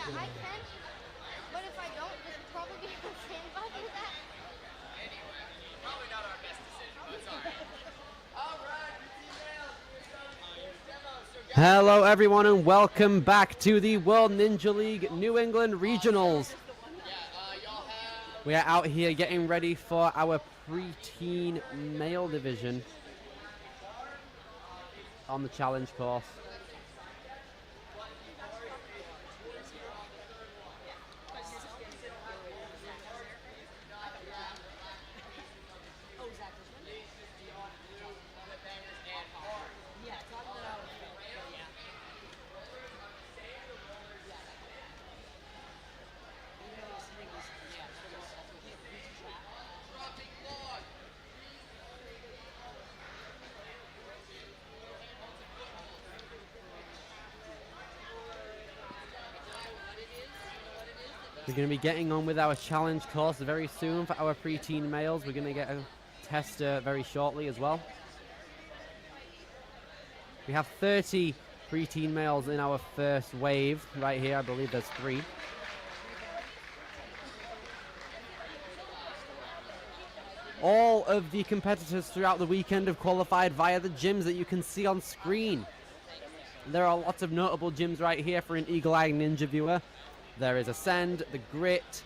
I can, but if I don't, this will probably be the same if I do that. Anyway, probably not our best decision, but it's alright. Alright, demo. So guys, Hello everyone and welcome back to the World Ninja League New England Regionals. y'all have... We are out here getting ready for our preteen male division on the challenge course. We're going to be getting on with our challenge course very soon for our preteen males. We're going to get a tester very shortly as well. We have 30 preteen males in our first wave right here. I believe there's 3. All of the competitors throughout the weekend have qualified via the gyms that you can see on screen. There are lots of notable gyms right here for an eagle-eyed ninja viewer. There is Ascend, The Grit,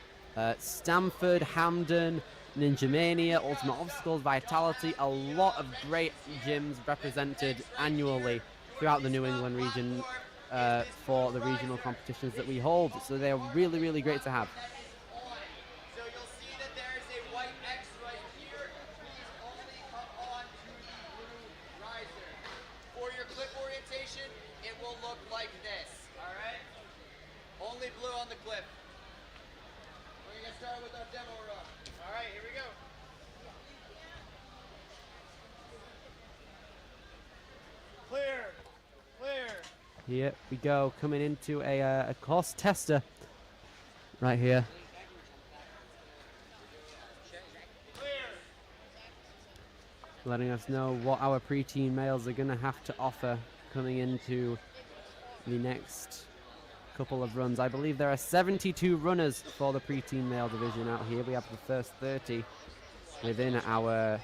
Stamford, Hamden, Ninja Mania, Ultimate Obstacles, Vitality. A lot of great gyms represented annually throughout the New England region for the regional competitions that we hold. So they're really, really great to have. So you'll see that there is a white X right here. Please only come on to the blue riser. For your clip orientation, it will look like this. Alright? Only blue on the clip. We're gonna get started with our demo run. Alright, here we go. Clear. Clear. Here we go, coming into a course tester right here. Letting us know what our preteen males are going to have to offer coming into the next couple of runs. I believe there are 72 runners for the preteen male division out here. We have the first 30 within our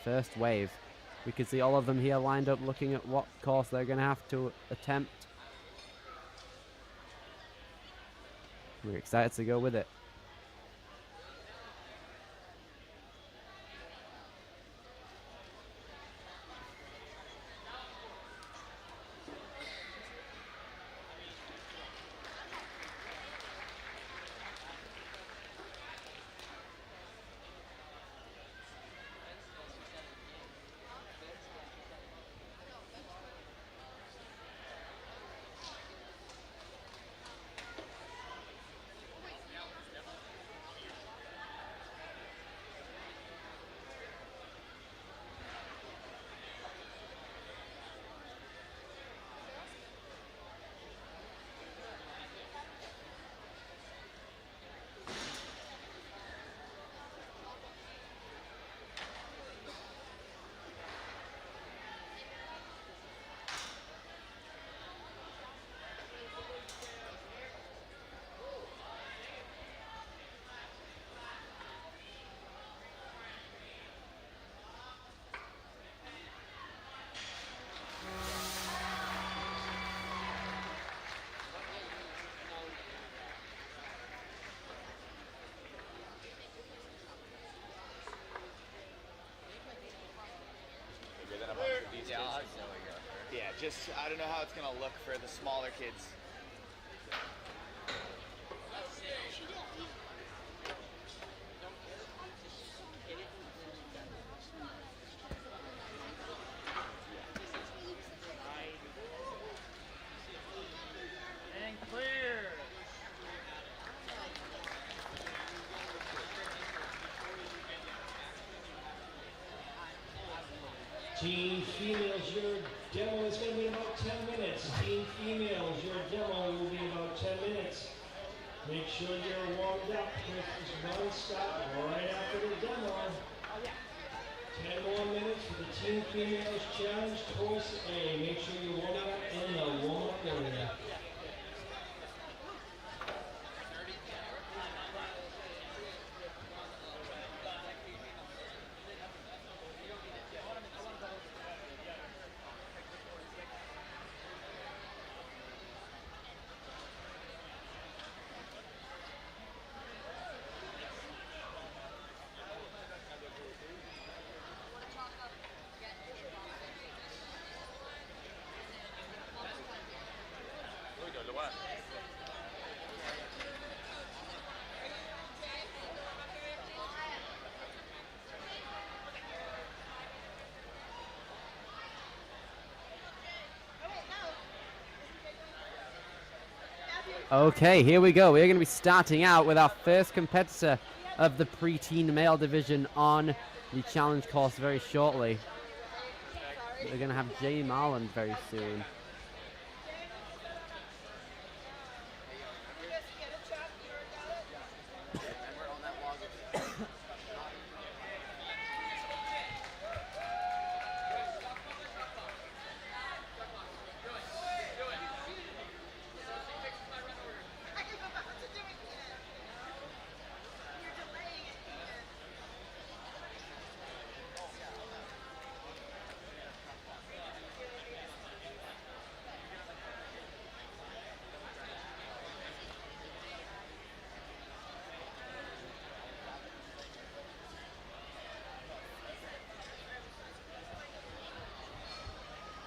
first wave. We can see all of them here lined up looking at what course they're going to have to attempt. We're excited to go with it. Yeah, just, I don't know how it's gonna look for the smaller kids. And clear. Team females, your demo is going to be about 10 minutes. Team females, your demo will be about 10 minutes. Make sure you're warmed up with this one stop right after the demo. 10 more minutes for the Team Females Challenge Course A. Make sure you warm up in the warm-up area. Okay, here we go. We're going to be starting out with our first competitor of the preteen male division on the challenge course very shortly. We're going to have Jay Marland very soon.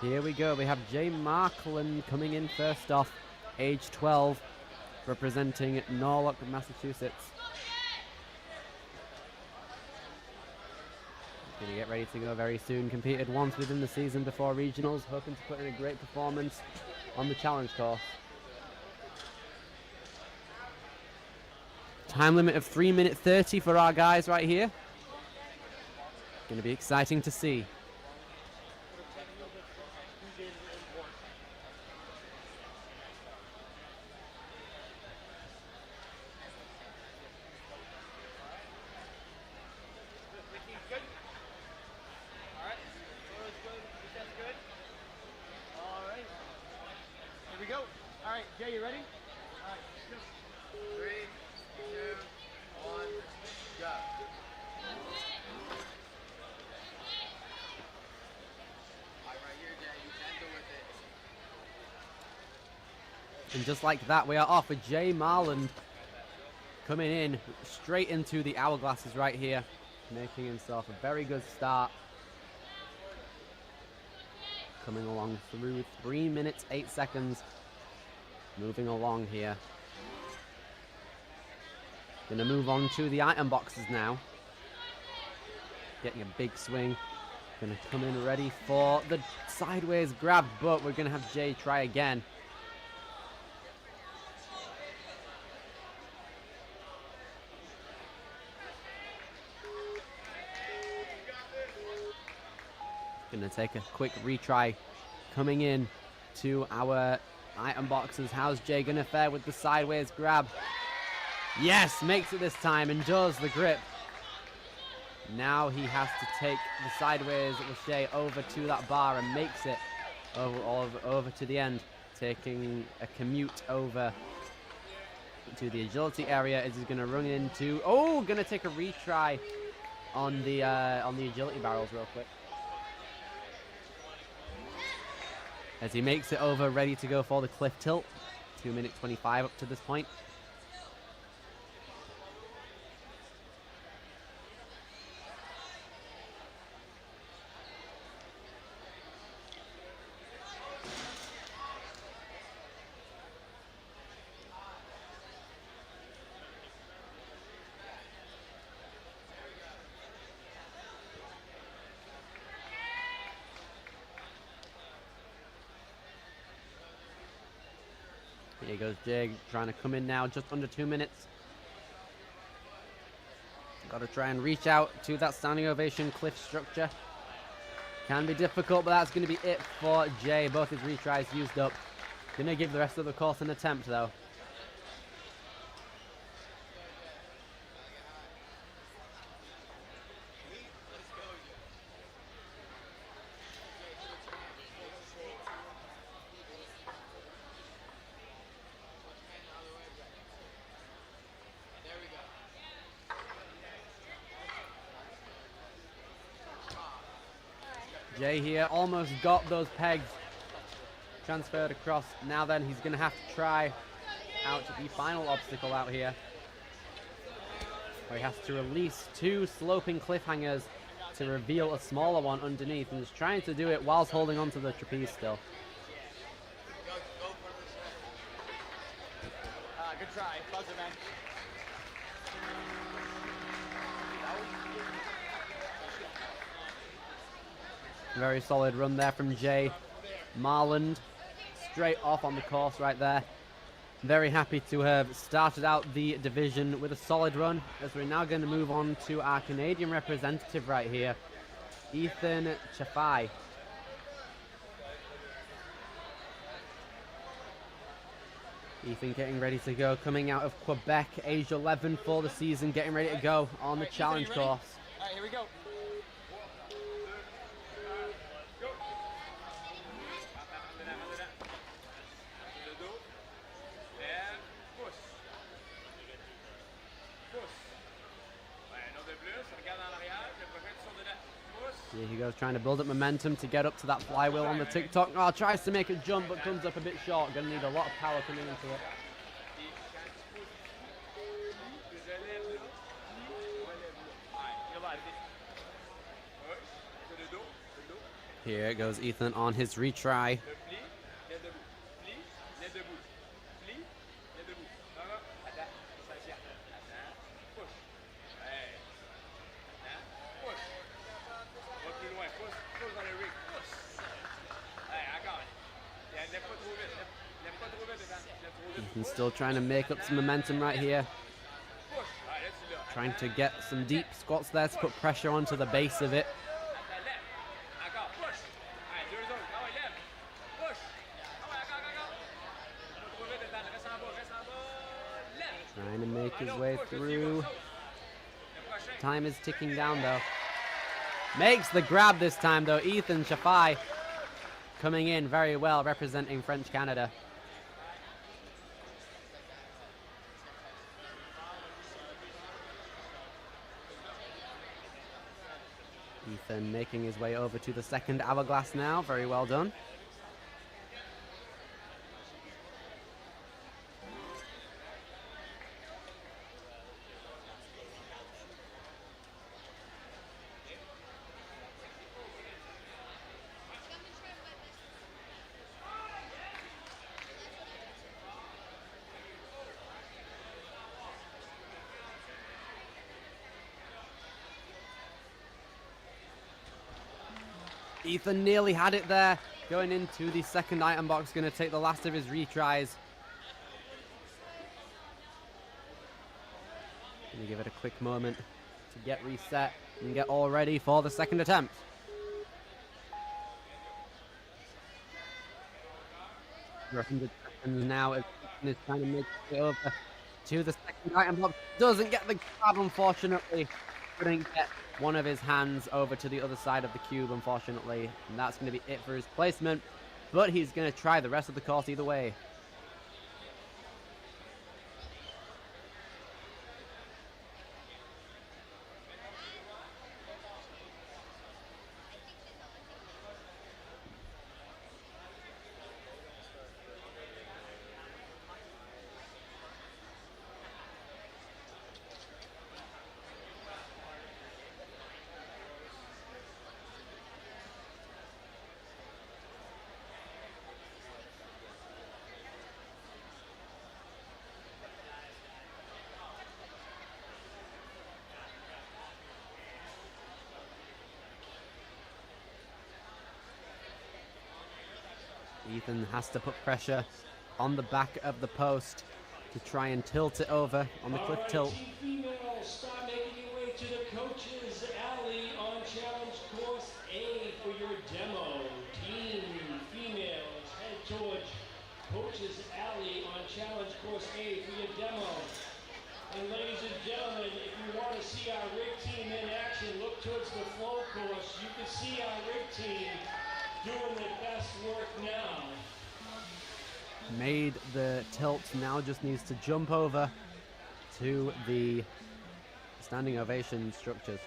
Here we go. We have Jay Markland coming in first off, age 12, representing Norwalk, Massachusetts. Going to get ready to go very soon. Competed once within the season before regionals, hoping to put in a great performance on the challenge course. Time limit of 3 minutes 30 for our guys right here. Going to be exciting to see. Jay, you ready? All right, go. 3, 2, 1, go. Right here, Jay. You gentle with it. And just like that, we are off with Jay Marland coming in straight into the hourglasses right here, making himself a very good start. Coming along through 3 minutes, 8 seconds. Moving along here. Gonna move on to the item boxes now. Getting a big swing. Gonna come in ready for the sideways grab, but we're gonna have Jay try again. Gonna take a quick retry. Coming in to our item boxes. How's Jay gonna fare with the sideways grab? Yes, makes it this time, endures the grip. Now he has to take the sideways Lachey over to that bar and makes it over to the end, taking a commute over to the agility area as he's gonna run into. Oh, gonna take a retry on the agility barrels real quick. As he makes it over, ready to go for the cliff tilt. 2 minutes 25 up to this point. Here goes Jay, trying to come in now, just under 2 minutes. Got to try and reach out to that standing ovation cliff structure. Can be difficult, but that's going to be it for Jay. Both his retries used up. Going to give the rest of the course an attempt, though. Jay here almost got those pegs transferred across. Now then, he's going to have to try out the final obstacle out here, where he has to release 2 sloping cliffhangers to reveal a smaller one underneath, and he's trying to do it whilst holding onto the trapeze still. Good try. Buzzer, man. Very solid run there from Jay Marland. Straight off on the course right there. Very happy to have started out the division with a solid run, as we're now going to move on to our Canadian representative right here, Ethan Chafai. Ethan getting ready to go, coming out of Quebec, age 11 for the season, getting ready to go on the challenge course. All right, here we go. Here he goes, trying to build up momentum to get up to that flywheel on the TikTok. Oh, tries to make a jump, but comes up a bit short. Gonna need a lot of power coming into it. Here goes Ethan on his retry. Ethan's still trying to make up some momentum right here. Trying to get some deep squats there to put pressure onto the base of it. Trying to make his way through. Time is ticking down though. Makes the grab this time though. Ethan Chafai coming in very well, representing French Canada. Ethan making his way over to the second hourglass now. Very well done. Ethan nearly had it there. Going into the second item box, going to take the last of his retries. Going to give it a quick moment to get reset and get all ready for the second attempt. For 100 seconds now, is trying to make it over to the second item box. Doesn't get the grab, unfortunately. Couldn't get one of his hands over to the other side of the cube, unfortunately. And that's going to be it for his placement. But he's going to try the rest of the course either way. Ethan has to put pressure on the back of the post to try and tilt it over on the cliff tilt. Team females, start making your way to the coach's alley on challenge course A for your demo. Team females, head towards coach's alley on challenge course A for your demo. And ladies and gentlemen, if you want to see our rig team in action, look towards the flow course. You can see our rig team doing their best work now. Made the tilt, now just needs to jump over to the standing ovation structures.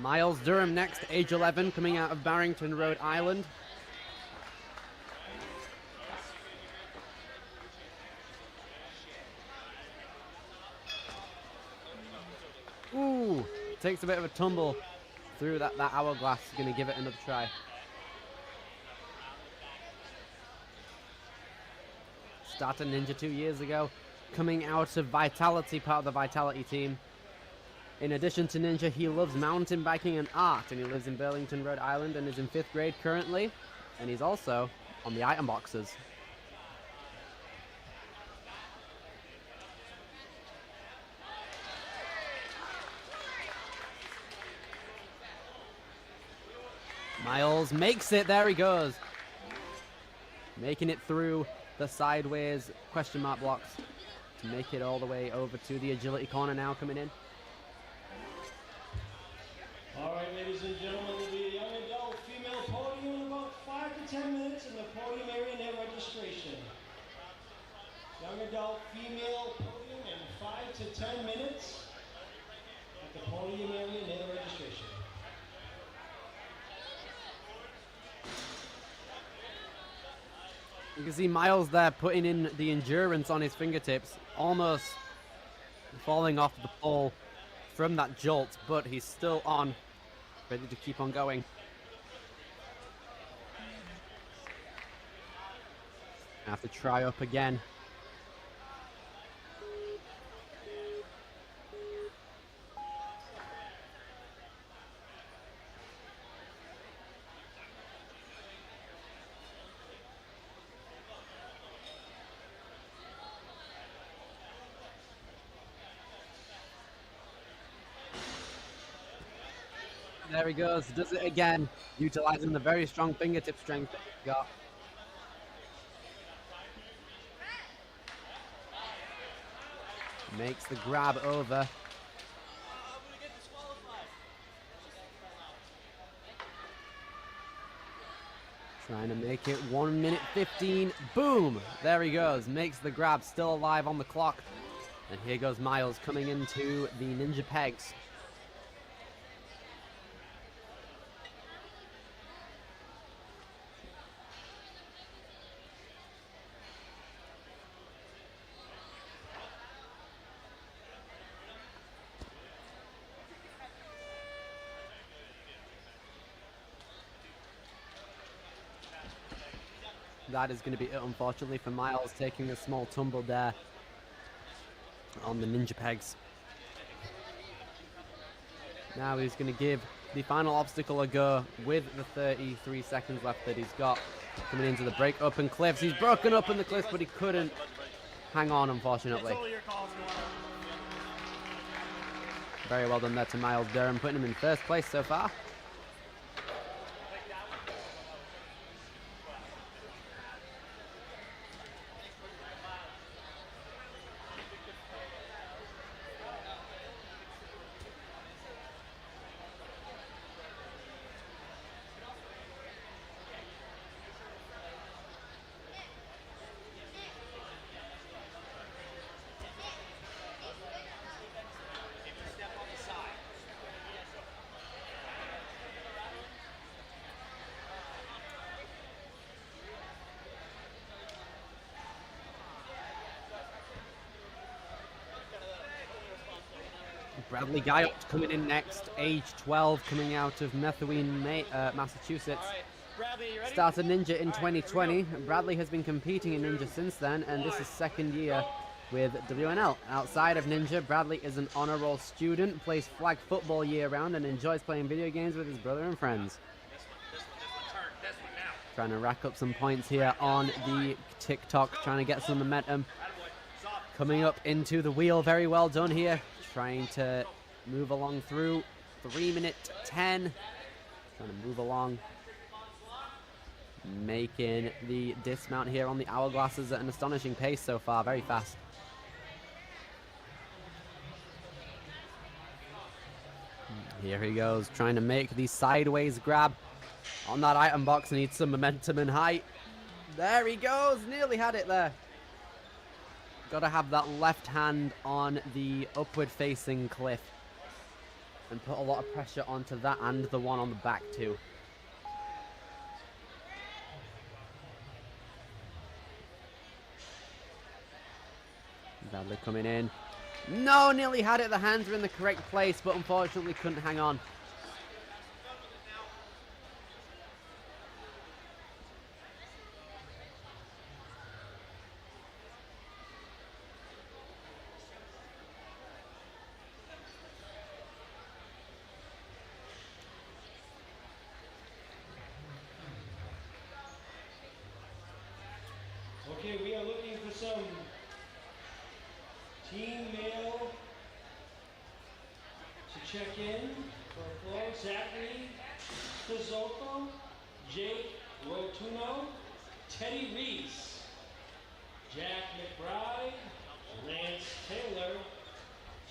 Miles Durham next, age 11, coming out of Barrington, Rhode Island. Ooh, takes a bit of a tumble through that hourglass. Going to give it another try. Started Ninja 2 years ago, coming out of Vitality, part of the Vitality team. In addition to Ninja, he loves mountain biking and art, and he lives in Burlington, Rhode Island, and is in 5th grade currently. And he's also on the item boxes. Miles makes it. There he goes. Making it through the sideways question mark blocks to make it all the way over to the agility corner now coming in. All right, ladies and gentlemen, there will be a young adult female podium in about 5 to 10 minutes in the podium area near registration. Young adult female podium in 5 to 10 minutes at the podium area near registration. You can see Miles there putting in the endurance on his fingertips, almost falling off the pole from that jolt, but he's still on, ready to keep on going. Have to try up again. There he goes, does it again, utilizing the very strong fingertip strength that he's got. Makes the grab over. Trying to make it 1 minute 15. Boom! There he goes, makes the grab, still alive on the clock. And here goes Miles coming into the Ninja Pegs. That is going to be it, unfortunately, for Miles, taking a small tumble there on the Ninja Pegs. Now he's going to give the final obstacle a go with the 33 seconds left that he's got. Coming into the break up and cliffs. He's broken up in the cliffs, but he couldn't hang on, unfortunately. Very well done there to Miles Durham, putting him in first place so far. Bradley Guyot coming in next, age 12, coming out of Methuen, Massachusetts. Started Ninja in 2020. Bradley has been competing in Ninja since then, and this is second year with WNL. Outside of Ninja, Bradley is an honor roll student, plays flag football year-round, and enjoys playing video games with his brother and friends. Trying to rack up some points here on the TikTok, trying to get some momentum. Coming up into the wheel, very well done here. Trying to move along through 3 minute 10. Trying to move along. Making the dismount here on the hourglasses at an astonishing pace so far. Very fast. Here he goes, trying to make the sideways grab on that item box. Needs some momentum and height. There he goes, nearly had it there. Got to have that left hand on the upward facing cliff. and put a lot of pressure onto that and the one on the back too. Bradley coming in. No, nearly had it. The hands were in the correct place, but unfortunately couldn't hang on. Okay, we are looking for some team male to check in for floor. Zachary Pizzotto, Jake Rotuno, Teddy Reese, Jack McBride, Lance Taylor,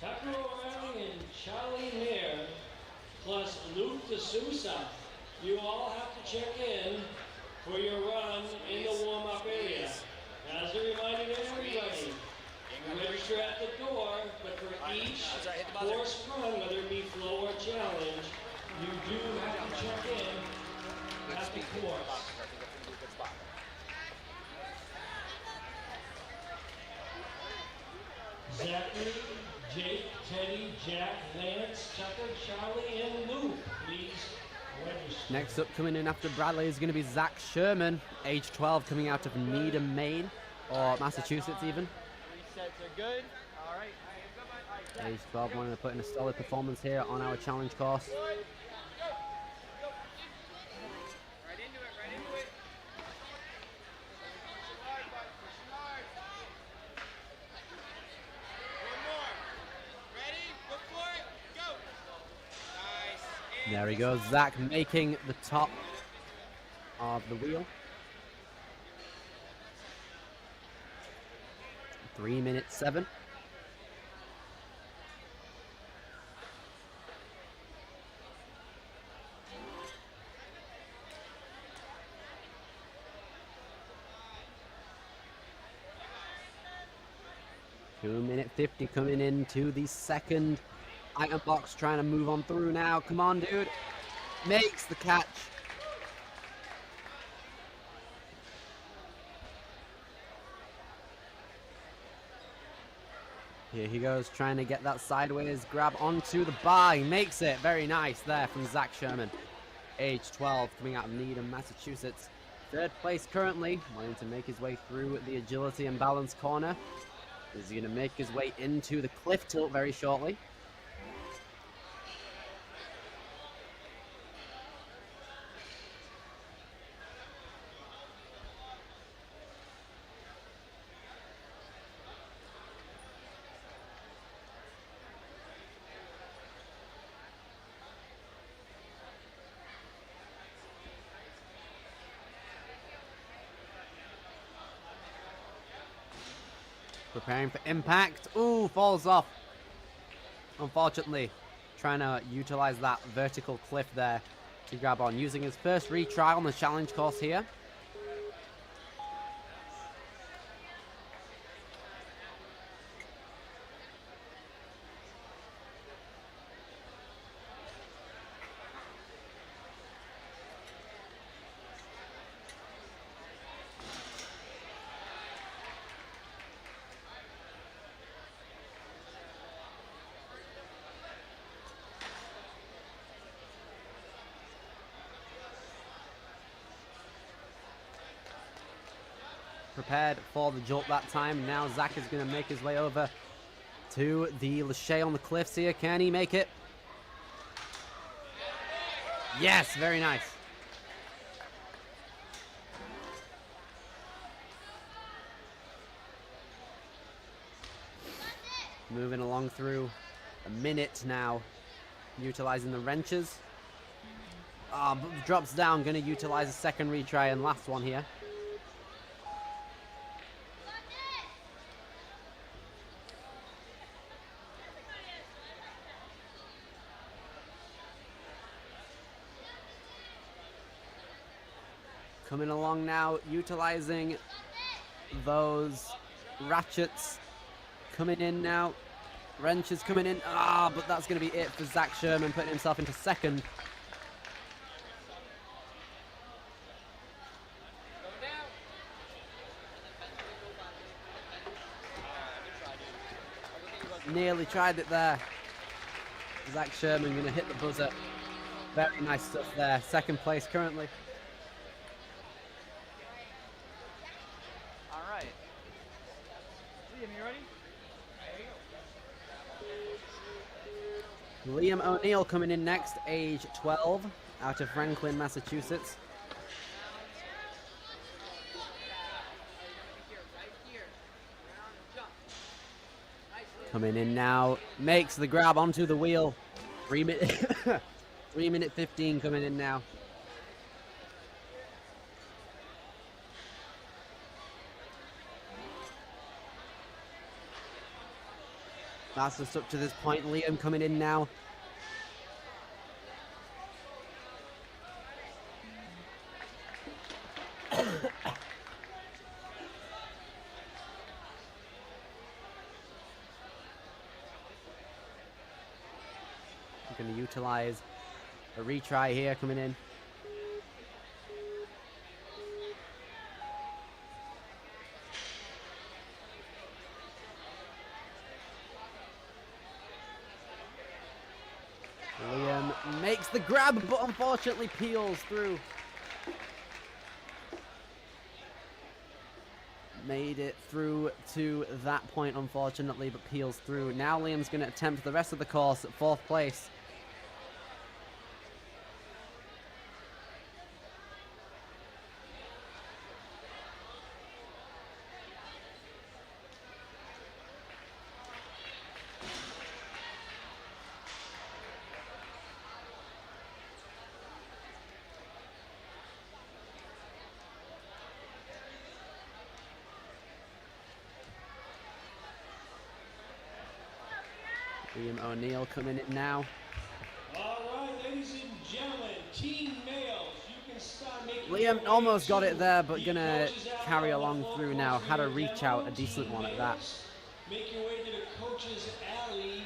Tucker O'Reilly, and Charlie Mayer, plus Luke D'Souza. You all have to check in for your run in the warm-up area. As a reminder to everybody, register at the door, but for each course run, whether it be flow or challenge, you do have to check in at the course. Zachary, Jake, Teddy, Jack, Lance, Tucker, Charlie, and Luke, please register. Next up, coming in after Bradley, is going to be Zach Sherman, age 12, coming out of Needham, Maine, or Massachusetts even. Resets are good. All right. Age 12, wanting to put in a solid performance here on our challenge course. Right into it, right into it. Push it hard, bud. Push it hard. One more. Ready? Look for it. Go. Nice. And There he goes, Zach making the top of the wheel. 3:07. Minute 50 coming into the second item box, trying to move on through now. Come on, dude. Makes the catch. Here he goes, trying to get that sideways grab onto the bar. He makes it. Very nice there from Zach Sherman. Age 12, coming out of Needham, Massachusetts. Third place currently, wanting to make his way through the agility and balance corner. Is he going to make his way into the cliff tilt very shortly? Preparing for impact. Ooh, falls off. Unfortunately, trying to utilize that vertical cliff there to grab on. Using his first retry on the challenge course here. Prepared for the jolt that time. Now Zach is going to make his way over to the Lachey on the cliffs here. Can he make it? Yes, very nice. Moving along through a minute now, utilizing the wrenches. Drops down, going to utilize a second retry and last one here. Coming along now, utilizing those ratchets. Coming in now, Wrench is coming in. But that's going to be it for Zach Sherman, putting himself into second. Nearly tried it there. Zach Sherman going to hit the buzzer. Very nice stuff there. Second place currently. All right. Liam, you ready? Liam O'Neill coming in next, age 12, out of Franklin, Massachusetts. Coming in now, makes the grab onto the wheel. 3 minute 15 coming in now. Fastest up to this point. Liam coming in now. Going to utilize a retry here coming in. Liam makes the grab, but unfortunately peels through. Made it through to that point, unfortunately, but peels through. Now Liam's going to attempt the rest of the course at 4th place. Liam O'Neill coming in now. All right, ladies and gentlemen, team males, you can start making Liam almost got it there, but gonna carry along through now. Had to reach out, a decent one at that. Make your way to the coach's alley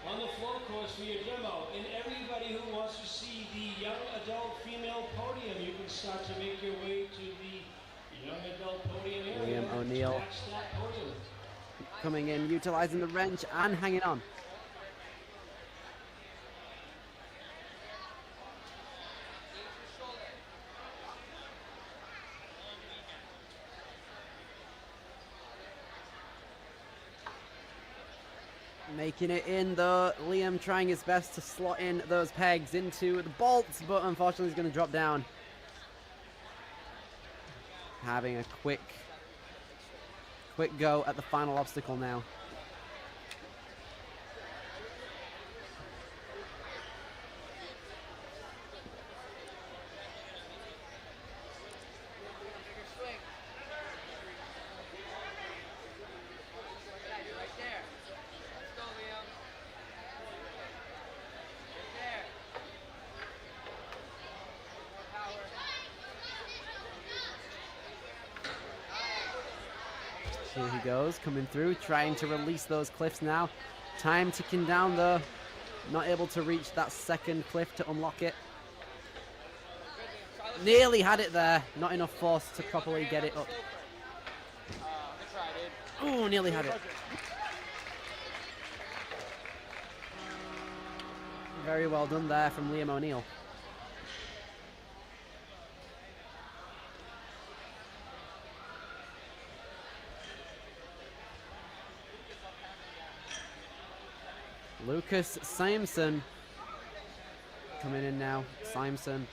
on the floor course for your demo. And everybody who wants to see the young adult female podium, you can start to make your way to the young adult podium area. Liam O'Neill Match that podium. coming in, utilizing the wrench and hanging on. Making it in though. Liam trying his best to slot in those pegs into the bolts, but unfortunately he's going to drop down. Having a quick go at the final obstacle now. Here he goes, coming through, trying to release those cliffs now. Time ticking down though. Not able to reach that second cliff to unlock it. Nearly had it there. Not enough force to properly get it up. Ooh, nearly had it. Very well done there from Liam O'Neill. Lucas Simpson coming in now. Simpson,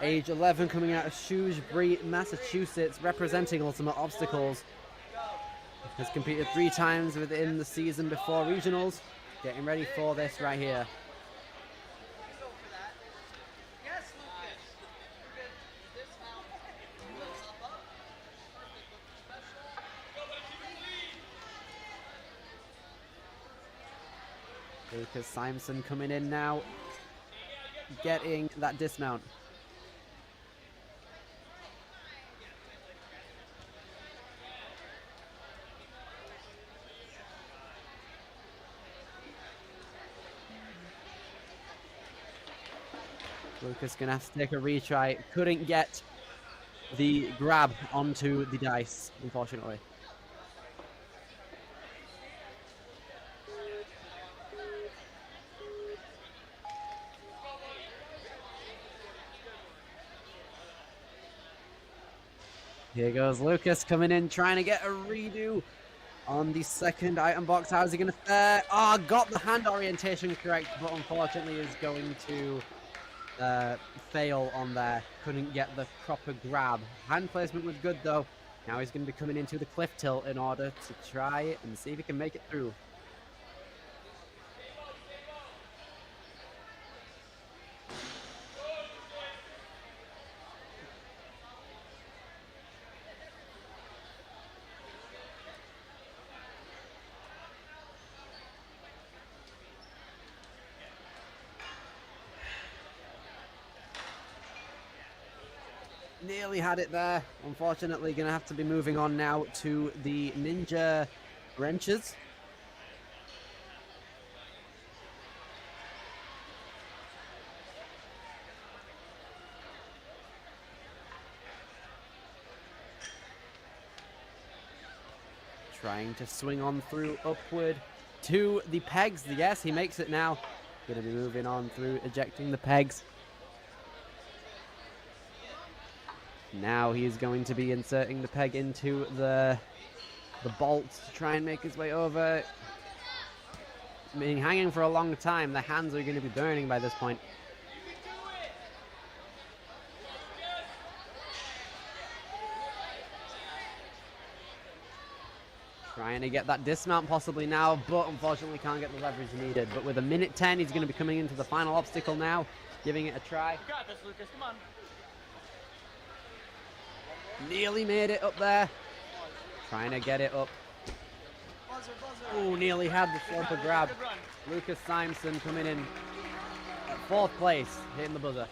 age 11, coming out of Shrewsbury, Massachusetts, representing Ultimate Obstacles. Has competed 3 times within the season before regionals. Getting ready for this right here. Lucas Simpson coming in now, getting that dismount. Lucas gonna have to take a retry. Couldn't get the grab onto the dice, unfortunately. Here goes Lucas coming in, trying to get a redo on the second item box. How's he going to fare? Oh, got the hand orientation correct, but unfortunately is going to fail on there. Couldn't get the proper grab. Hand placement was good, though. Now he's going to be coming into the cliff tilt in order to try and see if he can make it through. Nearly had it there. Unfortunately, going to have to be moving on now to the ninja wrenches. Trying to swing on through upward to the pegs. Yes, he makes it now. Going to be moving on through ejecting the pegs. Now he is going to be inserting the peg into the bolt to try and make his way over. Being hanging for a long time, the hands are going to be burning by this point. Trying to get that dismount possibly now, but unfortunately can't get the leverage needed. But with a minute 10, he's going to be coming into the final obstacle now, giving it a try. You got this, Lucas. Come on. Nearly made it up there. Trying to get it up. Oh, nearly had the slumper grab. Lucas Simpson coming in at 4th place, hitting the buzzer.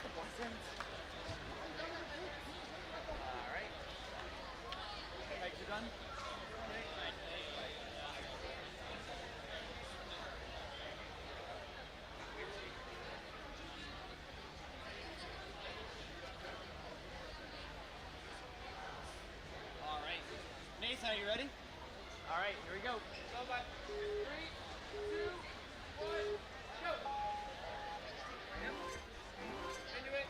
Nathan, are you ready? All right, here we go. Go by 3, 2, 1, go.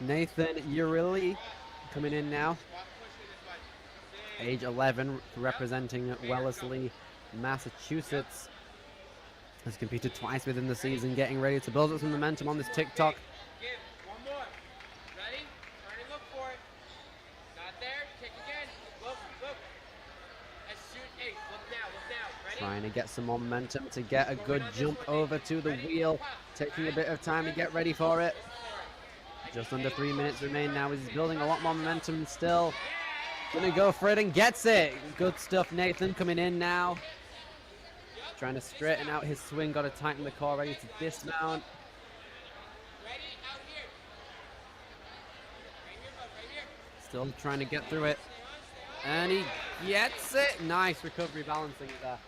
Nathan Urili coming in now. Age 11, representing Wellesley, Massachusetts. Has competed twice within the season, getting ready to build up some momentum on this TikTok. Give. One more. Ready? Turn and look for it. Not there. Kick again. Look. As soon. Hey, look now. Ready? Trying to get some more momentum to get a good jump over to the wheel. Taking a bit of time to get ready for it. Just under 3 minutes remain now. He's building a lot more momentum still. Gonna go for it and gets it. Good stuff, Nathan coming in now. Trying to straighten out his swing. Got to tighten the core, ready to dismount. Still trying to get through it. And he gets it. Nice recovery, balancing it there.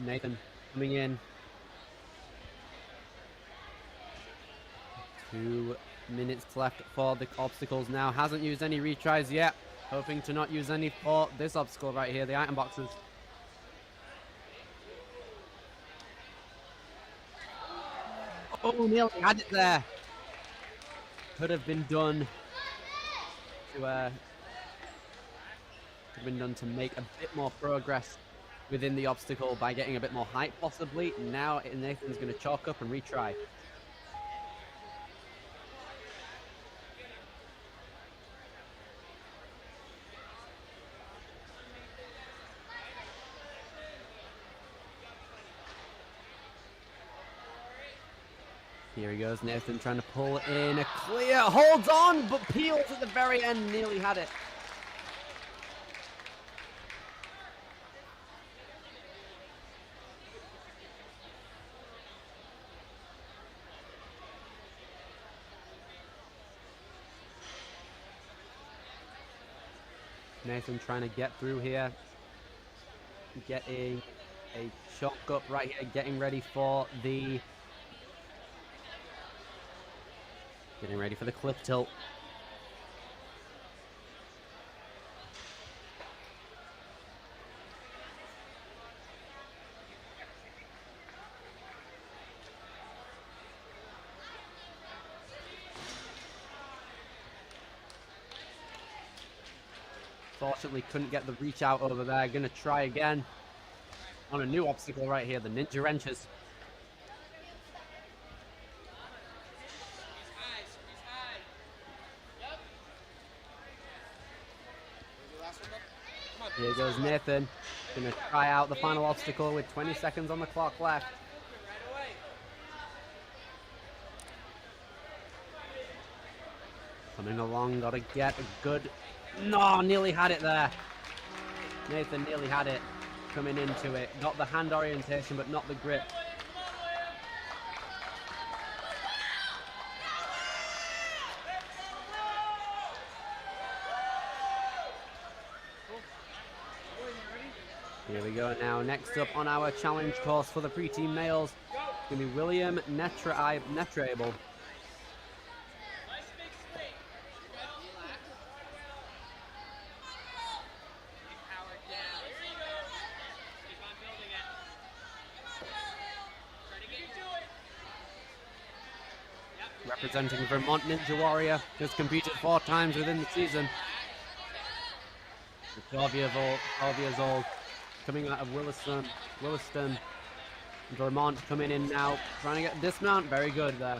Nathan coming in. 2 minutes left for the obstacles now. Hasn't used any retries yet. Hoping to not use any for this obstacle right here, the item boxes. Oh, nearly had it there. Could have been done to make a bit more progress within the obstacle by getting a bit more height possibly. Now Nathan's going to chalk up and retry. Here he goes, Nathan trying to pull in a clear, holds on, but peels at the very end, nearly had it. Nathan trying to get through here, getting a shock up right here, getting ready for the cliff tilt. Fortunately, couldn't get the reach out over there. Gonna try again on a new obstacle right here, the ninja wrenches. Here goes Nathan. Gonna try out the final obstacle with 20 seconds on the clock left. Coming along, gotta get a good... No, nearly had it there. Nathan nearly had it. Coming into it. Got the hand orientation, but not the grip. Here we go now. Next up on our challenge course for the preteen males, it's going to be William Netrable. Representing Vermont Ninja Warrior, just competed 4 times within the season. 12 years old, coming out of Williston, Vermont, coming in now, trying to get a dismount. Very good there.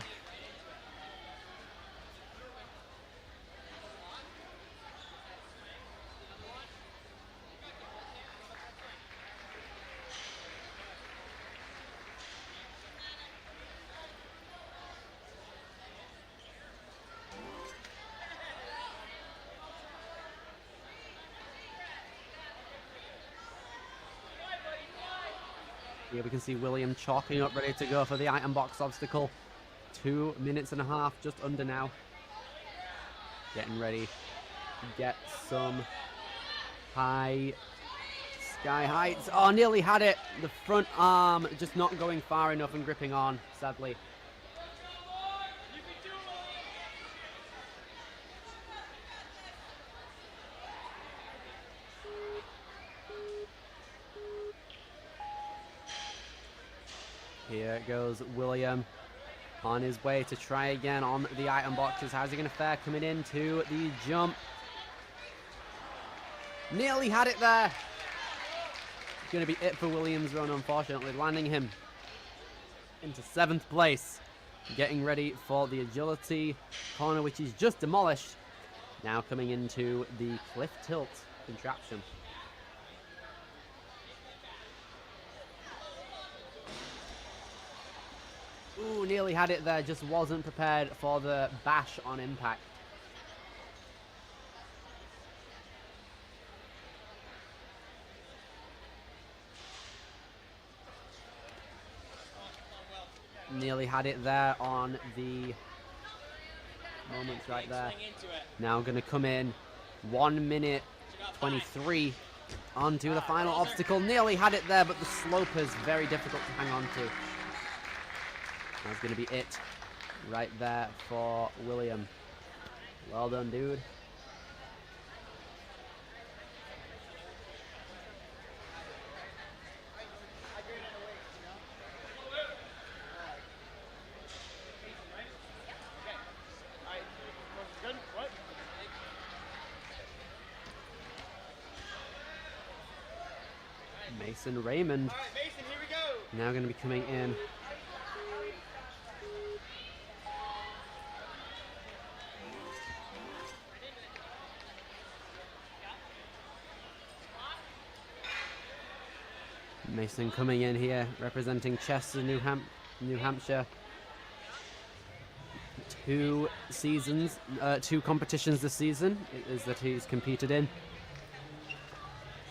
Here we can see William chalking up, ready to go for the item box obstacle. 2 minutes and a half, just under now. Getting ready to get some high sky heights. Oh, nearly had it. The front arm just not going far enough and gripping on, sadly. Here goes William on his way to try again on the item boxes. How's he going to fare coming into the jump? Nearly had it there. It's going to be it for William's run, unfortunately, landing him into 7th place. Getting ready for the agility corner, which he's just demolished. Now coming into the cliff tilt contraption. Ooh, nearly had it there, just wasn't prepared for the bash on impact. Nearly had it there on the moments right there. Now going to come in 1 minute 23 onto the final obstacle. Nearly had it there, but the slope is very difficult to hang on to. That's going to be it right there for William. Well done, dude. Mason Raymond. All right, Mason, here we go. Now going to be coming in. Mason coming in here, representing Chester, New Hampshire. two competitions this season is that he's competed in.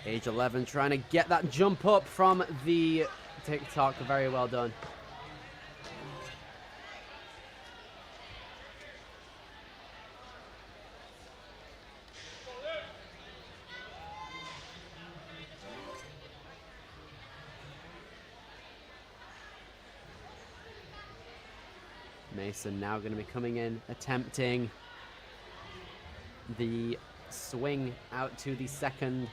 Age 11, trying to get that jump up from the TikTok. Very well done. Mason now going to be coming in, attempting the swing out to the second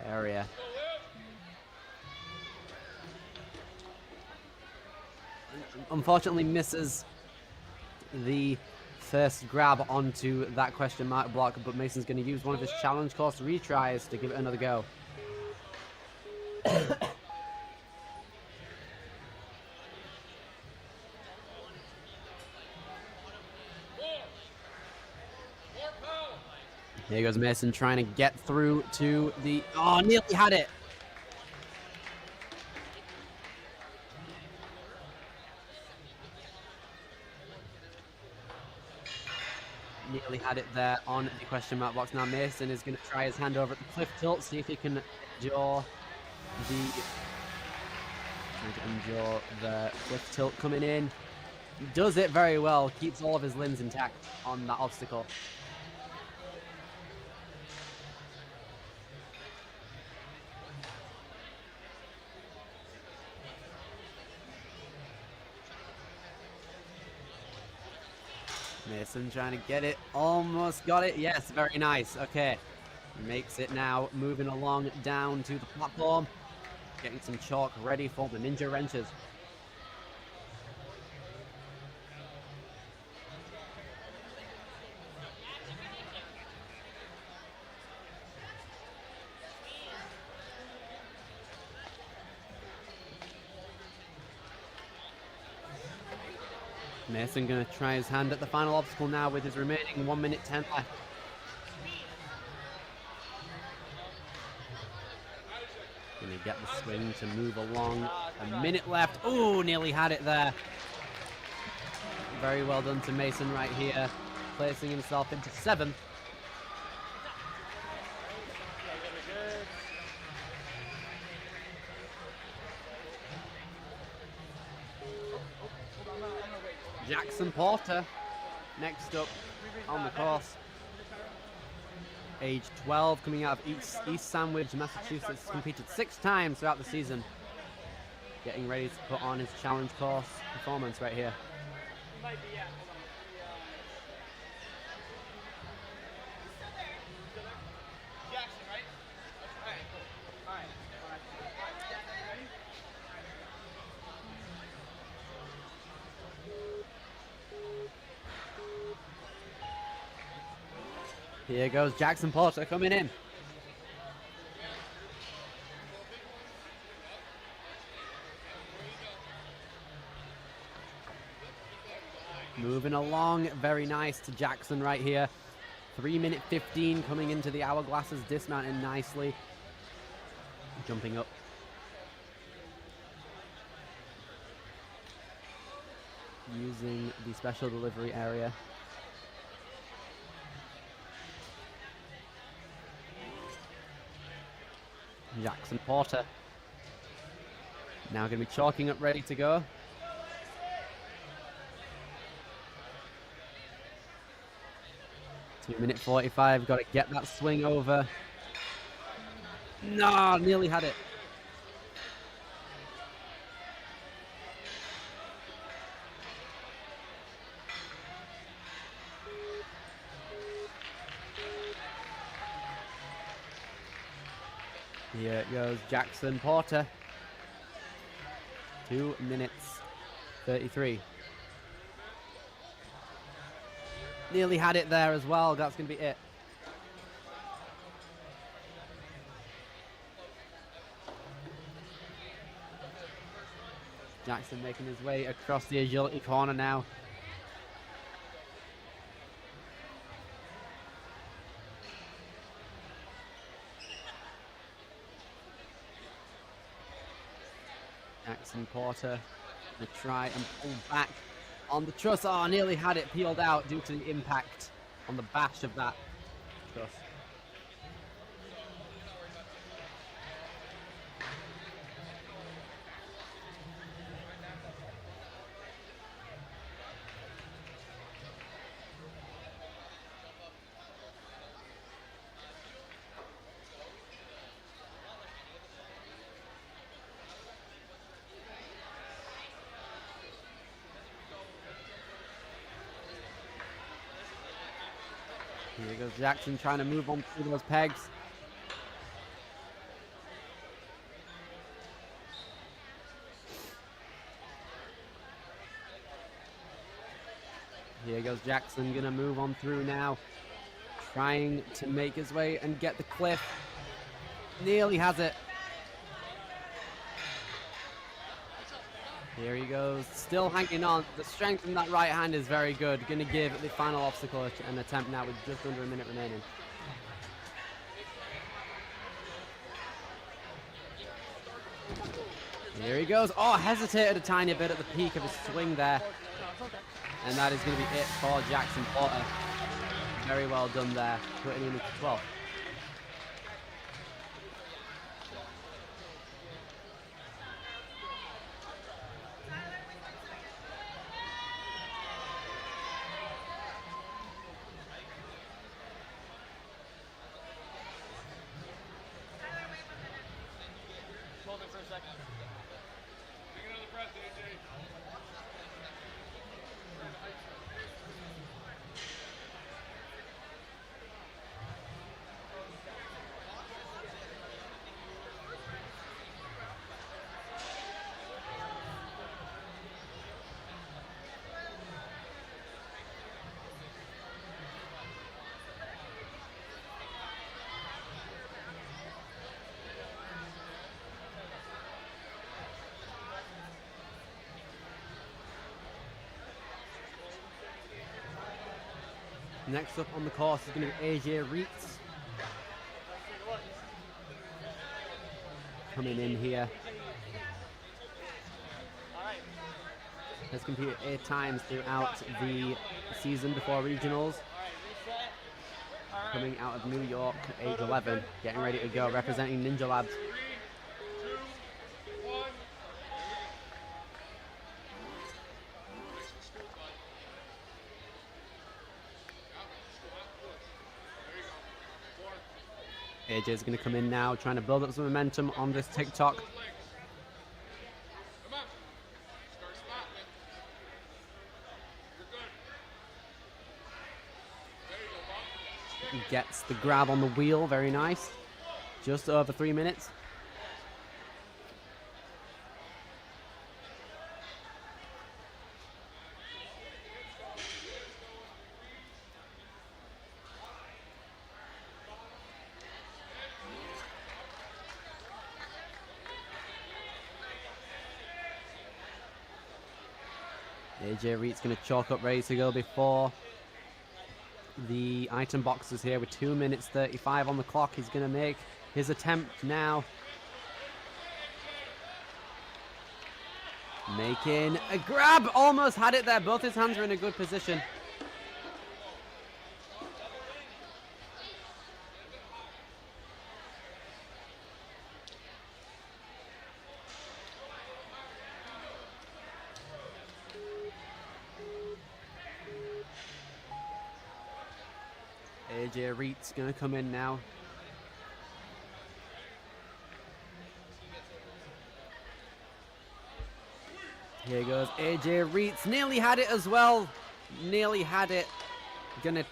area. Unfortunately misses the first grab onto that question mark block, but Mason's going to use one of his challenge course retries to give it another go. Here goes Mason trying to get through to the... Oh, nearly had it. Nearly had it there on the question mark box. Now Mason is going to try his hand over at the cliff tilt, see if he can endure the cliff tilt coming in. He does it very well, keeps all of his limbs intact on that obstacle. Mason trying to get it, almost got it. Yes, very nice. Okay, makes it now, moving along down to the platform, getting some chalk ready for the ninja wrenches. Mason going to try his hand at the final obstacle now with his remaining 1 minute 10 left. Going to get the swing to move along. A minute left. Oh, nearly had it there. Very well done to Mason right here, placing himself into 7th. Jackson Porter next up on the course. Age 12, coming out of East Sandwich, Massachusetts, competed 6 times throughout the season. Getting ready to put on his challenge course performance right here. Here goes Jackson Porter coming in. Moving along, very nice to Jackson right here. 3 minute 15 coming into the hourglasses, dismounting nicely. Jumping up. Using the special delivery area. Jackson Porter now going to be chalking up, ready to go. Two minute 45, got to get that swing over. No, nearly had it. Here goes Jackson Porter. 2 minutes 33. Nearly had it there as well. That's going to be it. Jackson making his way across the agility corner now. Jackson Porter To try and pull back on the truss. Oh, nearly had it peeled out due to the impact on the bash of that truss. Here goes Jackson trying to move on through those pegs. Here goes Jackson, gonna move on through now. Trying to make his way and get the cliff. Nearly has it. Here he goes, still hanging on. The strength in that right hand is very good. Gonna give the final obstacle an attempt now with just under a minute remaining. Here he goes. Oh, hesitated a tiny bit at the peak of his swing there. And that is going to be it for Jackson Porter. Very well done there, putting him into 12th. Hold it for a second. Take another breath, AJ. Next up on the course is going to be AJ Reitz. Coming in here. Has competed 8 times throughout the season before regionals. Coming out of New York, age 11, getting ready to go, representing Ninja Labs. AJ is going to come in now, trying to build up some momentum on this TikTok. Gets the grab on the wheel, very nice. Just over 3 minutes. AJ Reit's going to chalk up, ready to go before the item boxes here with 2 minutes 35 on the clock. He's going to make his attempt now. Making a grab, almost had it there. Both his hands are in a good position. AJ Reit's gonna come in now. Here goes AJ Reitz. Nearly had it as well. Nearly had it. Gonna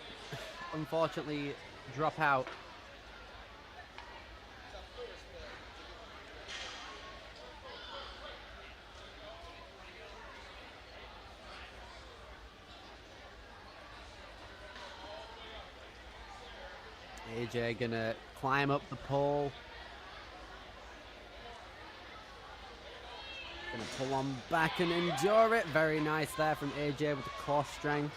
unfortunately drop out. AJ gonna climb up the pole. Gonna pull on back and endure it. Very nice there from AJ with the core strength.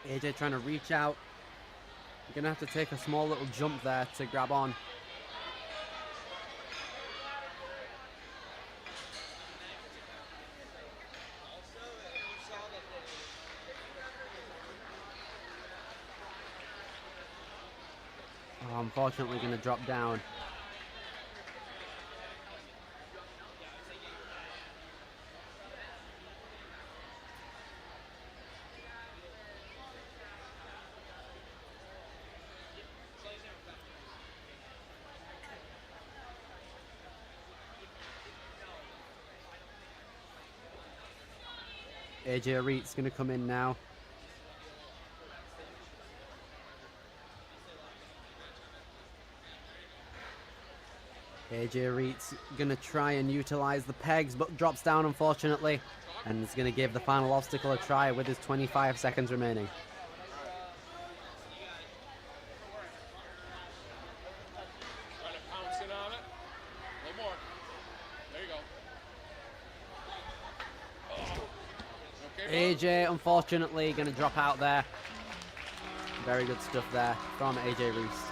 AJ trying to reach out. You're going to have to take a small little jump there to grab on. Oh, unfortunately going to drop down. AJ Arit's going to come in now. AJ Arit's going to try and utilize the pegs, but drops down unfortunately, and is going to give the final obstacle a try with his 25 seconds remaining. Trying to pounce in on it. A little more. There you go. Oh. Okay, AJ unfortunately going to drop out there. Very good stuff there from AJ Reese.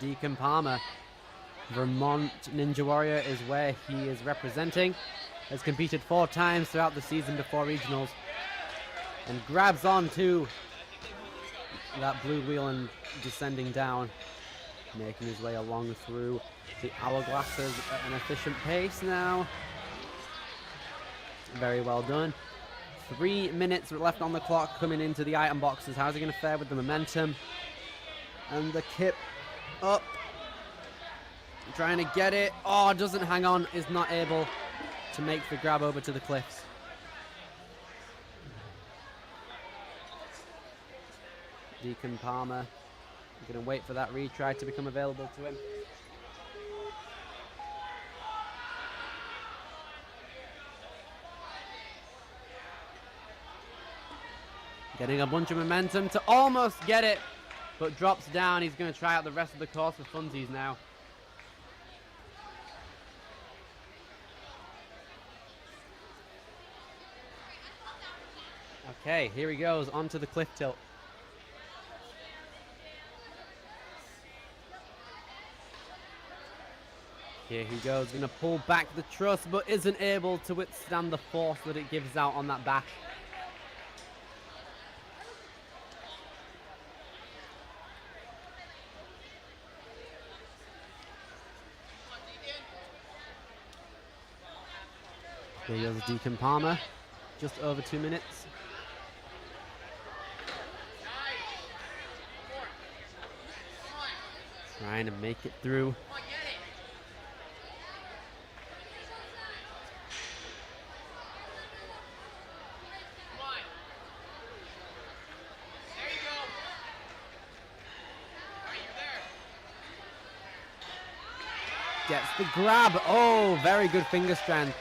Deacon Palmer, Vermont Ninja Warrior is where he is representing. Has competed 4 times throughout the season before regionals, and grabs onto that blue wheel and descending down, making his way along through the hourglasses at an efficient pace now. Very well done. 3 minutes left on the clock coming into the item boxes. How's he going to fare with the momentum? And the kip up, trying to get it. Oh, doesn't hang on, is not able to make the grab over to the cliffs. Deacon Palmer going to wait for that retry to become available to him. Getting a bunch of momentum to almost get it, but drops down. He's going to try out the rest of the course for funsies now. Okay, here he goes onto the cliff tilt. Here he goes, going to pull back the truss, but isn't able to withstand the force that it gives out on that bash. Here goes Deacon Palmer, just over 2 minutes. Trying to make it through. Gets the grab. Oh, very good finger strand.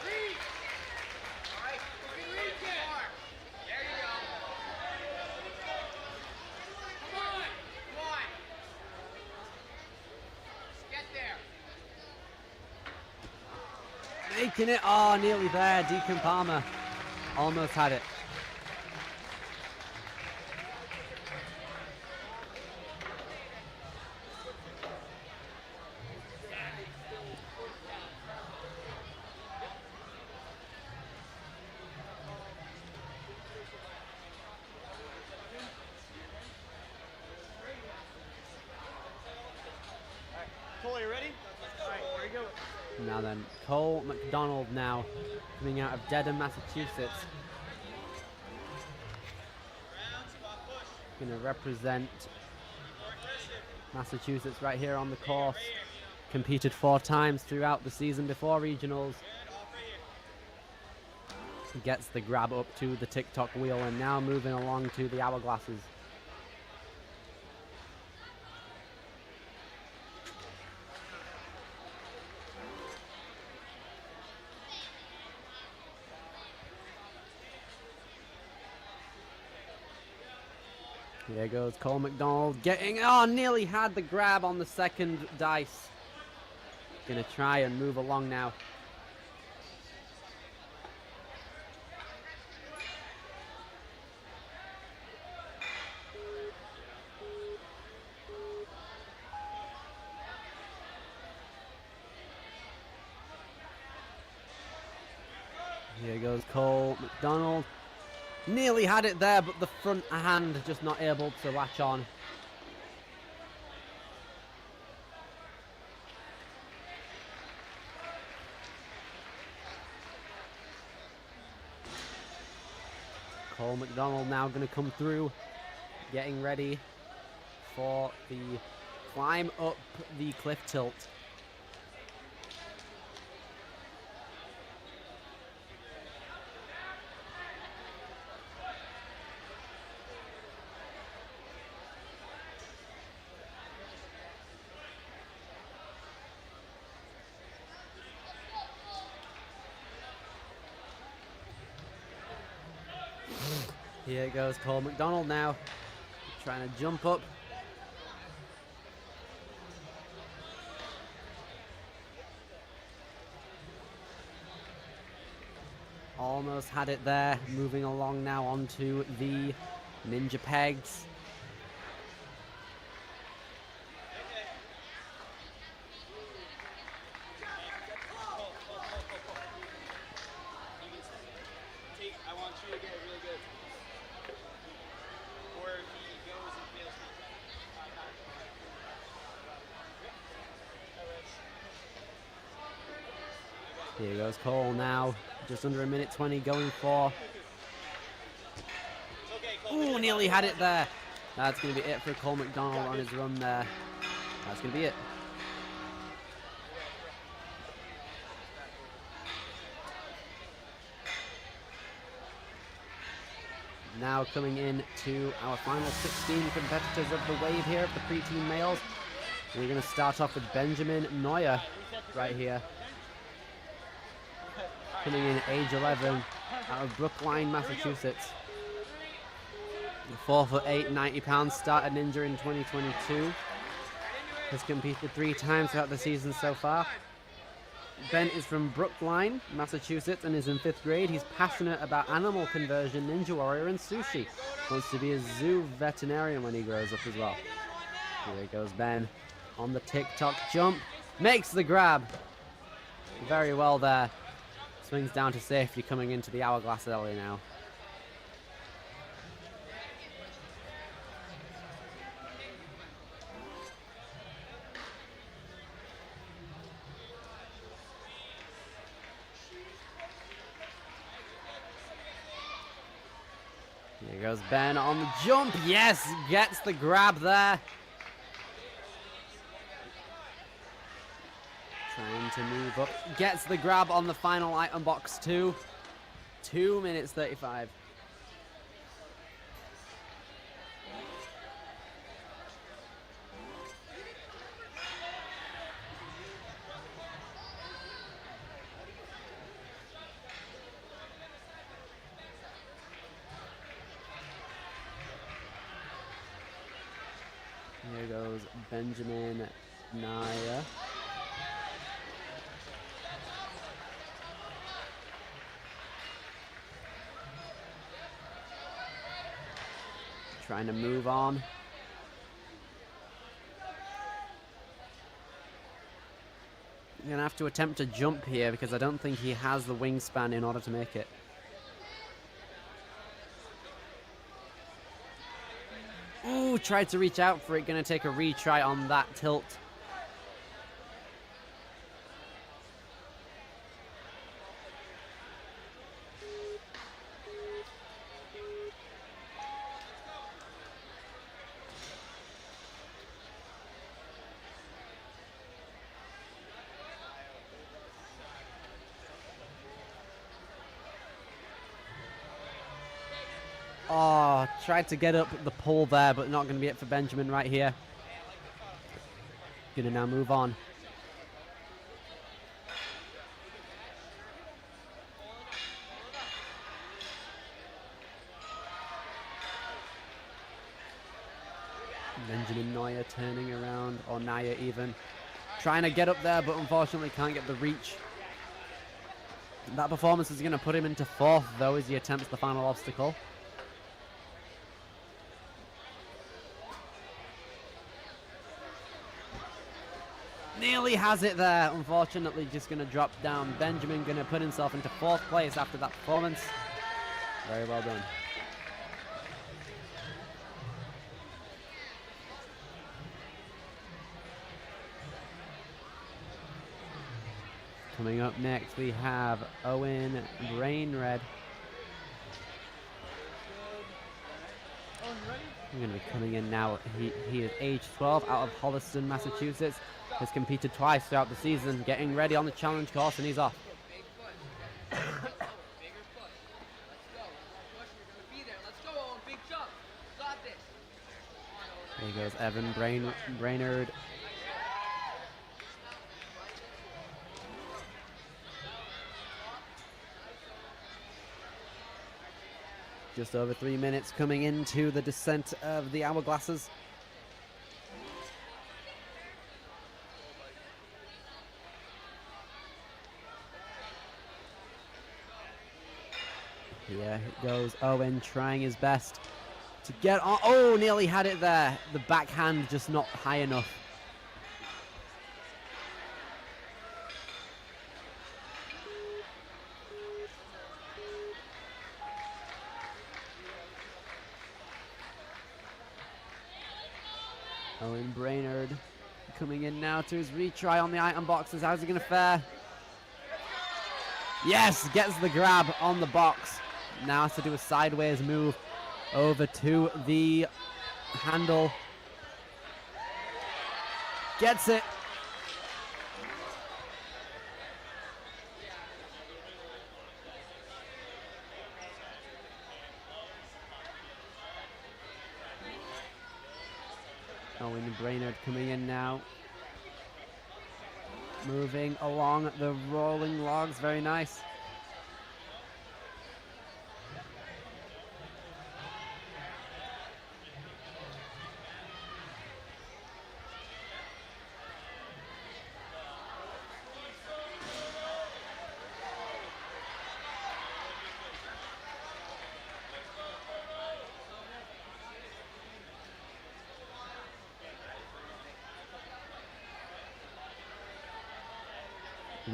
Making it. Oh, nearly there. Deacon Palmer almost had it. Cole, you ready? All right, here we go. Now then, Cole McDonald now coming out of Dedham, Massachusetts. Going to represent Massachusetts right here on the course. Competed 4 times throughout the season before regionals. Gets the grab up to the TikTok wheel and now moving along to the hourglasses. Here goes Cole McDonald getting, oh, nearly had the grab on the second dice. Gonna try and move along now. Here goes Cole McDonald. Nearly had it there, but the front hand just not able to latch on. Cole McDonald now going to come through, getting ready for the climb up the cliff tilt. Here goes Cole McDonald now, trying to jump up. Almost had it there, moving along now onto the ninja pegs. I want you to get really good. Or he goes and fails me. Here goes Cole now, just under a minute 20 going for. Ooh, nearly had it there. That's going to be it for Cole McDonald on his run there. That's going to be it. Now coming in to our final 16 competitors of the wave here of the preteen males. We're going to start off with Benjamin Neuer right here. Coming in at age 11 out of Brookline, Massachusetts. 4'8", 90 pounds, started Ninja in 2022. Has competed 3 times throughout the season so far. Ben is from Brookline, Massachusetts, and is in 5th grade. He's passionate about animal conversion, Ninja Warrior, and sushi. Wants to be a zoo veterinarian when he grows up as well. Here goes Ben on the TikTok jump. Makes the grab. Very well there. Swings down to safety coming into the hourglass alley now. Here goes Ben on the jump. Yes, gets the grab there. Trying to move up. Gets the grab on the final item box too. 2 minutes 35. Here goes Benjamin Neuer. Trying to move on. I'm going to have to attempt to jump here because I don't think he has the wingspan in order to make it. Ooh, tried to reach out for it. Going to take a retry on that tilt. Oh, tried to get up the pole there, but not going to be it for Benjamin right here. Going to now move on. Benjamin Neuer turning around, or Neuer even. Trying to get up there, but unfortunately can't get the reach. That performance is going to put him into 4th, though, as he attempts the final obstacle. Nearly has it there. Unfortunately, just going to drop down. Benjamin going to put himself into 4th place after that performance. Very well done. Coming up next, we have Owen Brainred. I'm going to be coming in now. He is age 12, out of Holliston, Massachusetts. Has competed twice throughout the season, getting ready on the challenge course, and he's off. Here goes Evan Brainerd. Just over 3 minutes coming into the descent of the hourglasses. Here goes Owen trying his best to get on. Oh, nearly had it there. The backhand just not high enough. Owen Brainerd coming in now to his retry on the item boxes. How's he going to fare? Yes, gets the grab on the box. Now has to do a sideways move over to the handle. Gets it. Owen Brainerd coming in now. Moving along the rolling logs, very nice.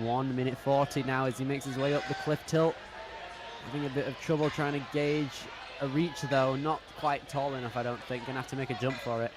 One minute 40 now as he makes his way up the cliff tilt. Having a bit of trouble trying to gauge a reach though. Not quite tall enough, I don't think. Gonna have to make a jump for it.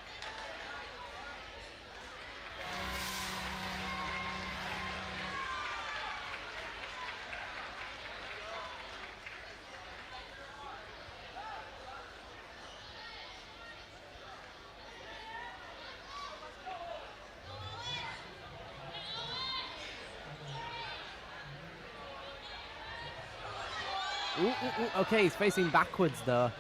Okay, he's facing backwards though.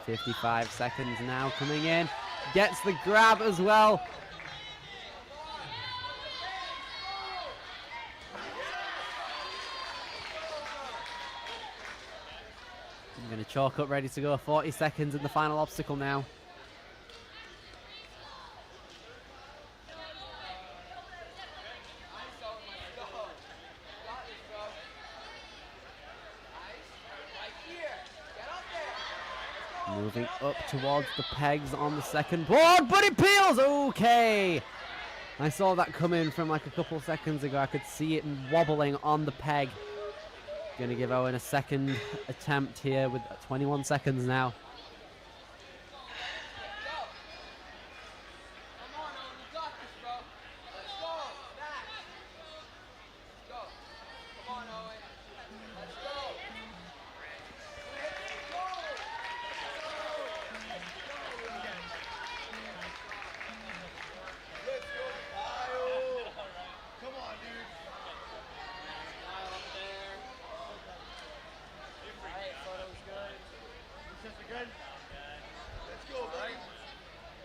"55 seconds now coming in. Gets the grab as well. I'm going to chalk up, ready to go. 40 seconds in the final obstacle now. Moving up towards the pegs on the second board, but it peels! Okay! I saw that come in from like a couple seconds ago. I could see it wobbling on the peg. Gonna give Owen a second attempt here with 21 seconds now.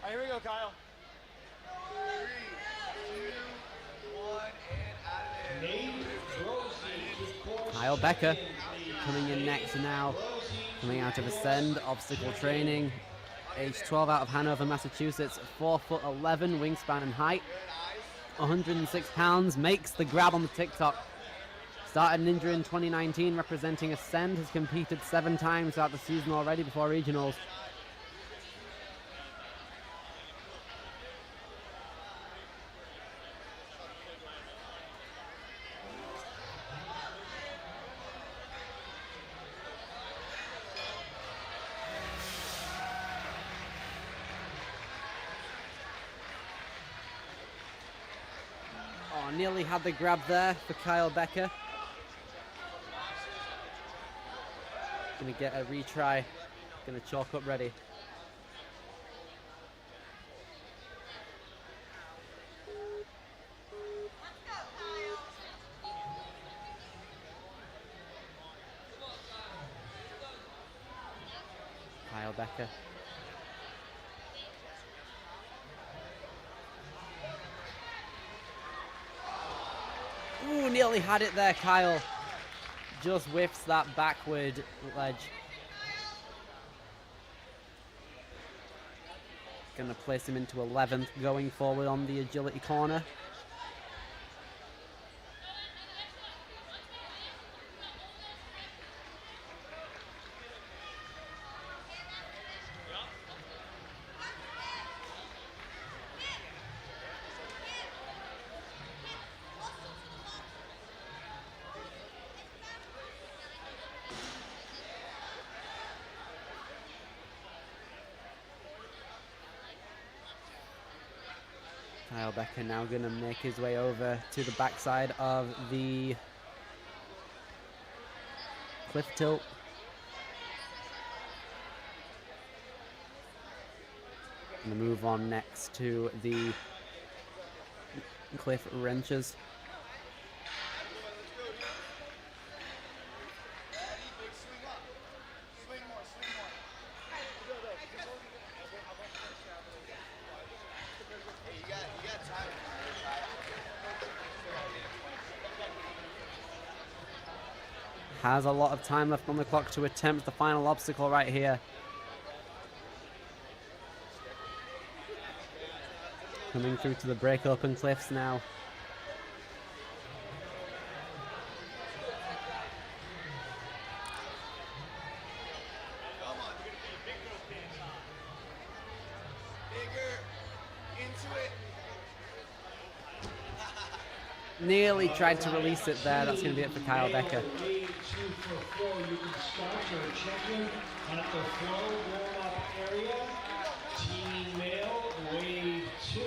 Here we go, Kyle. 3, 2, 1, and out of there. Nate Rosie to Kyle Becker coming in next now, coming out of Ascend Obstacle Training, age 12, out of Hanover, Massachusetts, 4'11" wingspan and height, 106 pounds, makes the grab on the TikTok. Started Ninja in 2019, representing Ascend, has competed 7 times throughout the season already before regionals. Oh, nearly had the grab there for Kyle Becker. Gonna get a retry. Gonna chalk up ready. Kyle Becker. Ooh, nearly had it there, Kyle. Just whiffs that backward ledge. Gonna place him into 11th going forward on the agility corner. Kyle Becker now going to make his way over to the backside of the cliff tilt. Going to move on next to the cliff wrenches. Has a lot of time left on the clock to attempt the final obstacle right here. Coming through to the break open cliffs now. Nearly tried to release it there. That's going to be it for Kyle Becker. Wave 2 for 4. You can start your check-in at the flow warm-up area. Team male, wave 2.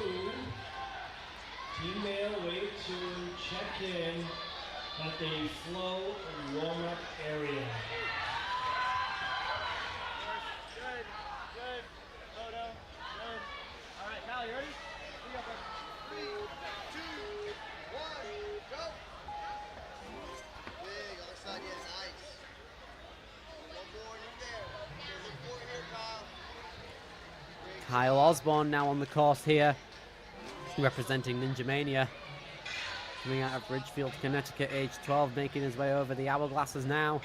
Team male, wave 2. Check-in at the flow warm-up area. Good, good. Photo, good. All right, Kyle, you ready? Here you go, bud. 3, 2, 1, go! Big, other side, yeah, nice. One more, you're there. Okay, look for it here, Kyle. Kyle Osborne now on the course here, representing Ninja Mania. Coming out of Ridgefield, Connecticut, age 12, making his way over the hourglasses now.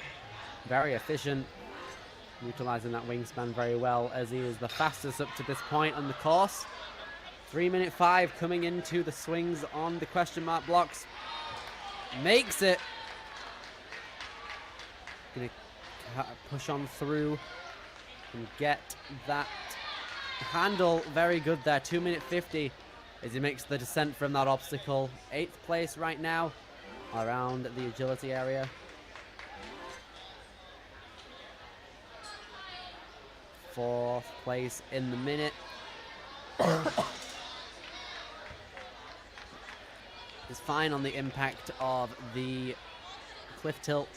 Very efficient, utilizing that wingspan very well, as he is the fastest up to this point on the course. 3:05 coming into the swings on the question mark blocks. Makes it. Gonna push on through and get that handle. Very good there. 2:50 as he makes the descent from that obstacle. 8th place right now around the agility area. 4th place in the minute. Is fine on the impact of the cliff tilt.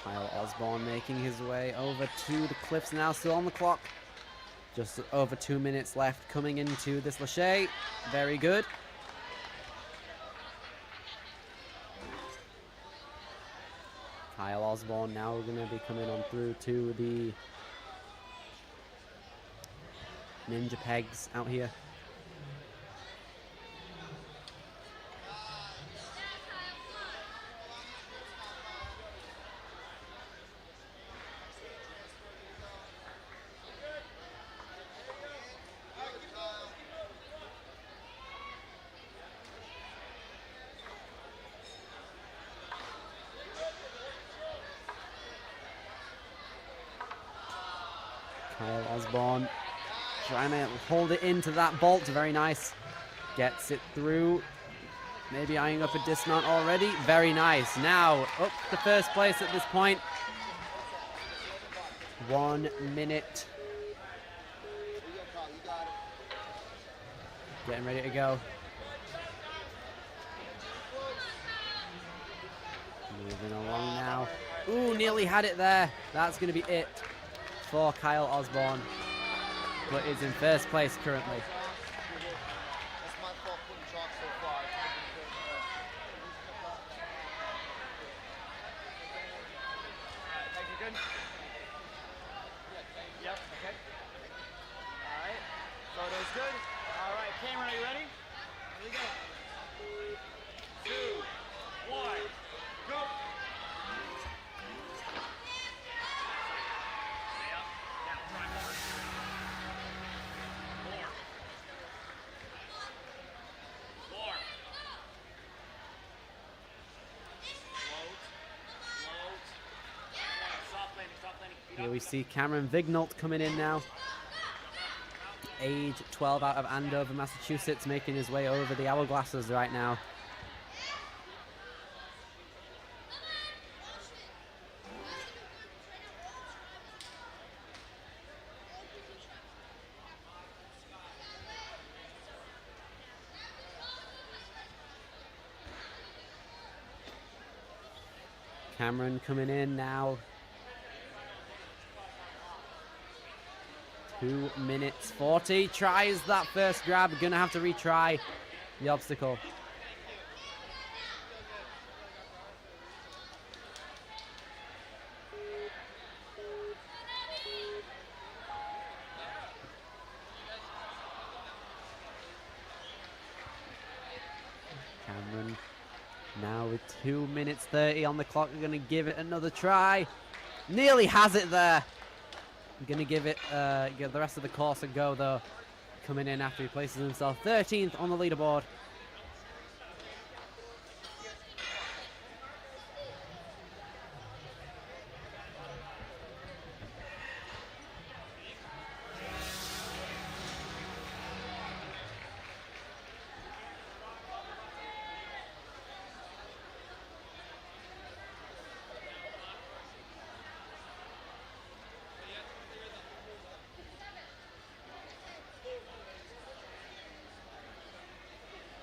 Kyle Osborne making his way over to the cliffs now, still on the clock. Just over 2 minutes left coming into this Lachey. Very good. Kyle Osborne now going to be coming on through to the ninja pegs out here. Kyle Osborne trying to hold it into that bolt. Very nice. Gets it through. Maybe eyeing up a dismount already. Very nice. Now up to first place at this point. 1 minute. Getting ready to go. Moving along now. Ooh, nearly had it there. That's going to be it for Kyle Osborne, but is in first place currently. That's my fault putting chalk so far. Thank you, good? Yep, okay. Alright, photo's good. Alright, Cameron, are you ready? Here we go. 2, 1, go! Here we see Cameron Vignault coming in now. Age 12 out of Andover, Massachusetts, making his way over the hourglasses right now. Cameron coming in now. 2 minutes 40. Tries that first grab. Gonna have to retry the obstacle. Cameron now with 2 minutes 30 on the clock. We're gonna give it another try. Nearly has it there. I'm gonna give it give the rest of the course a go though. Coming in after he places himself 13th on the leaderboard.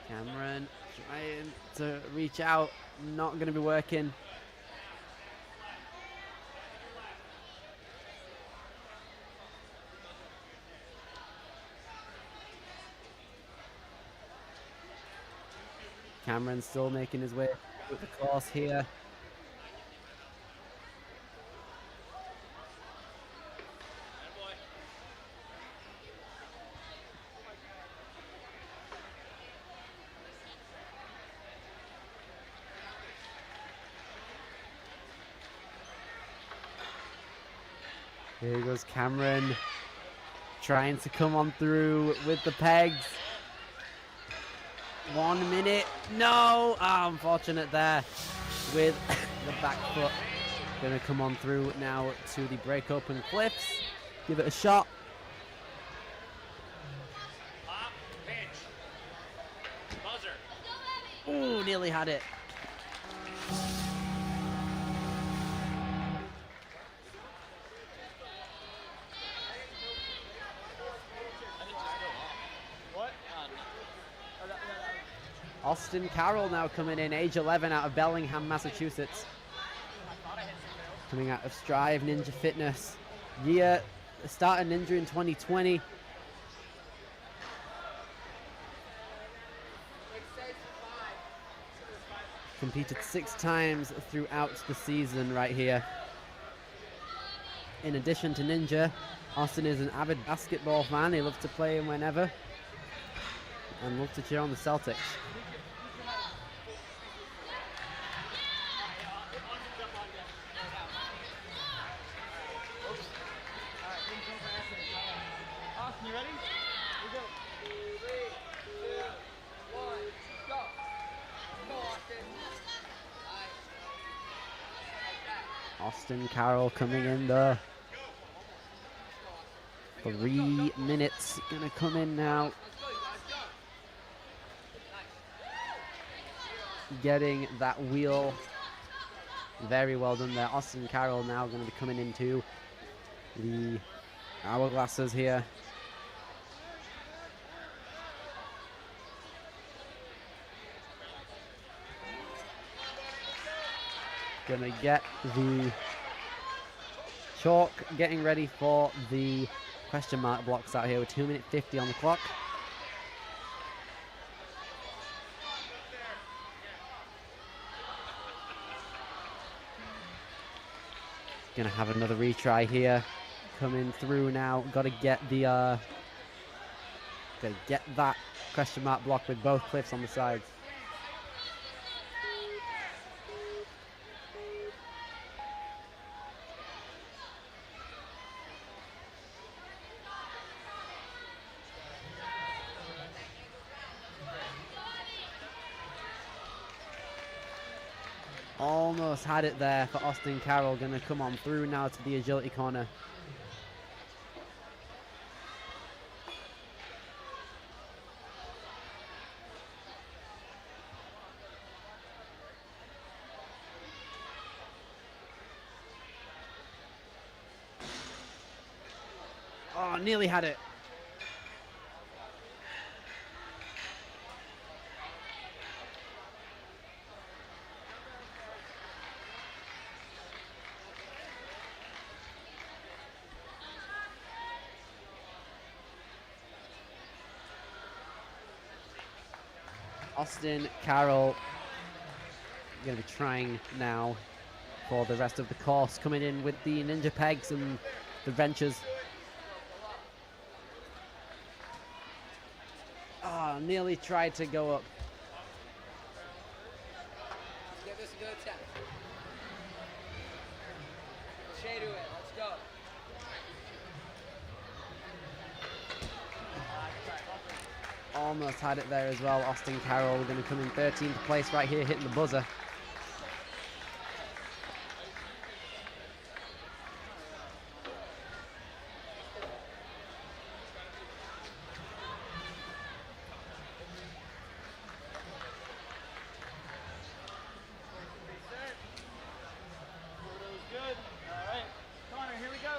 Cameron trying to reach out, not going to be working. Cameron still making his way through the course here. Here goes Cameron, trying to come on through with the pegs. 1 minute, no! Ah, unfortunate there with the back foot. Gonna come on through now to the break open cliffs. Give it a shot. Pop, pinch. Buzzer. Ooh, nearly had it. Austin Carroll now coming in, age 11 out of Bellingham, Massachusetts. Coming out of Strive Ninja Fitness. Started Ninja in 2020. Competed 6 times throughout the season right here. In addition to Ninja, Austin is an avid basketball fan. He loves to play whenever and loves to cheer on the Celtics. Austin, you ready? Here we go. 3, 2, 1, go. Go, Austin. Nice. Austin Carroll coming in there. 3 minutes gonna come in now. Getting that wheel. Very well done there. Austin Carroll now going to be coming into the hourglasses here. Gonna get the chalk, getting ready for the question mark blocks out here with 2:50 on the clock. Gonna have another retry here coming through now. Gotta get the gotta get that question mark block with both cliffs on the sides. Almost had it there for Austin Carroll. Gonna come on through now to the agility corner. Oh, nearly had it. Austin Carroll going to be trying now for the rest of the course, coming in with the ninja pegs and the wrenches. Oh, nearly tried to go up. Let's give this a good attempt. Shade to it. Let's go. Almost had it there as well. Austin Carroll going to come in 13th place right here, hitting the buzzer. Good. All right. Connor, here we go.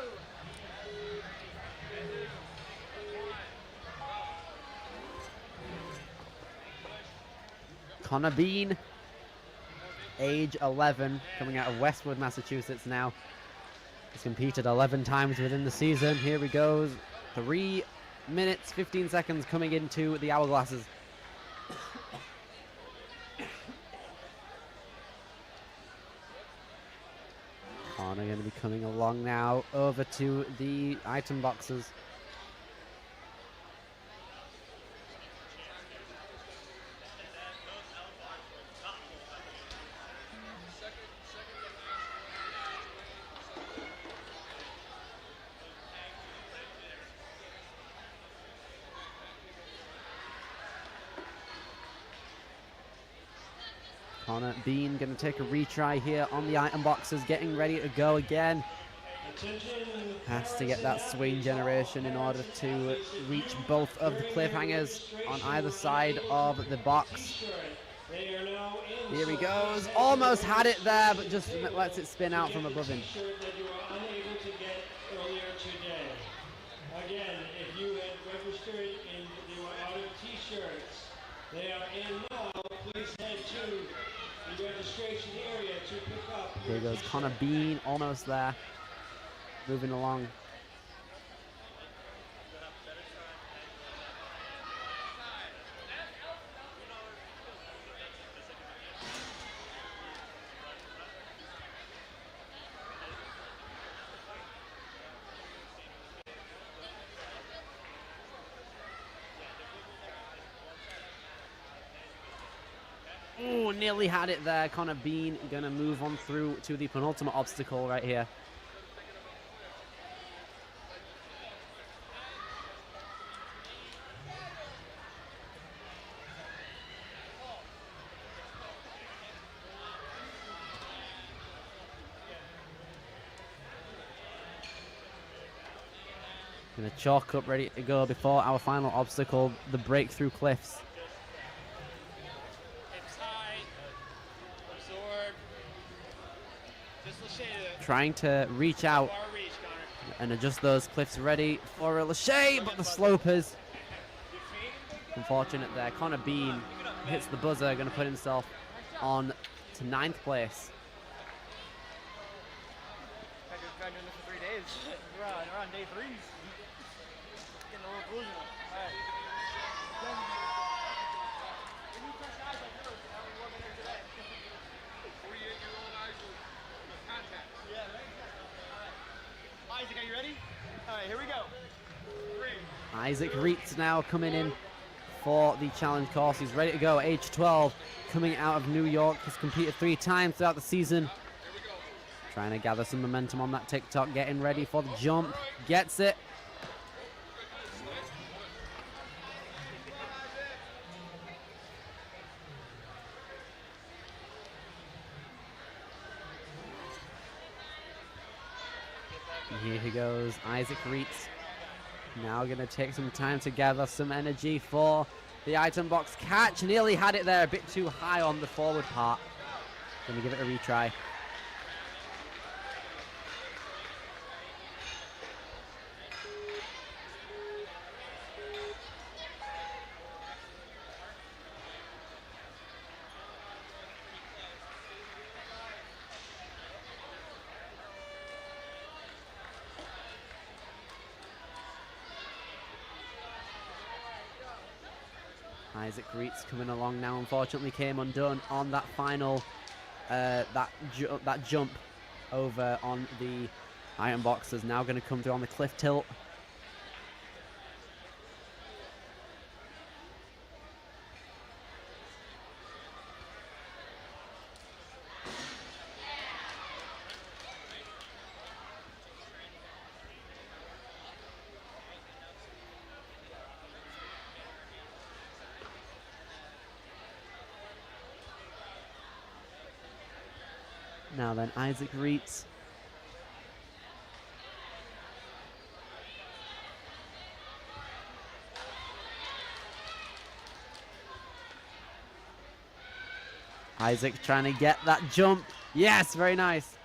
Connor Bean, age 11, coming out of Westwood, Massachusetts now. He's competed 11 times within the season. Here he goes. 3 minutes, 15 seconds coming into the hourglasses. Connor going to be coming along now over to the item boxes. Connor Bean going to take a retry here on the item boxes, getting ready to go again. Has to get that swing generation in order to reach both of the cliffhangers on either side of the box. Here he goes. Almost had it there, but just lets it spin out from above him. Again, if you had registered and they were out of t-shirts, they are in now. Please head to the registration area to pick up your Here goes t-shirt. Connor Bean, almost there. Moving along. nearly had it there. Connor Bean going to move on through to the penultimate obstacle right here. Gonna chalk up, ready to go before our final obstacle, the breakthrough cliffs. Hips high. Absorb. Just lachey to Trying to reach out far reach, Connor. and adjust those cliffs, ready for a lachey, but the slopers. Unfortunate there. Connor Bean hits the buzzer, gonna put himself on to 9th place. I've been doing this for 3 days. We're on day 3. Getting a little delusional. All right. When you touch guys like yours, how many more minutes today? 48-year-old eyes with contacts. Yeah, right? All right. Isaac, are you ready? All right, here we go. 3. Isaac Reitz now coming in for the challenge course. He's ready to go. Age 12, coming out of New York. He's competed 3 times throughout the season. Trying to gather some momentum on that TikTok, getting ready for the jump. Gets it. And here he goes, Isaac Reitz. Now going to take some time to gather some energy for the item box catch. Nearly had it there, a bit too high on the forward part. Going to give it a retry. Isaac Reitz coming along now, unfortunately came undone on that final, that jump over on the iron box. Is now going to come through on the cliff tilt. Now then, Isaac Reitz. Isaac trying to get that jump. Yes, very nice.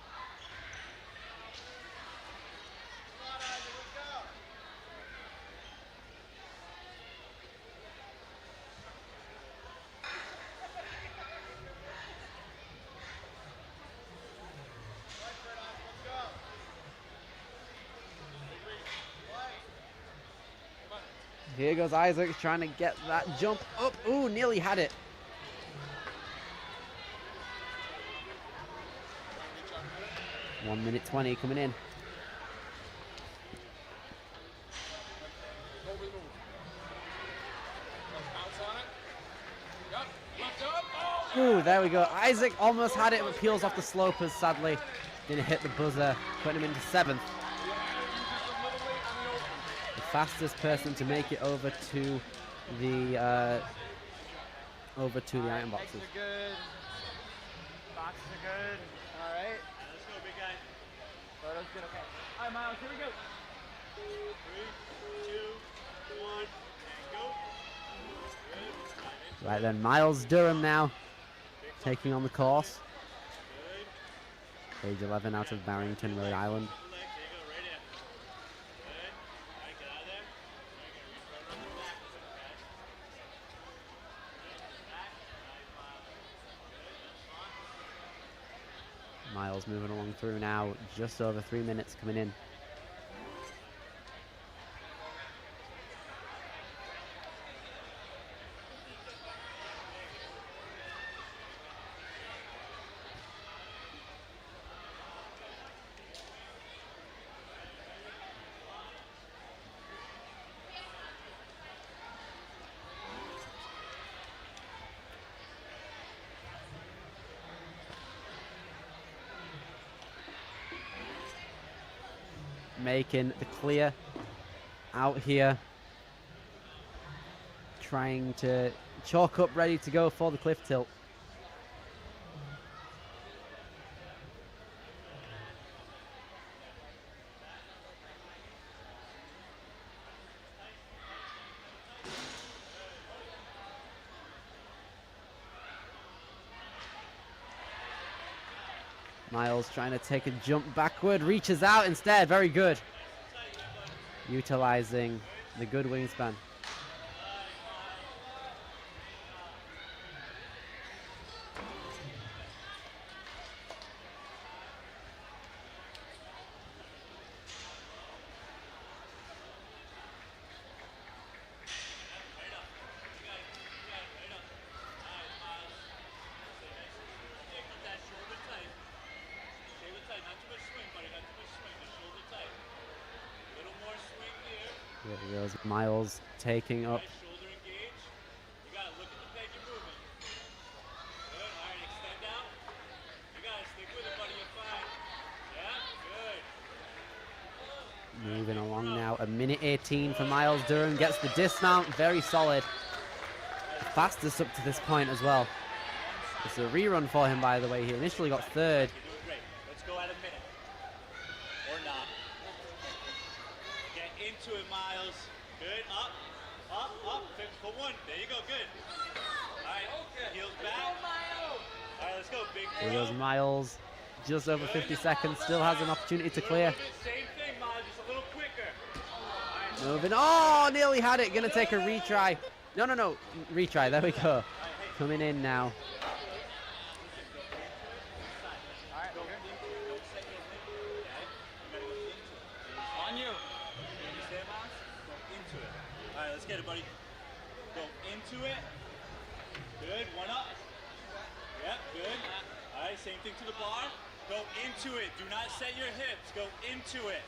Here goes Isaac trying to get that jump up. Ooh, nearly had it. One minute 20 coming in. Ooh, there we go. Isaac almost had it, but peels off the slopers, sadly. Didn't hit the buzzer, putting him into 7th. The fastest person to make it over to the iron boxes. Legs are good. Boxes are good. All right. Let's go, big guy. Photo's good. Okay. All right, Miles. Here we go. 3, 2, 1, and go. Right then, Miles Durham now taking on the course. Age 11 out of Barrington, Rhode Island. Miles moving along through now, just over 3 minutes coming in. making the clear out here, trying to chalk up, ready to go for the cliff tilt. Miles trying to take a jump backward, reaches out instead. Very good. Utilizing the good wingspan. There goes Miles taking up. Shoulder engage. You gotta look at the peg you're moving. Good. All right, extend out. You gotta stick with it, buddy. You're fine. Yeah, good. Moving along now. A minute 18 for Miles. Durham gets the dismount. Very solid. The fastest up to this point as well. It's a rerun for him, by the way. He initially got third. You're doing great. Let's go at a minute. Or not. Get into it, Miles. Good. Up, up, up. For one. There you go. Good. All right. Heels back. All right, let's go. Big Here throw. goes Miles. Just over 50 seconds. Still has an opportunity to clear. Same thing, Miles. Just a little quicker. Moving. Oh, nearly had it. Gonna take a retry. No. Retry. There we go. Coming in now. On you. You understand, Miles? Go into it. All right, let's get it, buddy. Go into it. Good. One up. Yep, good. All right, same thing to the bar. Go into it. Do not set your hips. Go into it.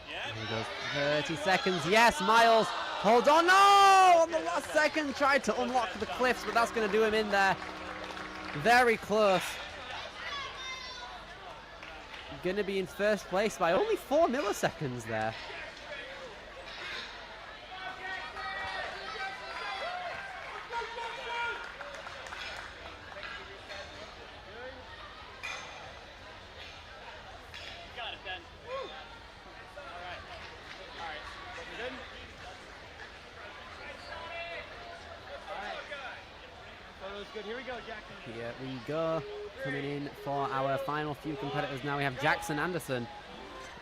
Yep. Here goes 30 seconds. Yes, Miles. Hold on. No! On the last second, tried to unlock the cliffs, but that's going to do him in there. Very close. Going to be in first place by only 4 milliseconds there. Got it, then. All right. You good? All right. Photo's good. Here we go, Jackson. Here we go. Coming in for our final few competitors now. We have Jackson Anderson.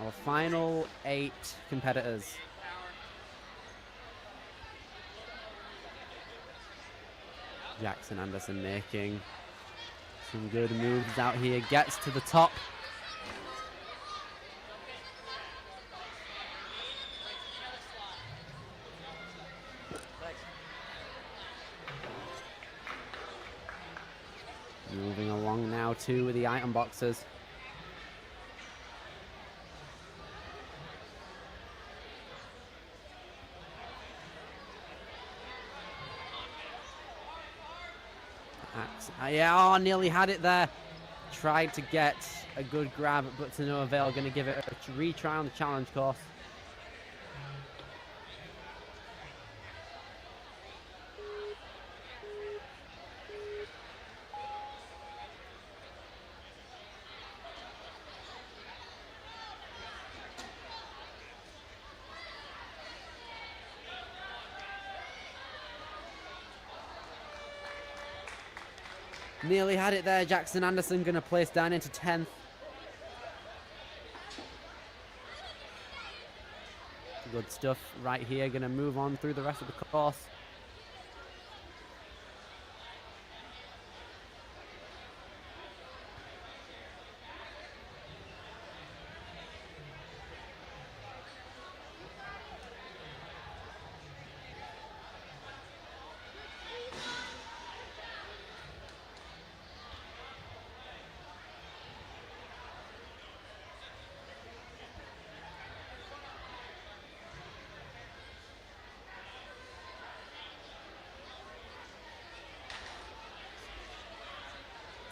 Our final 8 competitors. Jackson Anderson making some good moves out here. Gets to the top. Moving along now to the item boxes. Yeah, nearly had it there. Tried to get a good grab, but to no avail. Going to give it a retry on the challenge course. Nearly had it there. Jackson Anderson going to place down into 10th. Good stuff right here. Going to move on through the rest of the course.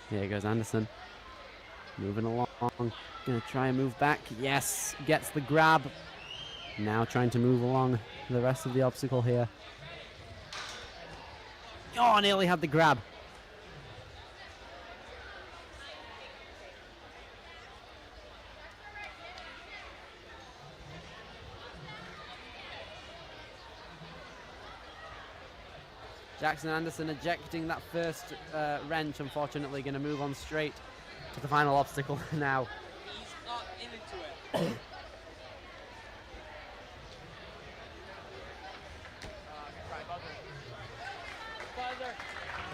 Here goes Anderson. Moving along. Gonna try and move back. Yes, gets the grab. Now trying to move along the rest of the obstacle here. Oh, nearly had the grab. Jackson Anderson ejecting that first wrench, unfortunately. Going to move on straight to the final obstacle now. He's up into it.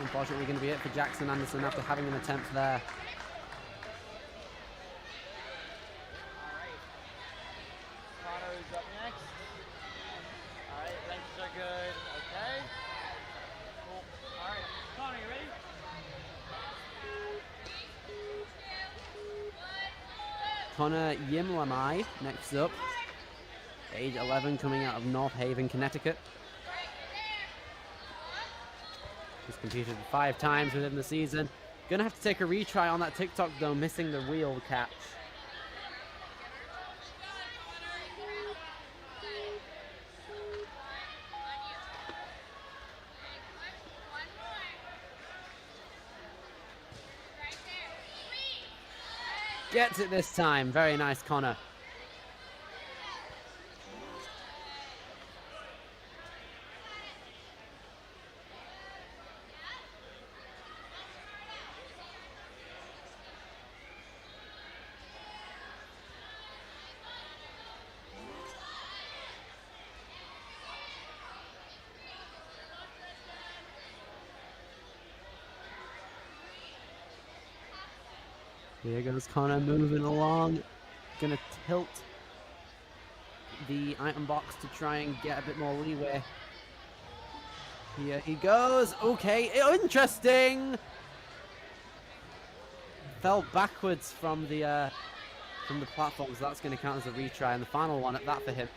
Unfortunately, going to be it for Jackson Anderson after having an attempt there. Connor's up next. Alright, wrenches are good. Okay. Cool. Alright, Connor, you ready? Connor Yimlamai next up. Age 11, coming out of North Haven, Connecticut. He's competed 5 times within the season. Gonna have to take a retry on that TikTok though, missing the wheel catch. Gets it this time. Very nice, Connor. Here goes Connor moving along. Gonna tilt the item box to try and get a bit more leeway. Here he goes. Okay, interesting. Fell backwards from the platforms. That's gonna count as a retry, and the final one at that for him.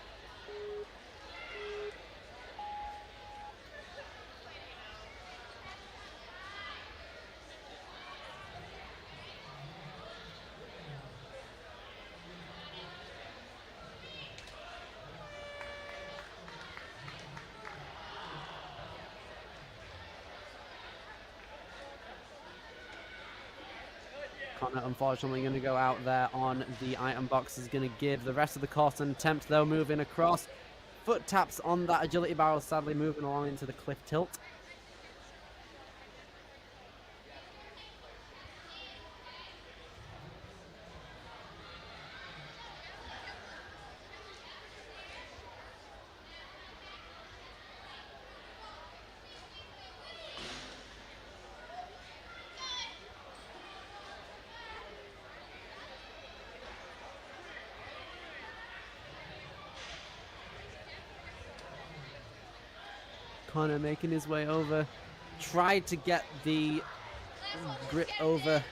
Connor unfortunately going to go out there on the item box. Is going to give the rest of the course an attempt though, moving across. Foot taps on that agility barrel, sadly moving along into the cliff tilt. Connor making his way over. Tried to get the grip over.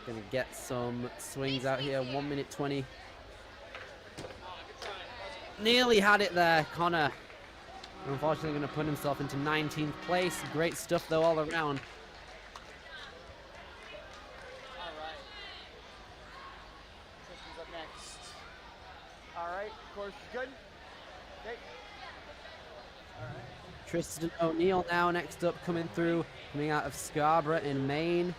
Gonna get some swings out here. 1 minute 20. Nearly had it there, Connor. Unfortunately gonna put himself into 19th place. Great stuff though all around. Alright. Tristan's up next. Alright, course is good. Okay. Alright. Tristan O'Neill now next up, coming through, coming out of Scarborough in Maine.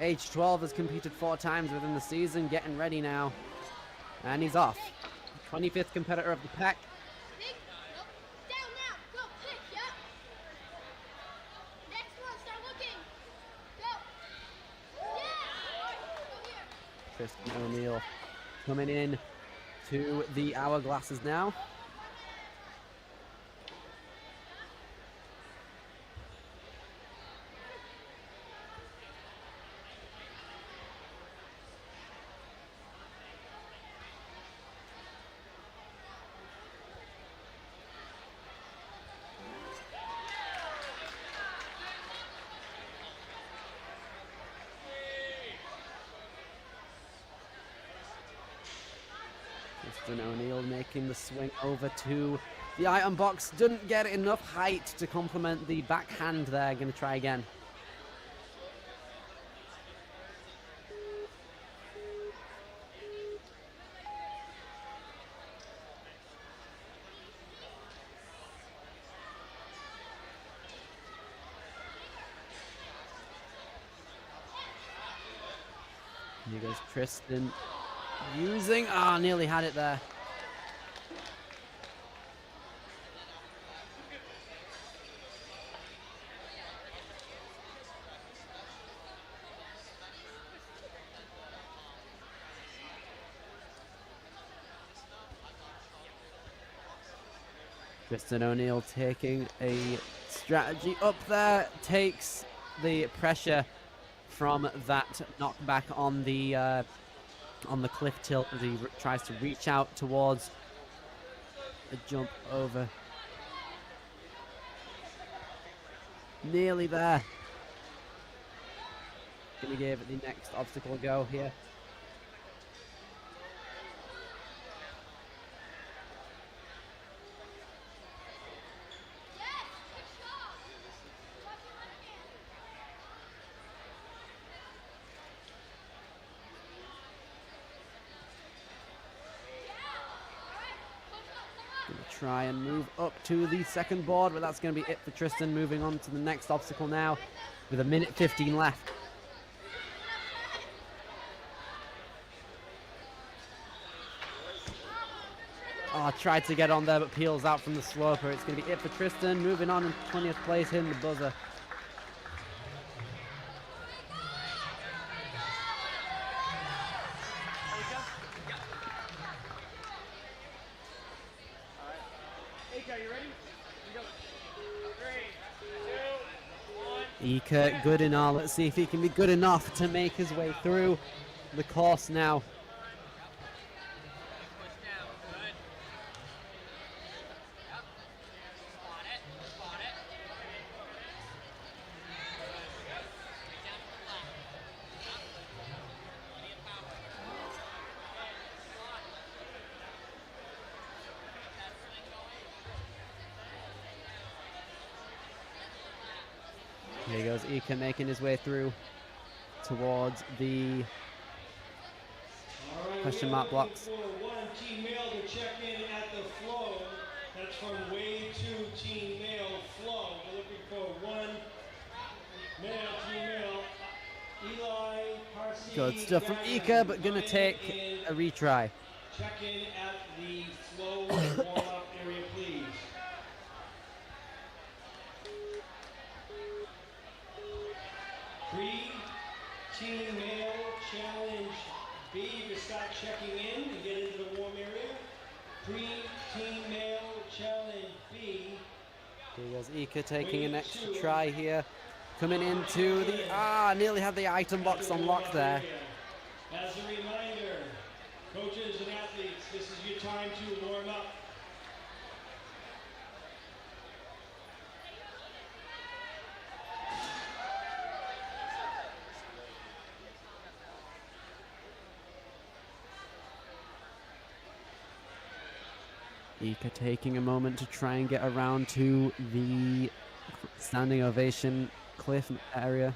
Age 12, has competed 4 times within the season, getting ready now. And he's off. 25th competitor of the pack. Big, nope. Down now. Go, quick, yep. Next one, start looking. Go. Yeah. Go here. Tristan O'Neill coming in to the hourglasses now. Tristan O'Neill making the swing over to the item box. Didn't get enough height to complement the backhand there. Going to try again. Here goes Tristan using, nearly had it there. Tristan O'Neill taking a strategy up there, takes the pressure from that knockback on the cliff tilt as he tries to reach out towards a jump over. Nearly there. Gonna give it the next obstacle a go here. Try and move up to the second board, but that's going to be it for Tristan. Moving on to the next obstacle now with 1:15 left. Tried to get on there, but peels out from the sloper. It's going to be it for Tristan. Moving on in 20th place, hitting the buzzer. Ika good in all. Let's see if he can be good enough to make his way through the course now. Here goes Ika making his way through towards the question mark blocks. One team male to check in at the flow. That's from way to team male flow. We're looking for one male, team male. Eli, Parsi, Good stuff from Ika, but gonna take a retry. Check in at the flow warm-up area, please. Pre-team male challenge B to start checking in and get into the warm area. Pre-team male challenge B. Here goes Ika taking an extra try here. Coming into the, nearly had the item box unlocked there. As a reminder, coaches and athletes, this is your time to warm up. Ika taking a moment to try and get around to the standing ovation cliff area.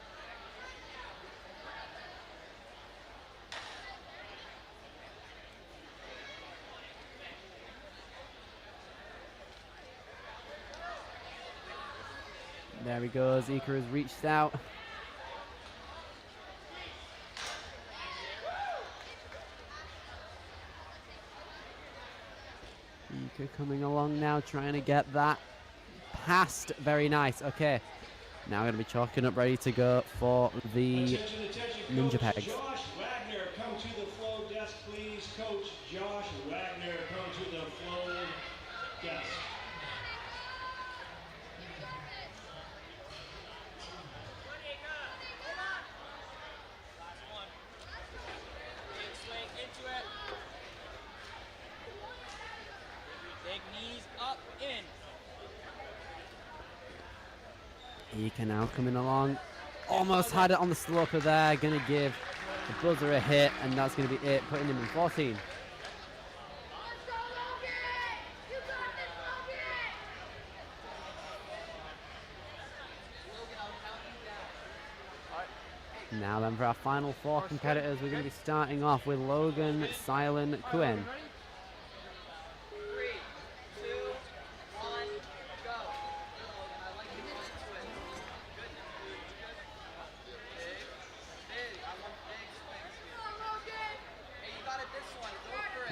There he goes. Ika has reached out. Ika coming along now, trying to get that past. Very nice. Okay. Now going to be chalking up, ready to go for the ninja pegs. Josh Wagner, come to the flow desk, please. Coach Josh Wagner, come to the flow desk. Ika now coming along. Almost had it on the sloper there. Gonna give the buzzer a hit, and that's gonna be it, putting him in 14. Now then, for our final four competitors, we're gonna be starting off with Logan, Silent, Kuen.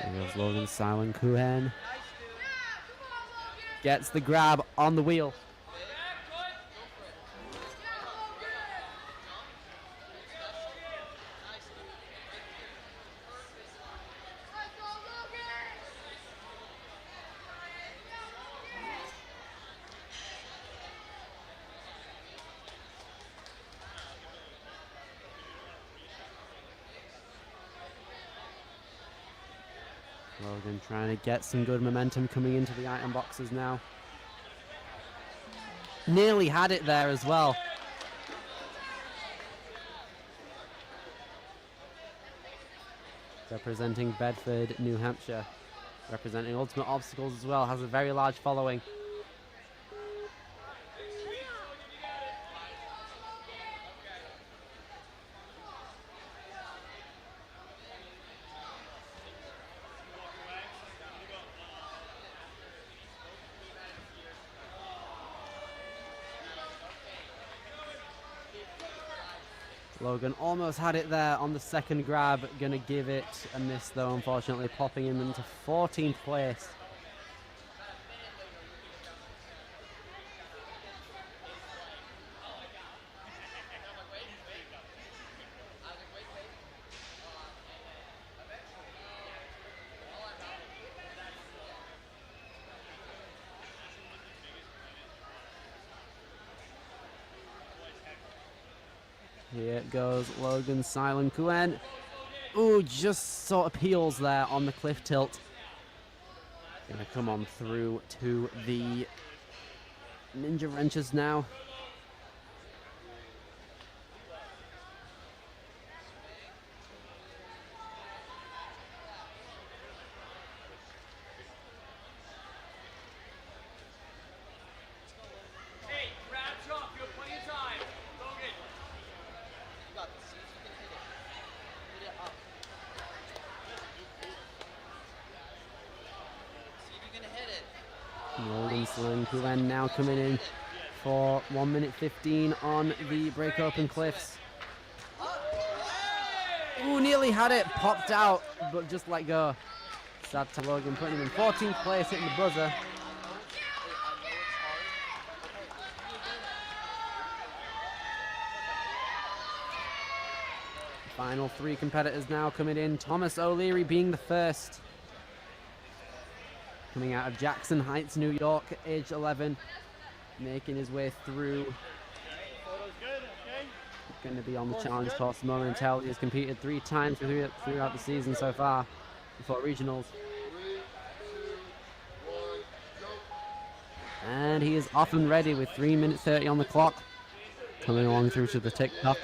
There goes Logan Silent Kuhen. Gets the grab on the wheel. Logan trying to get some good momentum coming into the item boxes now. Nearly had it there as well. Representing Bedford, New Hampshire. Representing Ultimate Obstacles as well. Has a very large following. Logan almost had it there on the second grab. Gonna give it a miss though, unfortunately, popping him into 14th place. Here it goes, Logan Silent Kuen. Ooh, just sort of peels there on the cliff tilt. Gonna come on through to the ninja wrenches now. Logan Silent Kuen now coming in for 1 minute 15 on the break open cliffs. Ooh, nearly had it, popped out, but just let go. Sad to Logan, putting him in 14th place, hitting the buzzer. Final three competitors now coming in. Thomas O'Leary being the first. Coming out of Jackson Heights, New York, age 11. Making his way through. Going to be on the challenge course momentarily. He has competed 3 times throughout the season so far before regionals. And he is off and ready with 3 minutes 30 on the clock. Coming along through to the TikTok.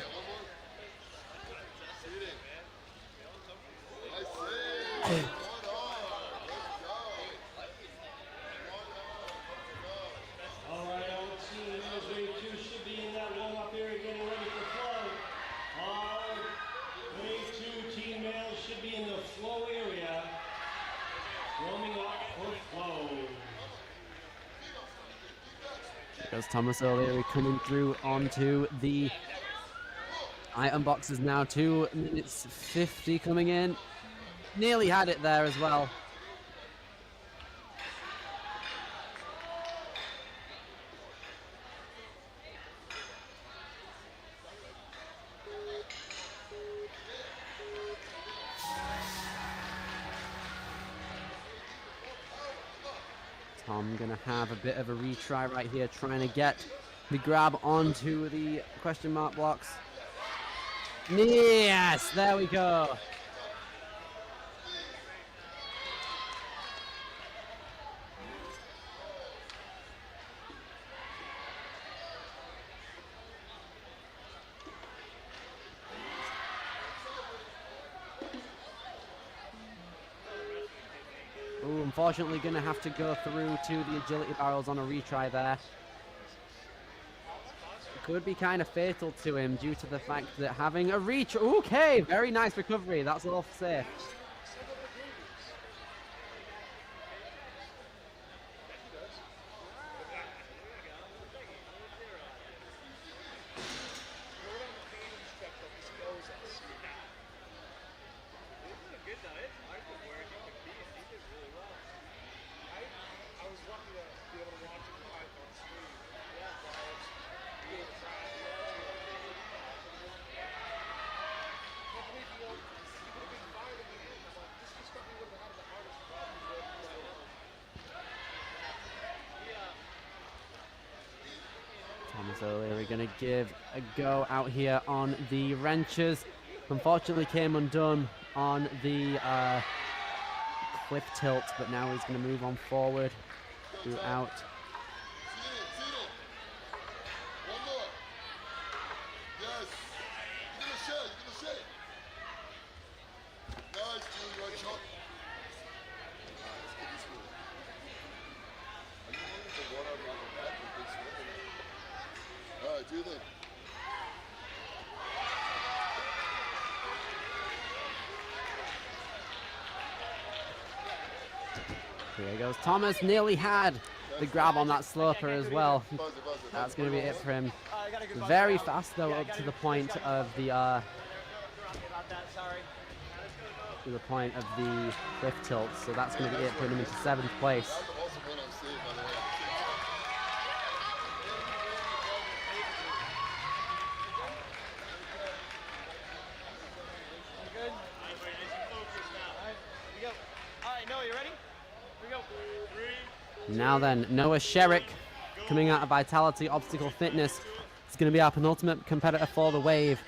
There's Thomas O'Leary coming through onto the item boxes now. 2 minutes 50 coming in. Nearly had it there as well. Tom gonna have a bit of a retry right here, trying to get the grab onto the question mark blocks. Yes, there we go. Ooh, unfortunately going to have to go through to the agility barrels on a retry there. It could be kind of fatal to him due to the fact that having a reach. Okay, very nice recovery. That's all safe. lucky to be able to watch it live on screen. Yeah. While it's being tracked. I can't believe you would have been fired at the end. I'm like, this is stuff we would have had the hardest problems with. Thomas O'Leary going to give a go out here on the wrenches. Unfortunately came undone on the cliff tilt, but now he's going to move on forward throughout. One more. Yes. You're gonna shake. You're gonna shake. Nice, dude. Right shot. Let's get this one. Are you looking for water around the back with big swim? All right, do your thing. Here goes Thomas, nearly had the grab on that sloper as well. That's going to be it for him. Very fast though, up to the point of the cliff tilt. So that's going to be it, putting him into 7th place. That was the awesome win on stage, by the way. Good. Here we go. All right, Noah, you ready? Here we go. 3. Now then, Noah Sherrick coming out of Vitality Obstacle Fitness. It's going to be our penultimate competitor for the wave.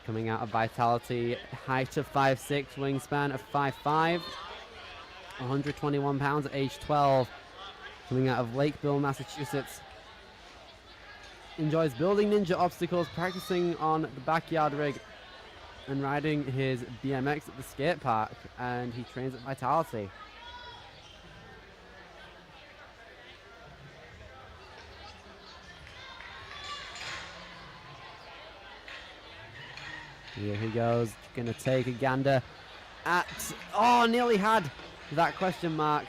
Coming out of Vitality, height of 5'6", wingspan of 5'5", 121 pounds at age 12. Coming out of Lakeville, Massachusetts. Enjoys building ninja obstacles, practicing on the backyard rig, and riding his BMX at the skate park, and he trains at Vitality. Here he goes, gonna take a gander at, oh, nearly had that question mark.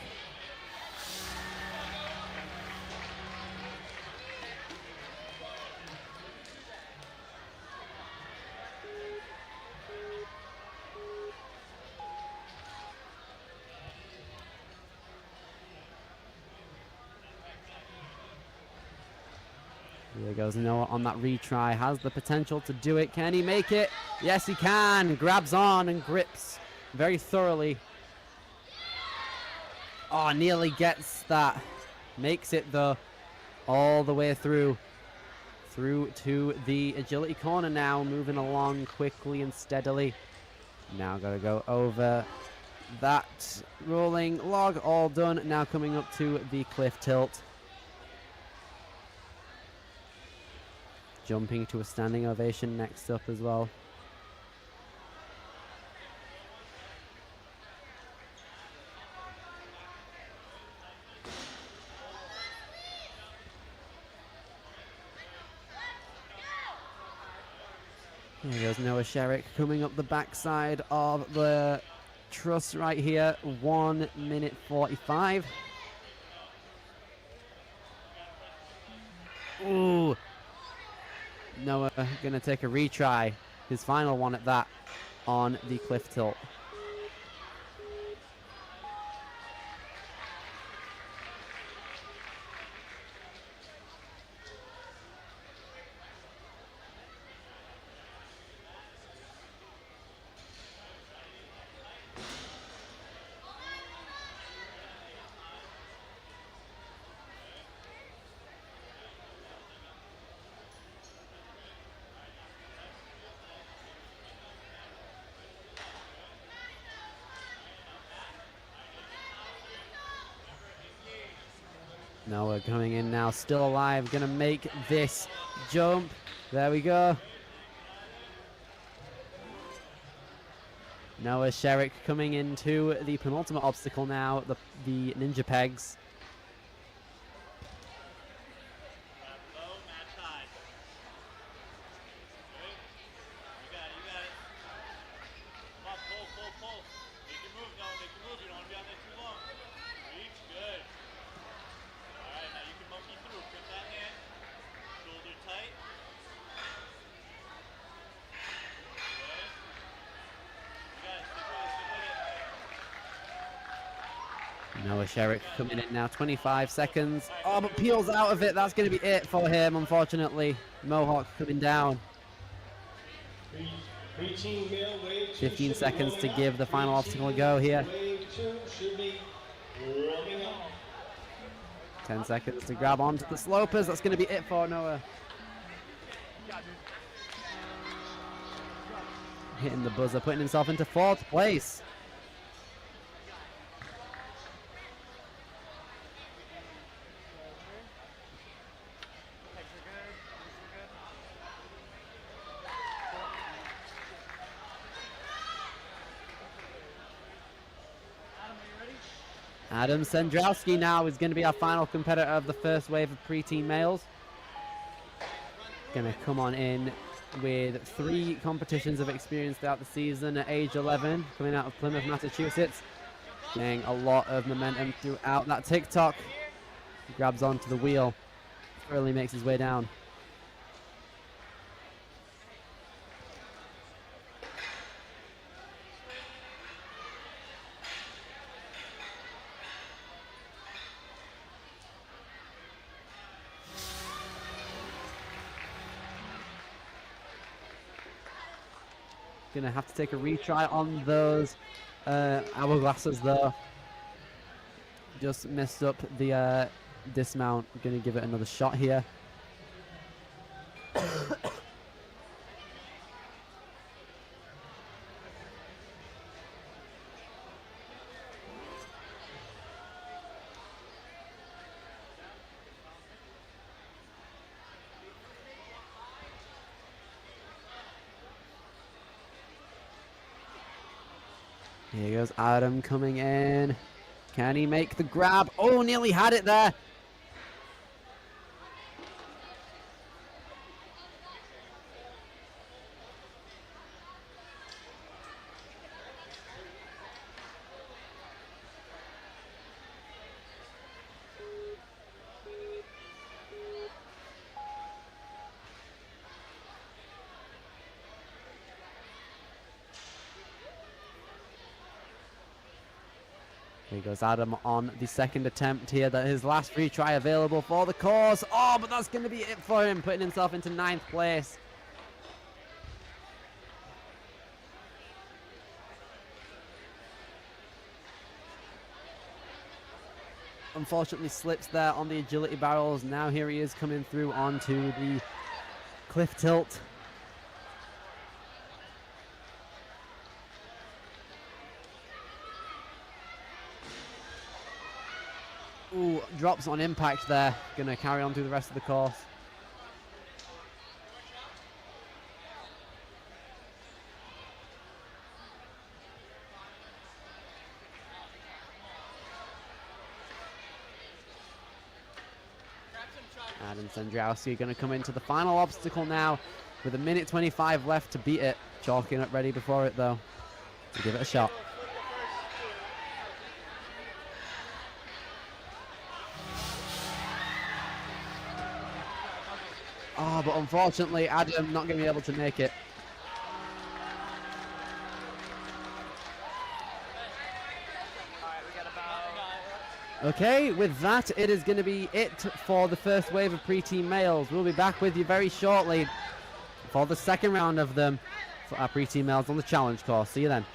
Here goes Noah on that retry, has the potential to do it. Can he make it? Yes, he can. Grabs on and grips very thoroughly. Oh, nearly gets that. Makes it though, all the way through to the agility corner now, moving along quickly and steadily. Now gotta go over that rolling log, all done. Now coming up to the cliff tilt. Jumping to a standing ovation next up as well. Here goes Noah Sherrick coming up the backside of the truss right here. 1 minute 45. Ooh. Noah gonna take a retry, his final one at that, on the cliff tilt. Noah coming in now, still alive, gonna make this jump. There we go. Noah Sherrick coming into the penultimate obstacle now, the ninja pegs. Noah Sherrick coming in now, 25 seconds. Oh, but peels out of it. That's going to be it for him, unfortunately. Mohawk coming down. Preteen male wave 2 15 should be seconds to warming up. give the final obstacle a go here. Wave 2 should be warming up. 10 seconds to grab onto the slopers. That's going to be it for Noah. Hitting the buzzer, putting himself into 4th place. Adam Sendrowski now is going to be our final competitor of the first wave of preteen males. Going to come on in with 3 competitions of experience throughout the season at age 11, coming out of Plymouth, Massachusetts. Getting a lot of momentum throughout that TikTok. He grabs onto the wheel, thoroughly makes his way down. Gonna have to take a retry on those hourglasses though. Just messed up the dismount. Gonna give it another shot here. Here goes Adam coming in. Can he make the grab? Oh, nearly had it there. Here goes Adam on the second attempt here. That his last retry available for the course. Oh, but that's going to be it for him, putting himself into 9th place. Unfortunately slips there on the agility barrels. Now here he is coming through onto the cliff tilt. Ooh, drops on impact there. Gonna carry on through the rest of the course. Adam Sendrowski gonna come into the final obstacle now with 1:25 left to beat it. Chalking up ready before it though, to give it a shot. Oh, but unfortunately, Adam not going to be able to make it. Okay, with that, it is going to be it for the first wave of preteen males. We'll be back with you very shortly for the second round of them for our preteen males on the challenge course. See you then.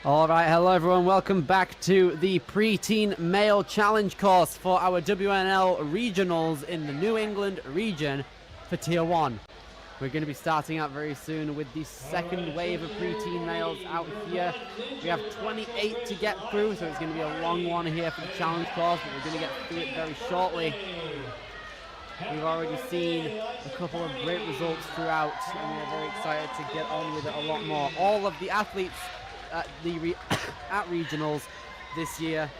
All right, hello everyone. Welcome back to the Preteen Male Challenge course for our WNL Regionals in the New England region for Tier 1. We're going to be starting out very soon with the second wave of preteen males out here. We have 28 to get through, so it's going to be a long one here for the challenge course, but we're going to get through it very shortly. We've already seen a couple of great results throughout, and we're very excited to get on with it a lot more. All of the athletes at at regionals this year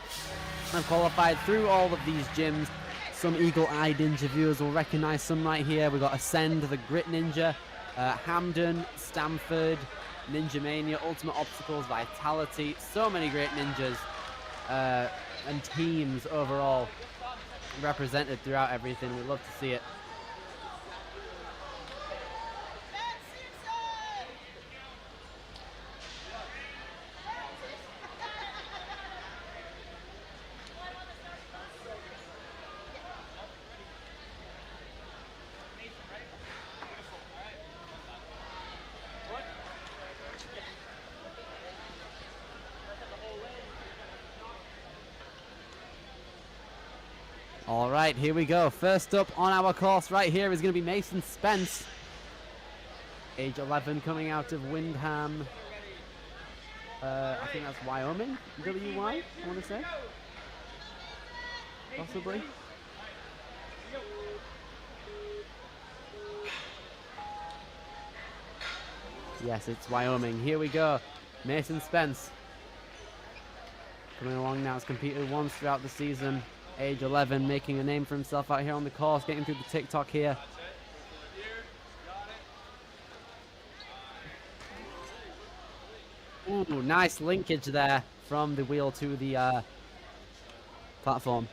have qualified through all of these gyms. Some eagle-eyed ninja viewers will recognize some right here. We've got Ascend, the Grit Ninja, Hamden, Stamford, Ninja Mania, Ultimate Obstacles, Vitality. So many great ninjas and teams overall represented throughout everything. We love to see it. All right, here we go. First up on our course right here is going to be Mason Spence, age 11, coming out of Windham. I think that's Wyoming, W-Y, I want to say. Possibly. Yes, it's Wyoming. Here we go. Mason Spence. Coming along now. Has competed once throughout the season. Age 11, making a name for himself out here on the course, getting through the TikTok here. Ooh, nice linkage there from the wheel to the platform.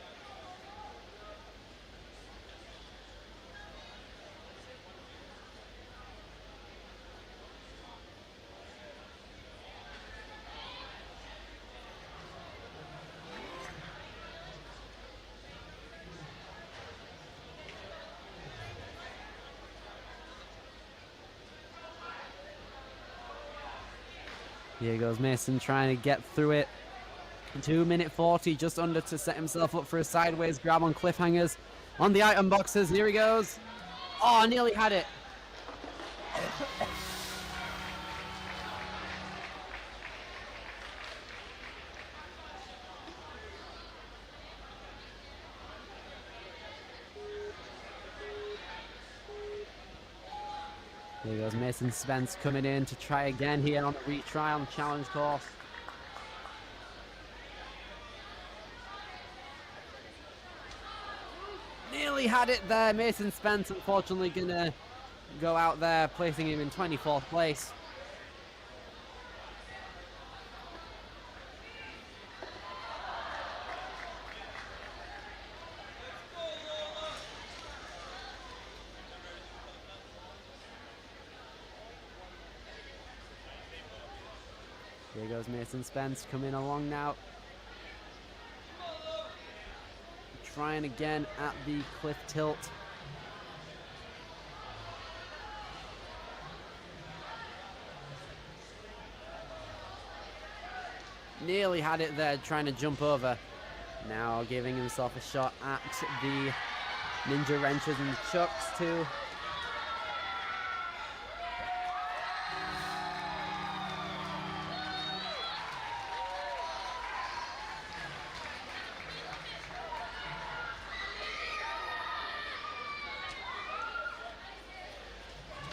Here goes Mason trying to get through it. 2 minute 40, just under to set himself up for a sideways grab on cliffhangers. On the item boxes, here he goes. Oh, nearly had it. Here goes Mason Spence coming in to try again here on the retry on the challenge course. Nearly had it there. Mason Spence unfortunately gonna go out there, placing him in 24th place. Here goes Mason Spence coming along now. Trying again at the cliff tilt. Nearly had it there, trying to jump over. Now giving himself a shot at the ninja wrenches and the chucks too.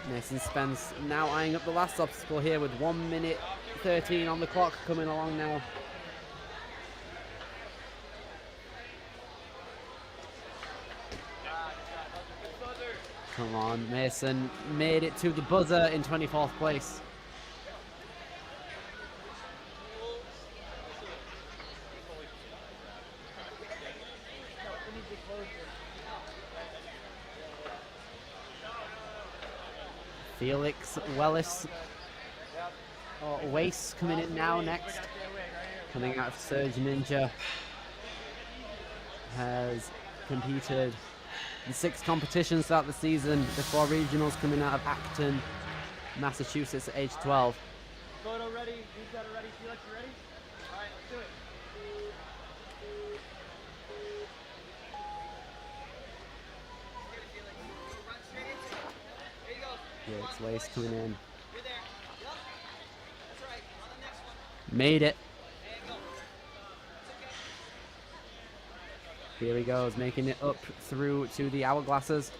Mason Spence now eyeing up the last obstacle here with 1 minute 13 on the clock coming along now. Come on, Mason made it to the buzzer in 24th place. Felix Wellis, or Wace coming in now next. Coming out of Surge Ninja. Has competed in 6 competitions throughout the season before regionals, coming out of Acton, Massachusetts at age 12. Photo ready? ready? Who's got it ready? Felix, you ready? All right, let's do it. Run straight into it. There you go. Felix Wace coming in. You're there. Yep. That's right. On the next one. Made it. And go. It's okay. Here he goes, making it up through to the hourglasses.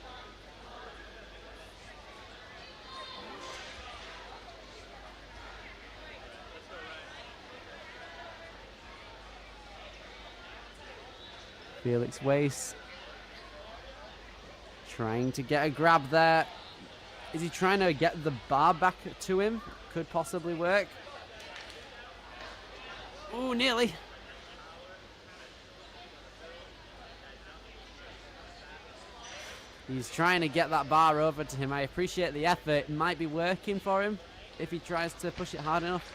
Felix Wace trying to get a grab there. Is he trying to get the bar back to him? Could possibly work. Ooh, nearly. He's trying to get that bar over to him. I appreciate the effort. It might be working for him if he tries to push it hard enough.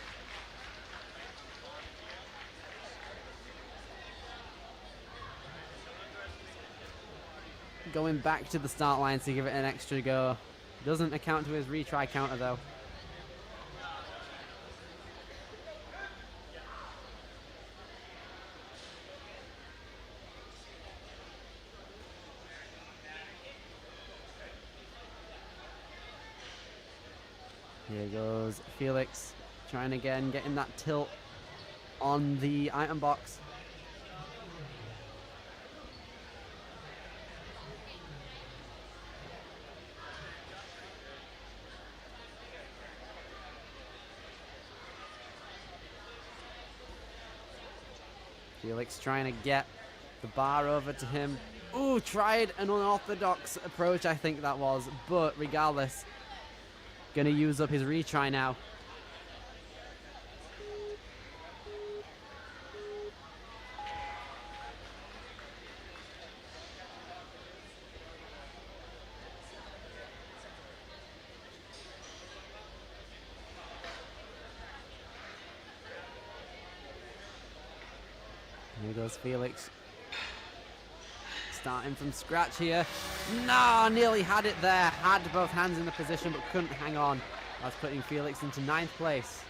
Going back to the start line to give it an extra go. Doesn't account to his retry counter though. Here goes Felix, trying again, getting that tilt on the item box. Felix trying to get the bar over to him. Ooh, tried an unorthodox approach, I think that was, but regardless, gonna use up his retry now. Here goes Felix. Starting from scratch here. No, nearly had it there. Had both hands in the position, but couldn't hang on. That's putting Felix into 9th place.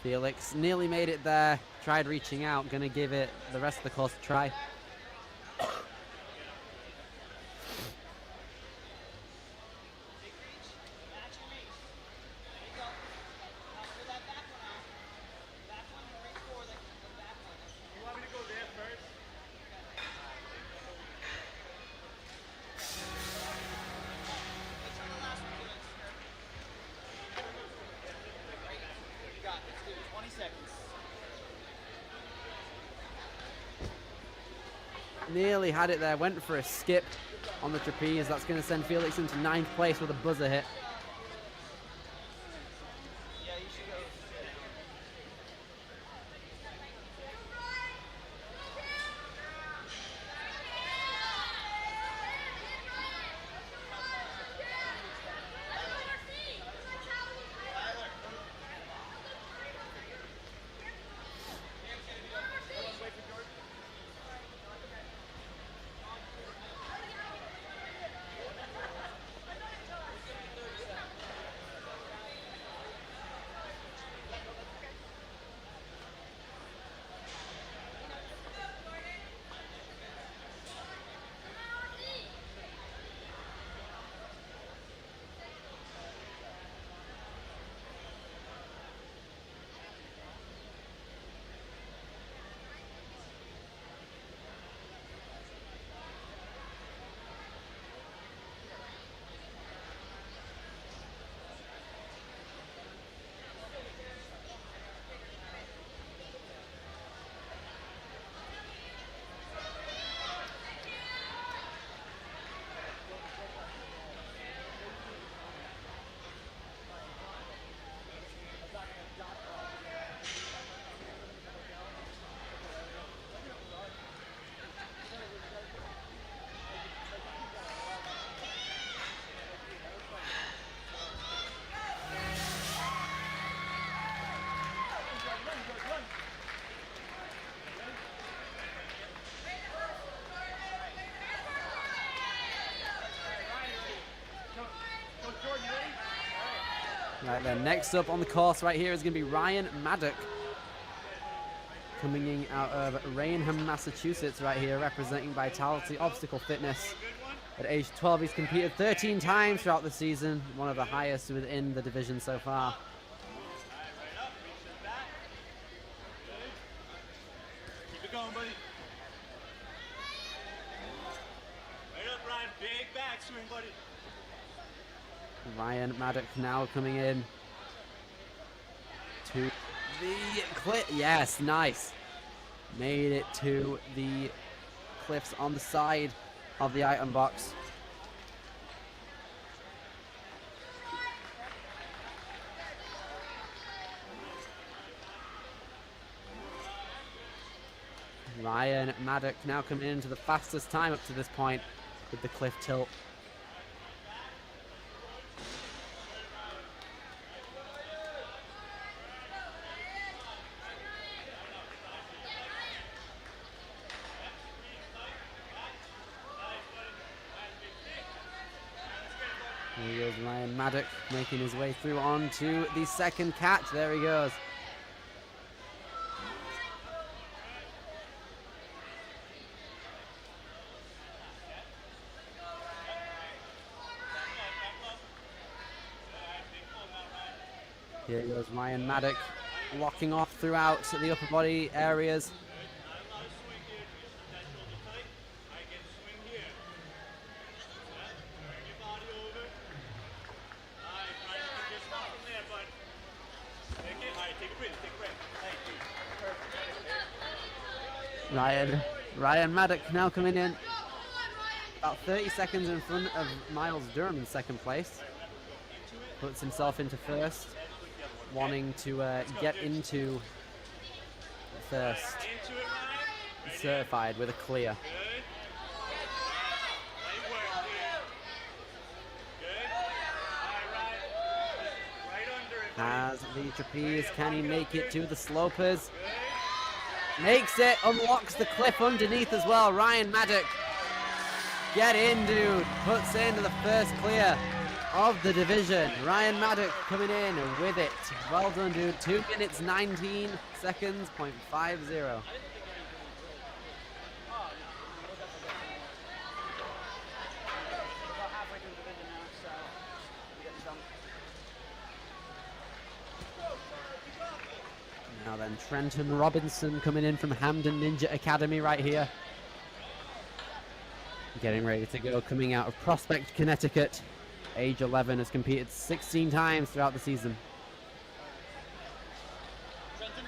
Felix nearly made it there, tried reaching out, gonna give it the rest of the course a try. Nearly had it there, went for a skip on the trapeze. That's going to send Felix into 9th place with a buzzer hit. Right then, next up on the course right here is going to be Ryan Maddock. Coming in out of Raynham, Massachusetts right here, representing Vitality Obstacle Fitness. At age 12, he's competed 13 times throughout the season, one of the highest within the division so far. Keep it going, buddy. Right up, Ryan. Big back swing, buddy. Ryan Maddock now coming in to the cliff. Yes, nice. Made it to the cliffs on the side of the item box. Ryan Maddock now coming into the fastest time up to this point with the cliff tilt. Here goes Ryan Maddock making his way through onto the second catch. There he goes. Here goes Ryan Maddock, locking off throughout the upper body areas. Ryan Maddock now coming in about 30 seconds in front of Miles Durham in second place. Puts himself into first, wanting to get into first, certified with a clear. Has the trapeze, can he make it to the slopers? Makes it, unlocks the cliff underneath as well. Ryan Maddock, get in, dude. Puts in the first clear of the division. Ryan Maddock coming in with it. Well done, dude. 2 minutes 19 seconds, .50. Now then, Trenton Robinson coming in from Hamden Ninja Academy right here. Getting ready to go, coming out of Prospect, Connecticut. Age 11, has competed 16 times throughout the season. Trenton.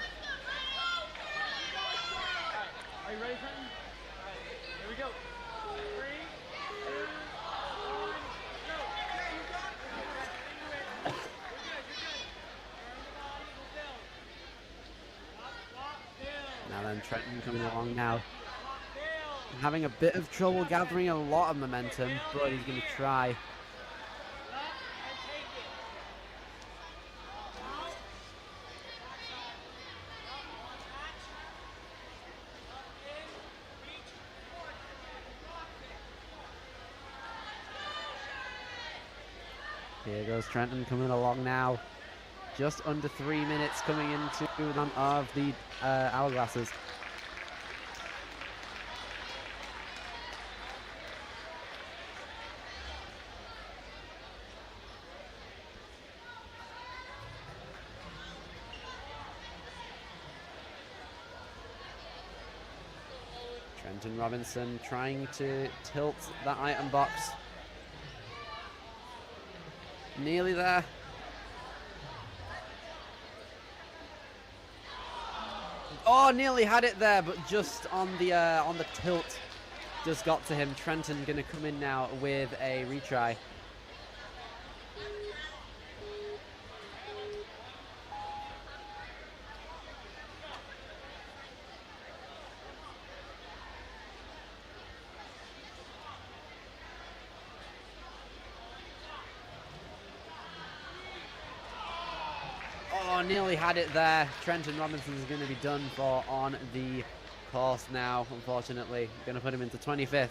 Are you ready, Trenton? All right, here we go. 3, 2, 1, go. You're good. Now then, Trenton coming along now. Having a bit of trouble gathering a lot of momentum, but he's going to try. Here goes Trenton coming along now. Just under 3 minutes coming into one of the hourglasses. Trenton Robinson trying to tilt that item box. Nearly there. Oh, nearly had it there, but just on the tilt, just got to him. Trenton gonna come in now with a retry. Oh, nearly had it there. Trenton Robinson is going to be done for on the course now, unfortunately. Going to put him into 25th.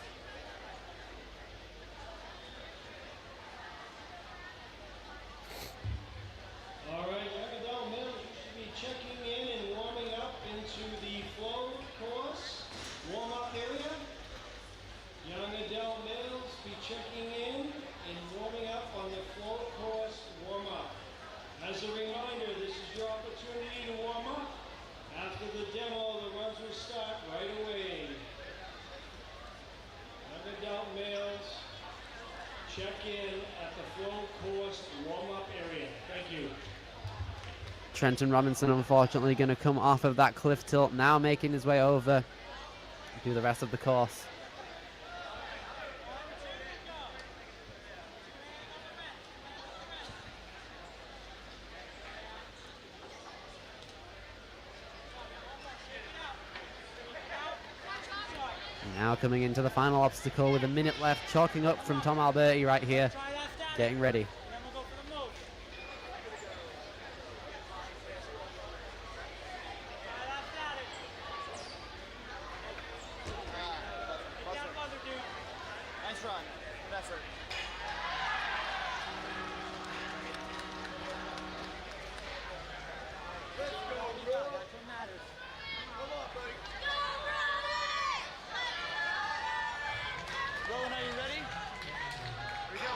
check in at the full course warm-up area. Thank you. Trenton Robinson, unfortunately, going to come off of that cliff tilt, now making his way over to the rest of the course. Now coming into the final obstacle with a minute left, chalking up from Tom Alberti right here, getting ready. Nice run. Good effort. Let's go, bro. That's what matters. Come on, buddy. Rowan, are you ready? Here we go.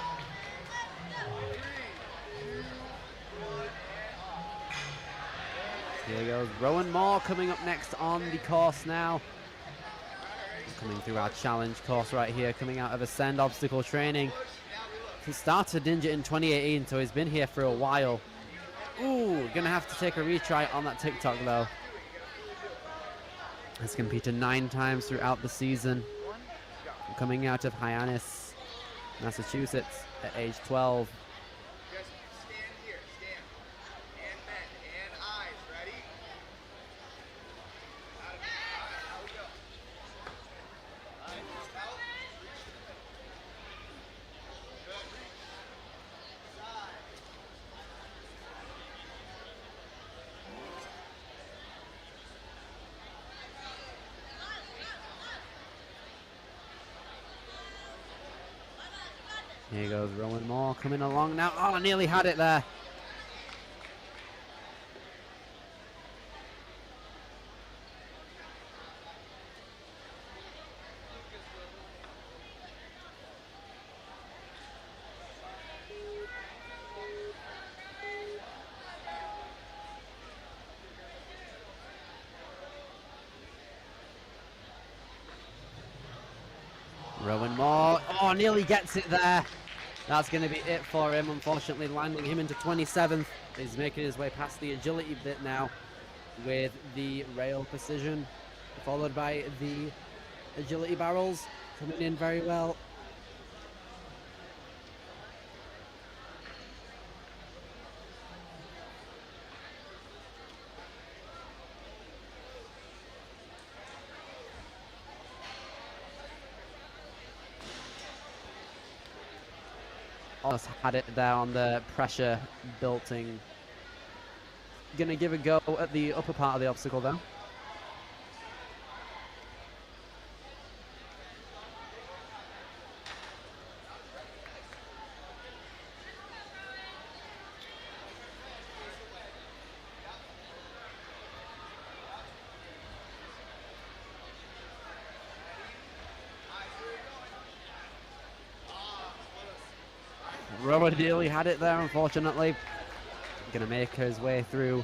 3, 2, 1, and off. Here goes Rowan Moore coming up next on the course now. Coming through our challenge course right here, coming out of Ascend obstacle training. He started Ninja in 2018, so he's been here for a while. Ooh, gonna have to take a retry on that TikTok though. Has competed 9 times throughout the season. Coming out of Hyannis, Massachusetts at age 12. Just stand here, stand. And bend, and eyes, ready? Out of it. All right, now we go. All right, out. Good, reach. Side. Here goes Rowan Moore coming along now. Oh, nearly had it there. Rowan Moore, oh, nearly gets it there. That's going to be it for him, unfortunately landing him into 27th. He's making his way past the agility bit now with the rail precision, followed by the agility barrels coming in very well. Almost had it there on the pressure building. Gonna give a go at the upper part of the obstacle then. Rowan nearly had it there, unfortunately. Gonna make his way through.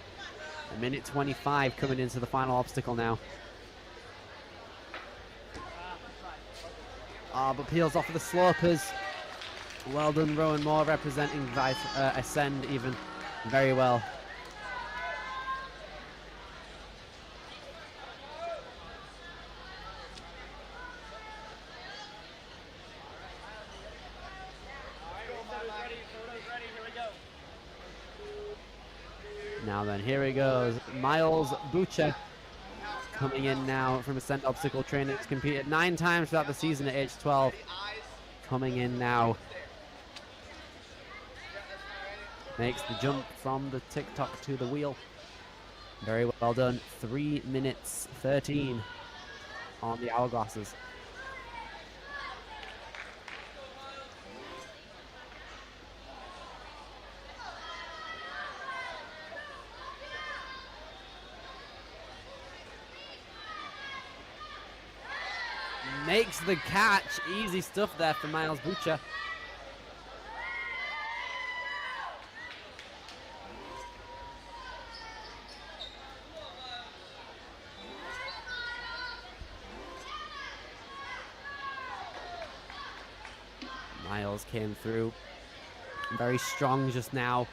A minute 25 coming into the final obstacle now. But peels off of the slopers. Well done, Rowan Moore, representing Ascend even very well. Now then, here he goes. Miles Bucha coming in now from Ascent Obstacle Training. He's competed 9 times throughout the season at age 12. Coming in now. Makes the jump from the TikTok to the wheel. Very well done. 3 minutes 13 on the hourglasses. Makes the catch. Easy stuff there for Miles Bucha. Miles came through very strong just now.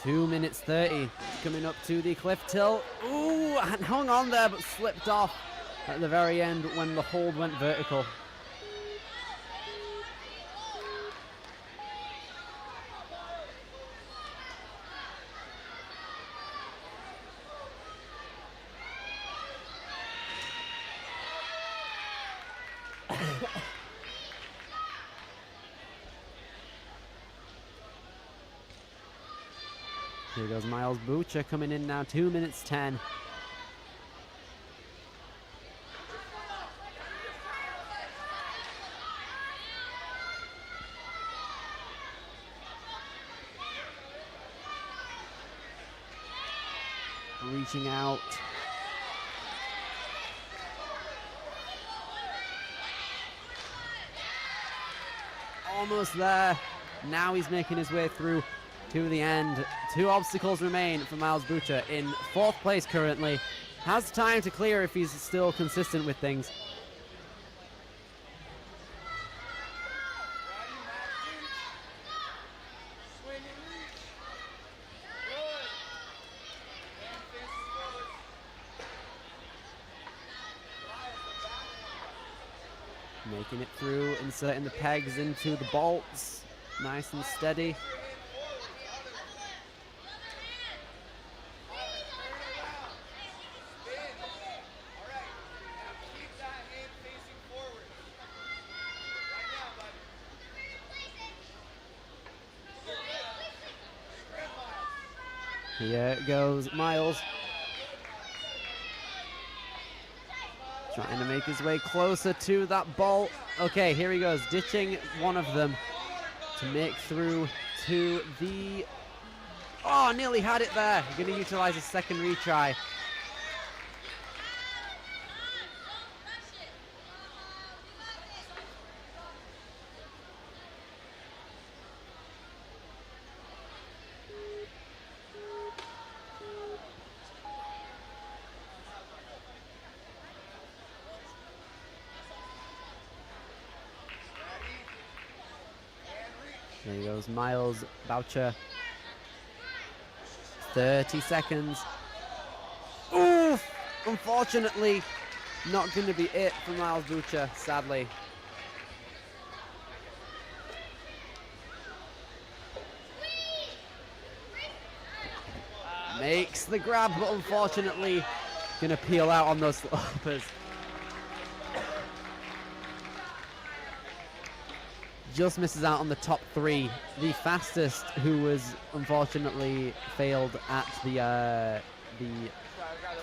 2 minutes 30 coming up to the cliff tilt. Ooh, and hung on there but slipped off at the very end when the hold went vertical. Here goes Miles Butcher coming in now, 2 minutes 10. Reaching out. Almost there. Now he's making his way through to the end. 2 obstacles remain for Miles Butcher in 4th place currently. Has time to clear if he's still consistent with things. Making it through, inserting the pegs into the bolts. Nice and steady. Here goes Miles. Trying to make his way closer to that bolt. Okay, here he goes, ditching one of them to make through to the... Oh, nearly had it there. Going to utilize a second retry. There he goes, Miles Boucher. 30 seconds. Oof! Unfortunately, not going to be it for Miles Boucher, sadly. Makes the grab, but unfortunately, going to peel out on those slopers. Just misses out on the top 3. The fastest, who was unfortunately failed at the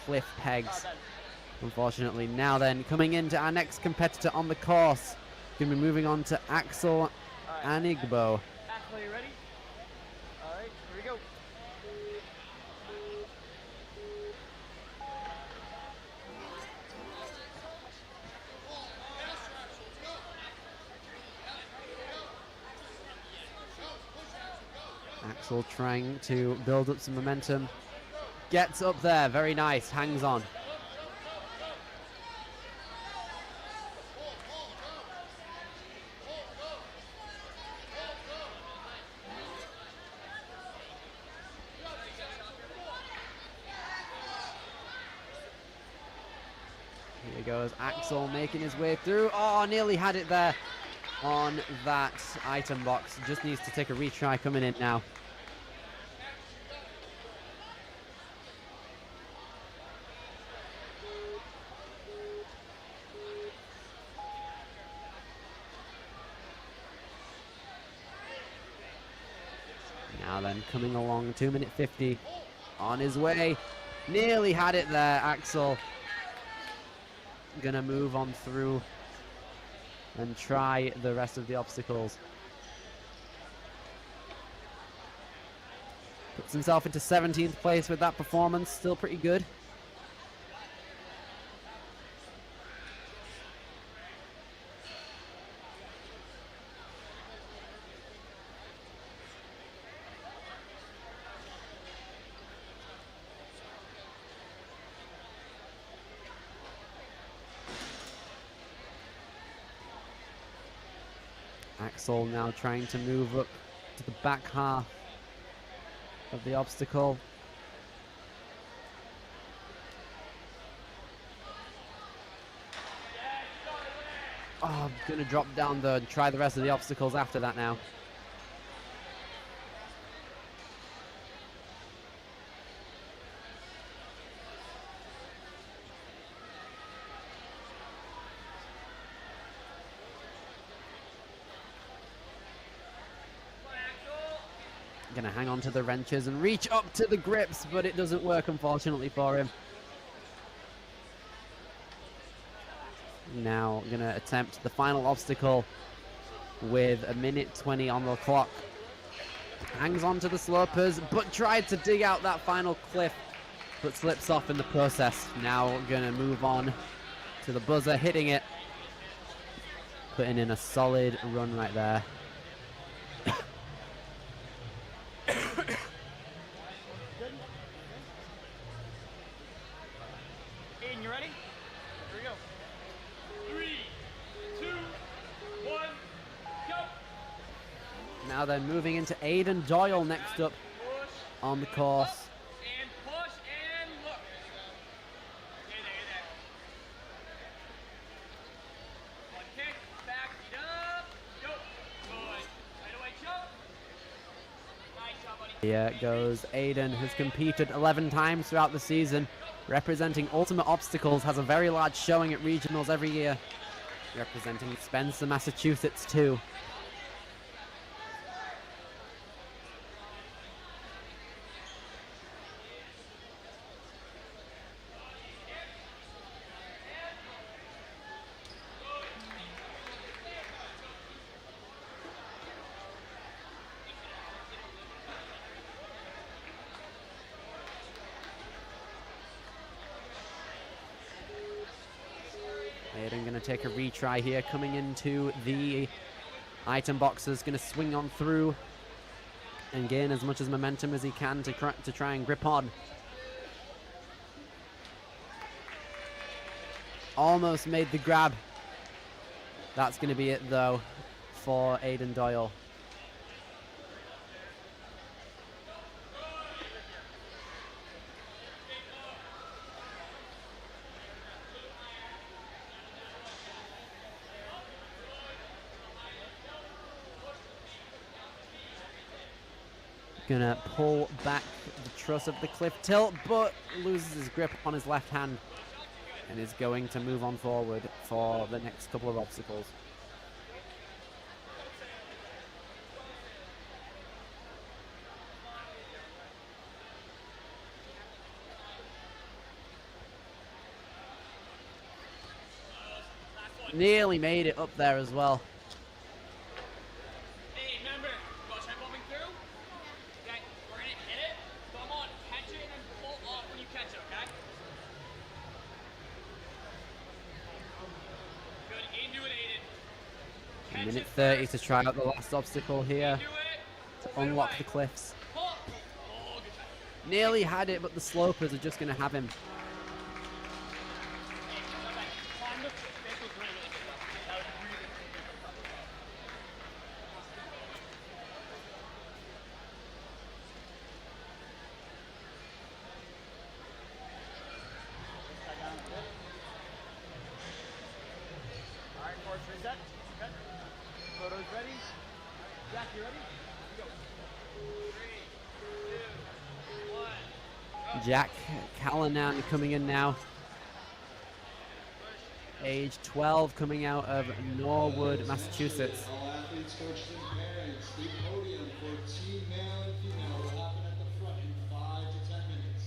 cliff pegs. Unfortunately, now then, coming into our next competitor on the course, going to be moving on to Axel Anigbo. Axel, you ready? All right, here we go. Axel trying to build up some momentum. Gets up there, very nice, hangs on. Here goes Axel making his way through. Oh, nearly had it there on that item box. Just needs to take a retry coming in now. Now then, coming along, 2 minute 50 on his way. Nearly had it there, Axel. Gonna move on through and try the rest of the obstacles. Puts himself into 17th place with that performance, still pretty good. Axel now trying to move up to the back half of the obstacle. Oh, I'm going to drop down though and try the rest of the obstacles after that now. Gonna hang on to the wrenches and reach up to the grips, but it doesn't work, unfortunately, for him. Now gonna attempt the final obstacle with 1:20 on the clock. Hangs on to the slopers, but tried to dig out that final cliff, but slips off in the process. Now gonna move on to the buzzer, hitting it, putting in a solid run right there. Aiden, you ready? Here we go. 3, 2, 1, go! Now then, moving into Aiden Doyle next up Push. on the course. And push and look. Stay there. One kick, back, feet up. Go. Good. Right away, jump. Nice job, buddy. Here goes Aiden, who's competed 11 times throughout the season, representing Ultimate Obstacles, has a very large showing at regionals every year, representing Spencer, Massachusetts too. Aiden going to take a retry here, coming into the item boxes, going to swing on through and gain as much as momentum as he can to try and grip on. Almost made the grab. That's going to be it though for Aiden Doyle. Gonna pull back the truss of the cliff tilt, but loses his grip on his left hand and is going to move on forward for the next couple of obstacles. Nearly made it up there as well. Hey, remember, go try bumping through. Okay, we're gonna hit it. Come on, catch it and then pull off when you catch it, okay? Good, into it, Aiden. Catch Minute it 30 first. to try out the last obstacle here Do it. to unlock the cliffs. Pull. Oh, good job. Nearly had it, but the slopers are just gonna have him. Hey, come back. Climb the cliff. This was really, really good, though. That was really, really good. All right, course reset. Good. Photos ready. Jack, you ready? Go. 3, 2, 1. Jack Callanan coming in now. Age 12, coming out of Norwood, Massachusetts. All athletes, coaches, and parents, the podium for team male and female will happen at the front in 5 to 10 minutes.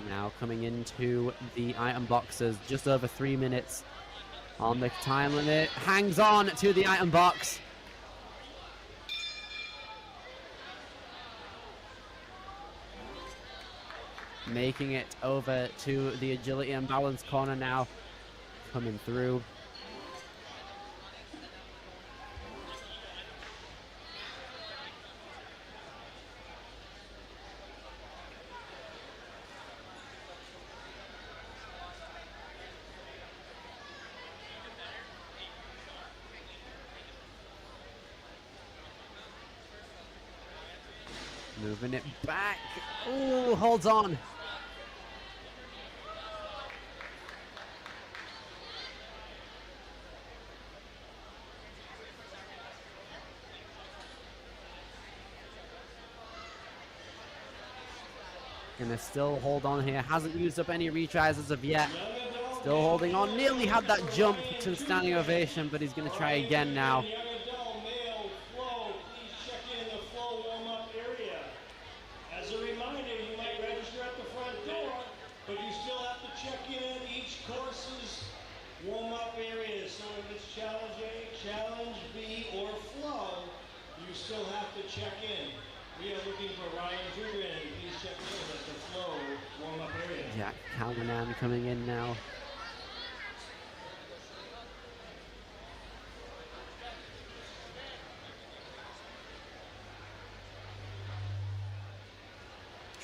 Now coming into the item boxes, just over 3 minutes on the time limit. Hangs on to the item box. Making it over to the agility and balance corner now. Coming through. Moving it back. Ooh, holds on. Gonna still hold on here. Hasn't used up any retries as of yet. Still holding on. Nearly had that jump to the standing ovation, but he's gonna try again now. As a reminder, you might register at the front door, but you still have to check in each course's warm-up area. So if it's challenge A, challenge B, or flow, you still have to check in. We are looking for Ryan Jubin. Please check in at the flow warm-up area. Jack Callanan coming in now.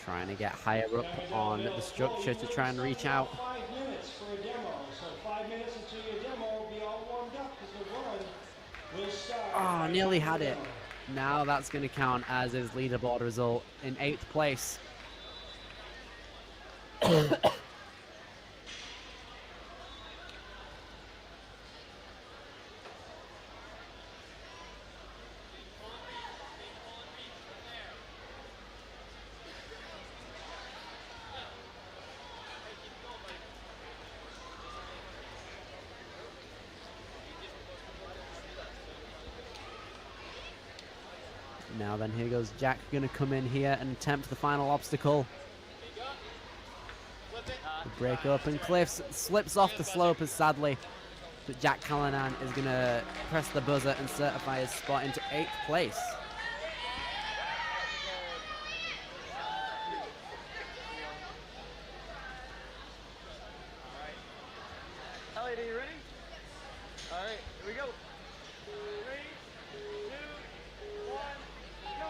Trying to get higher up on the structure to try and reach out. 5 minutes for a demo. So 5 minutes until your demo will be all warmed up because the run will start. Oh, nearly had it. Now that's going to count as his leaderboard result in 8th place. Now then, here goes Jack, going to come in here and attempt the final obstacle. The break open cliffs, slips off the slope as sadly, but Jack Callanan is going to press the buzzer and certify his spot into 8th place. Elliot, are you ready? All right, here we go. 3, 2, 1, go.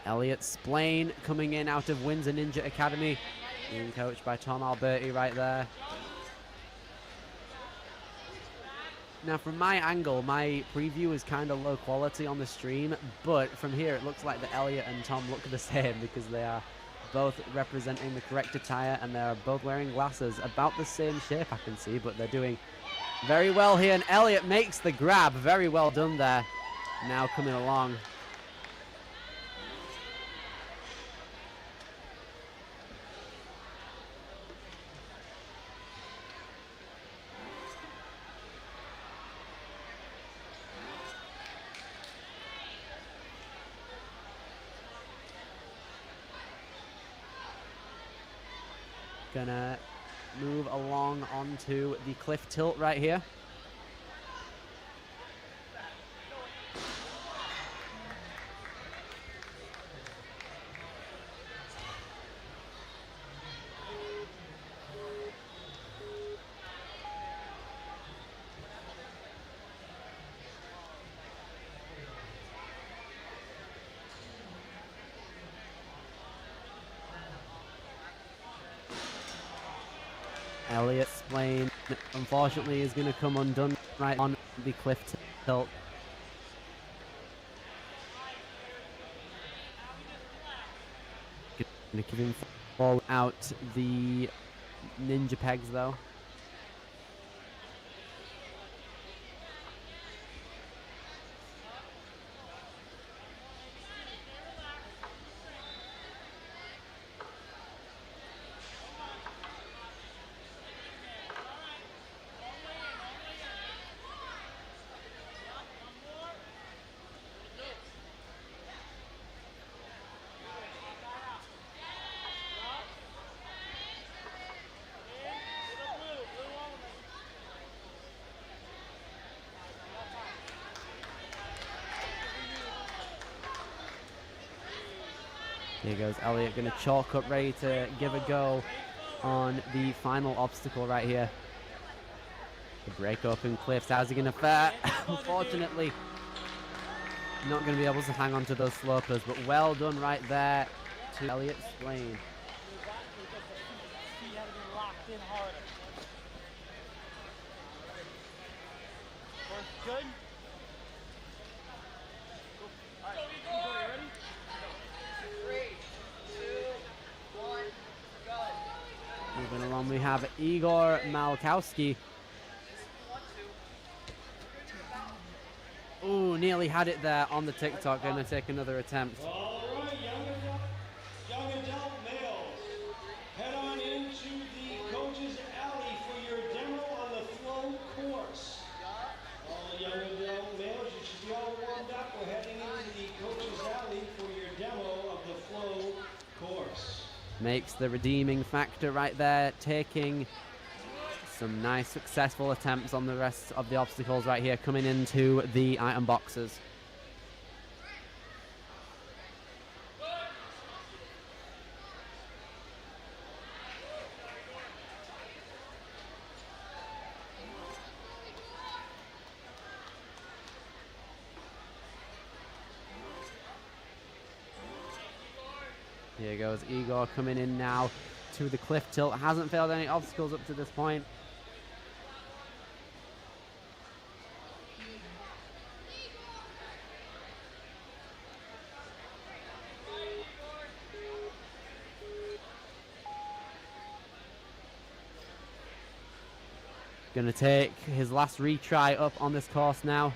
Elliot Splain coming in out of Windsor Ninja Academy, being coached by Tom Alberti right there. Now from my angle, my preview is kind of low quality on the stream, but from here it looks like that Elliot and Tom look the same because they are both representing the correct attire and they're both wearing glasses. About the same shape I can see, but they're doing very well here, and Elliot makes the grab. Very well done there. Now coming along. Gonna move along onto the cliff tilt right here. Elliot Splain, unfortunately, is going to come undone right on the cliff tilt. Going to give him fall out the ninja pegs, though. Here goes Elliot, going to chalk up, ready to give a go on the final obstacle right here. The break open cliffs. How's he going to fare? Unfortunately, not going to be able to hang on to those slopers, but well done right there to Elliot Splain. good. All right, Igor, you ready? 3, 2, 1, go. Moving along, we have Igor Malkowski. Ooh, nearly had it there on the TikTok. Gonna take another attempt. All right, young adult males, head on into the coach's alley for your demo on the flow course. All young adult males, you should be all warmed up. We're heading into the coach's alley for your demo of the flow course. Makes the redeeming factor right there, taking some nice successful attempts on the rest of the obstacles right here, coming into the item boxes. Here goes Igor coming in now to the cliff tilt. Hasn't failed any obstacles up to this point. Gonna take his last retry up on this course now.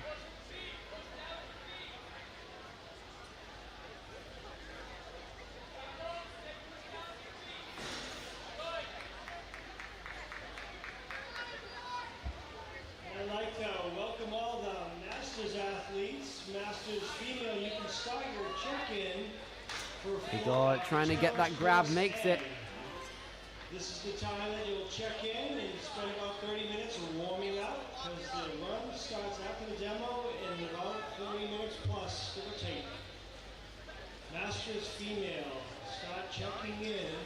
I'd like to welcome all the Masters athletes. Masters female, you can start your check-in for Igor trying to get that grab, makes it. This is the time that you'll check in and spend about 30 minutes warming up, because the run starts after the demo in about 30 minutes plus, give or take. Masters female, start checking in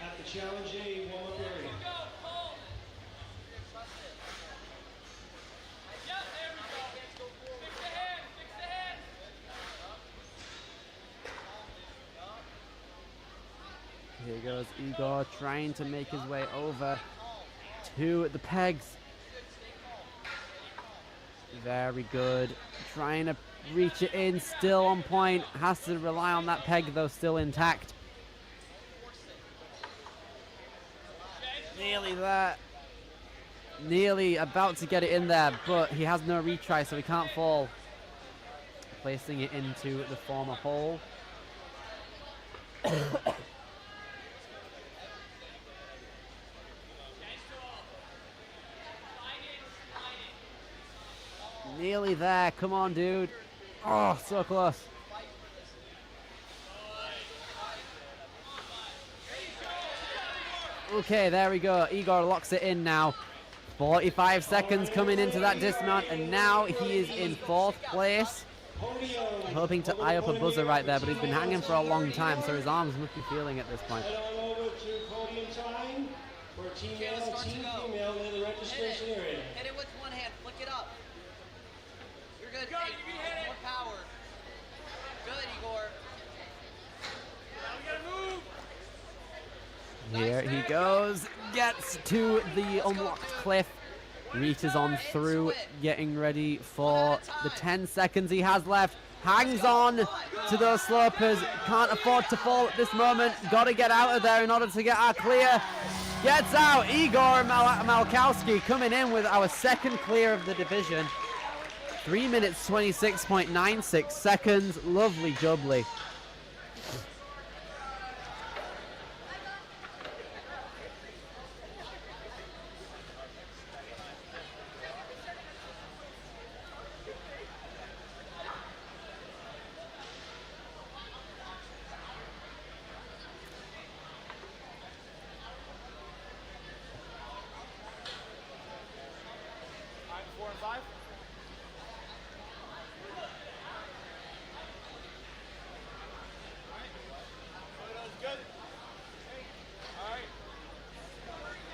at the Challenge A warm-up area. Here goes Igor trying to make his way over to the pegs. Very good. Trying to reach it in, still on point. Has to rely on that peg though, still intact. Nearly there. Nearly about to get it in there, but he has no retry, so he can't fall. Placing it into the former hole. Nearly there. Come on, dude. Oh, so close. Okay, there we go. Igor locks it in now. 45 seconds coming into that dismount, and now he is in 4th place. Hoping to eye up a buzzer right there, but he's been hanging for a long time, so his arms must be feeling at this point. Head on over to podium time for team male and team female near the registration area. Hit it with one hand. Flick it up. You're good. Hey, more power. Good, Igor. Here he goes, gets to the unlocked cliff, reaches on through, getting ready for the 10 seconds he has left, hangs on to those slopers, can't afford to fall at this moment, gotta get out of there in order to get our clear, gets out. Igor Malkowski coming in with our second clear of the division, 3 minutes 26.96 seconds, lovely jubbly.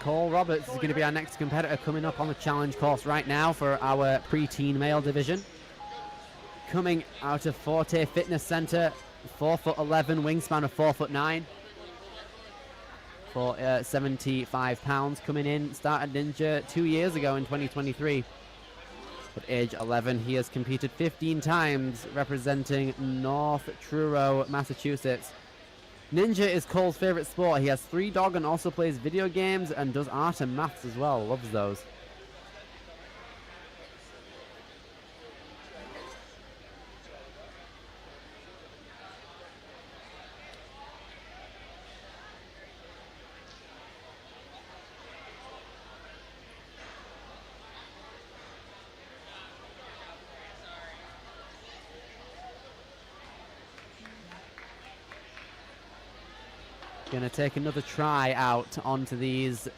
Cole Roberts is going to be our next competitor coming up on the challenge course right now for our preteen male division. Coming out of Forte Fitness Center, 4'11", wingspan of 4'9", for 75 pounds. Coming in, started Ninja 2 years ago in 2023. At age 11, he has competed 15 times representing North Truro, Massachusetts. Ninja is Cole's favorite sport. He has 3 dogs and also plays video games and does art and maths as well. Loves those. Gonna take another try out onto these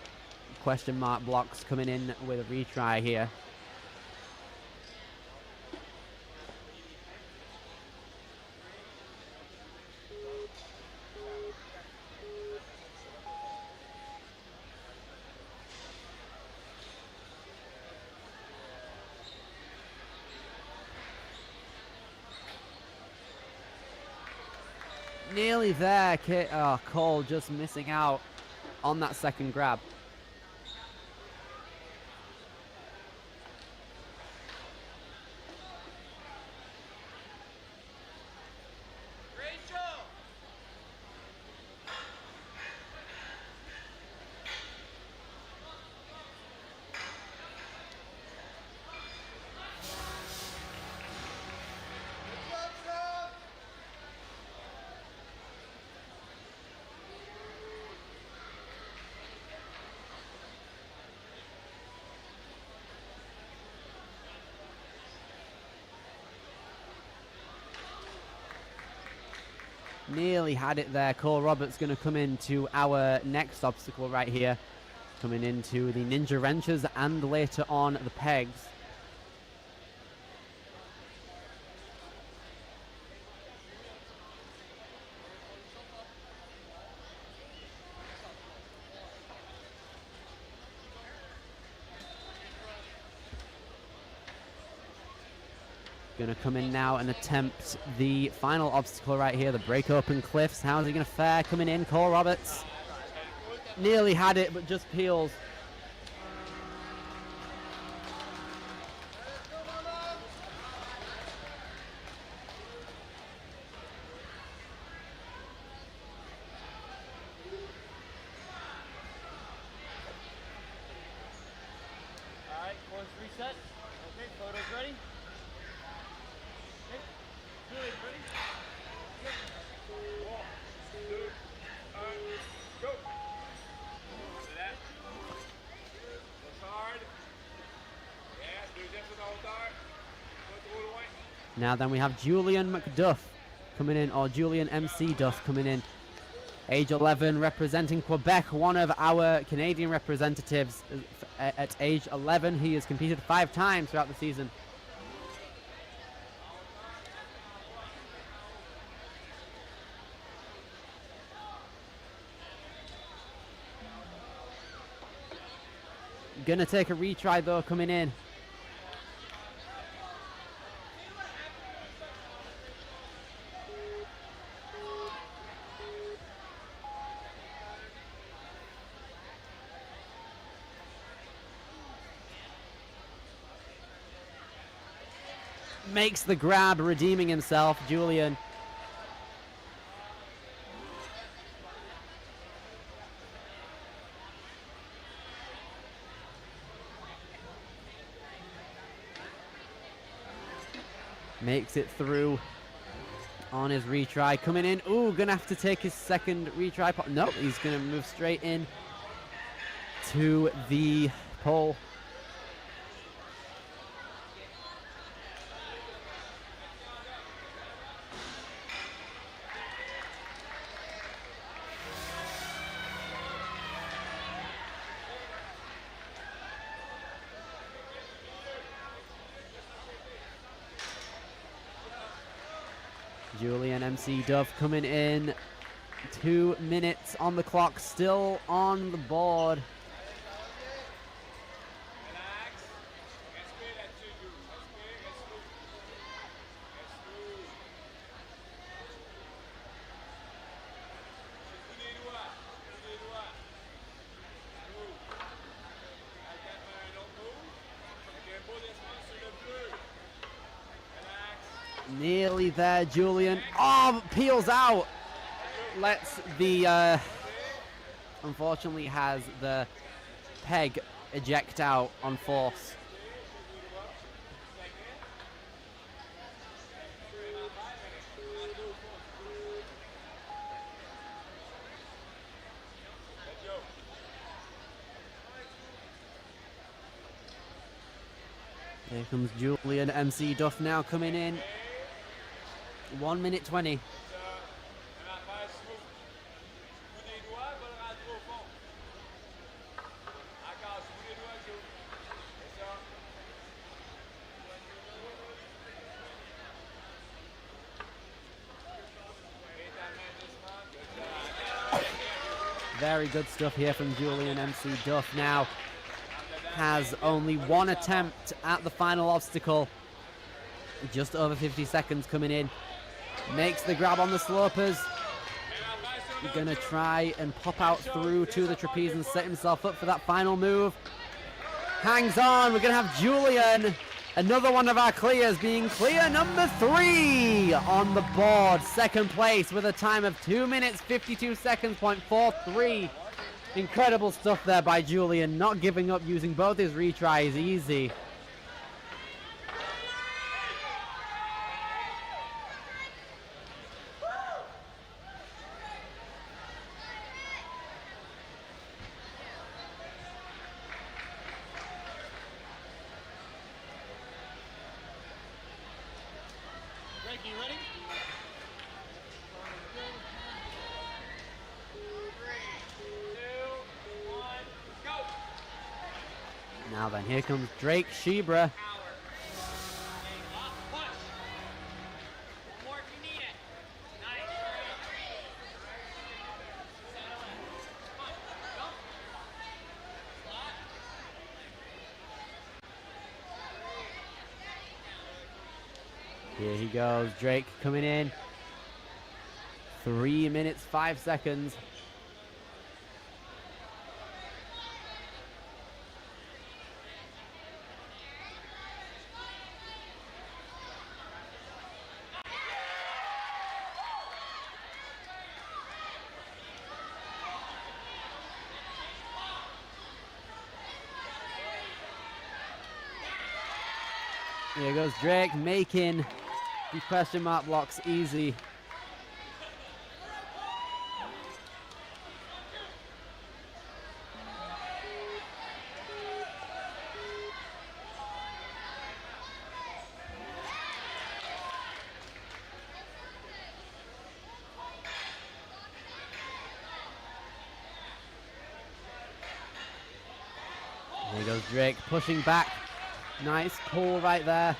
question mark blocks, coming in with a retry here. Nearly there, oh, Cole just missing out on that second grab. Nearly had it there. Cole Roberts going to come into our next obstacle right here. Coming into the Ninja Wrenches and later on the pegs. Going to come in now and attempt the final obstacle right here, the break open cliffs. How's he going to fare coming in? Cole Roberts nearly had it, but just peels. All right, course reset. Okay, photos ready. Okay, good, ready? One, two, go. See that? That's hard. Yeah, do this with all hard. Go through the way. Now then we have Julian McDuff coming in, or Julian MC Duff coming in. Age 11, representing Quebec, one of our Canadian representatives. At age 11, he has competed 5 times throughout the season. Gonna take a retry though, coming in. Makes the grab, redeeming himself, Julian. Makes it through on his retry. Coming in. Ooh, gonna have to take his second retry. Nope, he's gonna move straight in to the pole. Julian MC Dove coming in. 2 minutes on the clock, still on the board. Nearly there, Julian. Oh, peels out. Lets the, unfortunately has the peg eject out on force. Here comes Julian MC Duff now coming in. 1 minute 20. Very good stuff here from Julian MC Duff now. Has only one attempt at the final obstacle. Just over 50 seconds coming in. Makes the grab on the slopers. He's gonna try and pop out through to the trapeze and set himself up for that final move. Hangs on, we're gonna have Julian, another one of our clears, being clear number 3 on the board. Second place with a time of 2 minutes, 52 seconds, .43. Incredible stuff there by Julian, not giving up, using both his retries easy. Greg, you ready? Now then, here comes Drake Shebra. Here he goes, Drake coming in. 3 minutes, 5 seconds. Here goes Drake, making the question mark blocks easy. Here goes Drake, pushing back. Nice pull right there.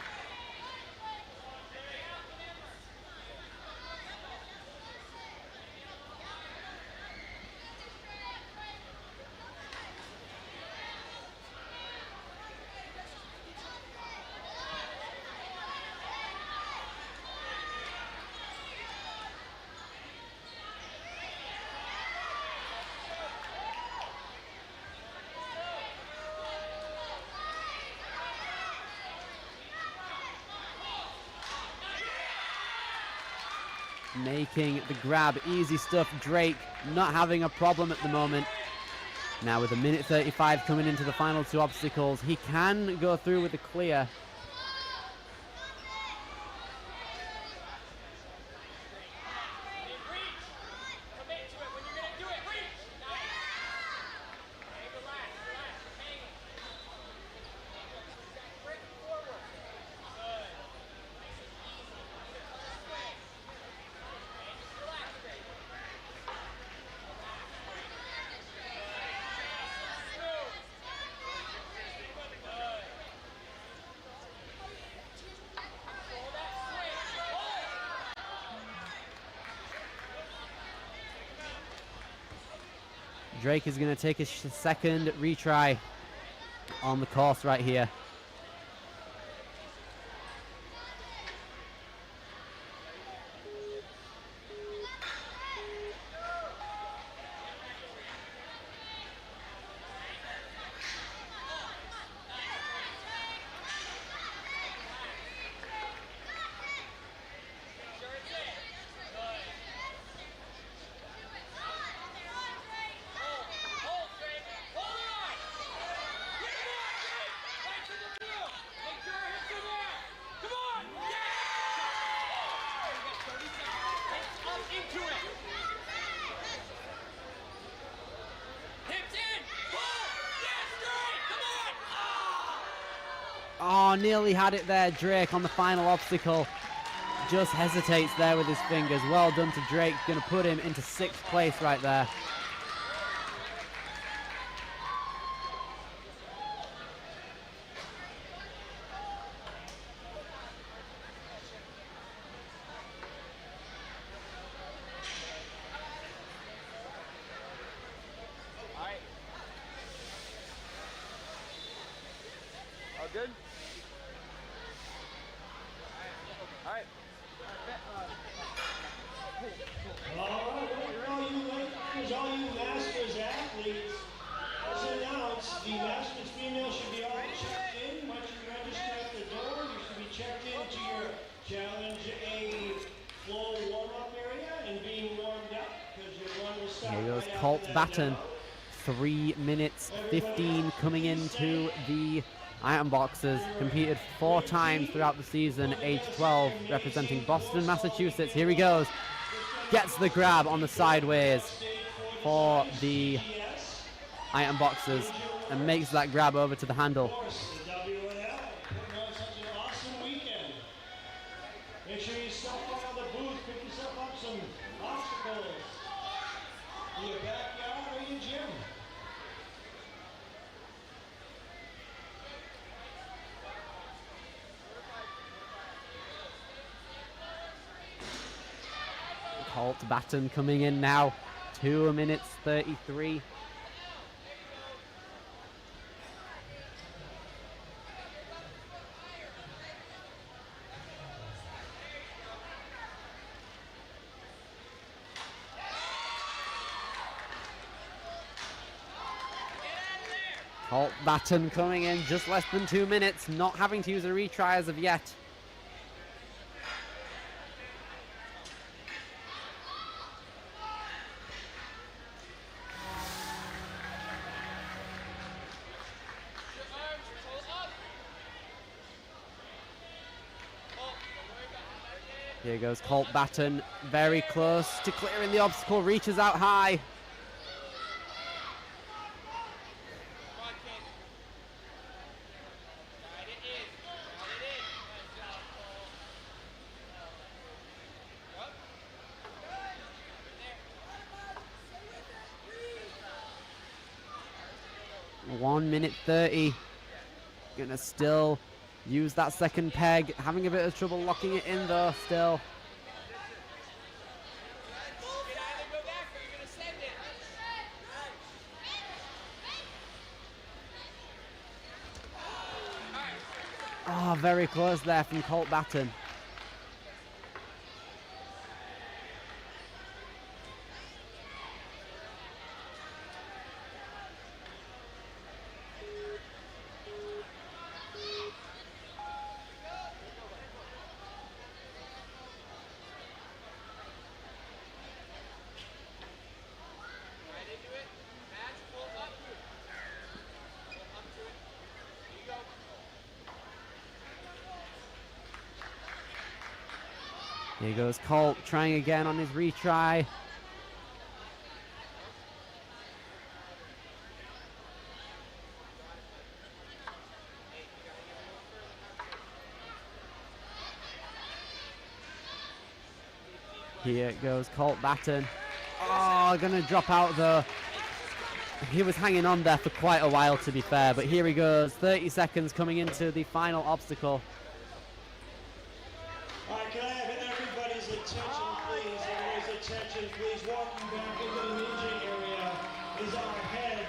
Making the grab, easy stuff. Drake not having a problem at the moment. Now with a minute 35 coming into the final 2 obstacles, he can go through with the clear. Drake is going to take his second retry on the course right here. nearly had it there. Drake on the final obstacle. Just hesitates there with his fingers. Well done to Drake. Going to put him into 6th place right there. All good? All right. All you Masters athletes, as announced, the Masters female should be all checked in. Once you register at the door, you should be checked into your Challenge A flow warm-up area and being warmed up because your run will start. Here goes right Colt after that Batten. demo. 3 minutes 15 coming into the item boxes. Competed 4 times throughout the season, age 12, representing Boston, Massachusetts. Here he goes. Gets the grab on the sideways for the item boxes and makes that grab over to the handle. The WNL putting on such an awesome weekend. Make sure you stop by the booth, pick yourself up some obstacles in your backyard or your gym. Colt Batten coming in now. 2 minutes 33. Colt Batten coming in just less than 2 minutes, not having to use a retry as of yet. Here goes Colt Batten, very close to clearing the obstacle, reaches out high. One minute 30. Gonna still use that second peg. Having a bit of trouble locking it in though still. Oh, very close there from Colt Batten. Here goes Colt, trying again on his retry. Here goes Colt Batten. Oh, gonna drop out though. He was hanging on there for quite a while, to be fair, but here he goes. 30 seconds coming into the final obstacle. All right, can I have everybody's attention, please? Everybody's attention, please. Walking back into the ninja area is our head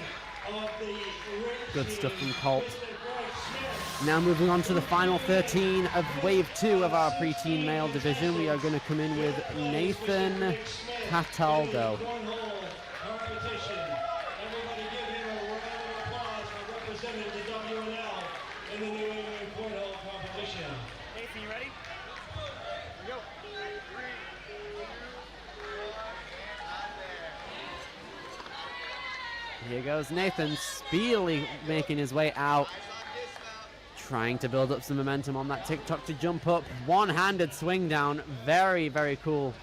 of the ring Good team, stuff from Colt. Mr. Greg Smith. Now moving on to the final 13 of Wave 2 of our preteen male division. We are going to come in with Nathan Cataldo. Cornhole competition. Everybody give him a round of applause for representing the WNL in the New England Cornhole competition. Nathan, you ready? Here we go. 3, 2, 1, Here goes Nathan, speedily making his way out. Trying to build up some momentum on that TikTok to jump up. One-handed swing down. Very, very cool.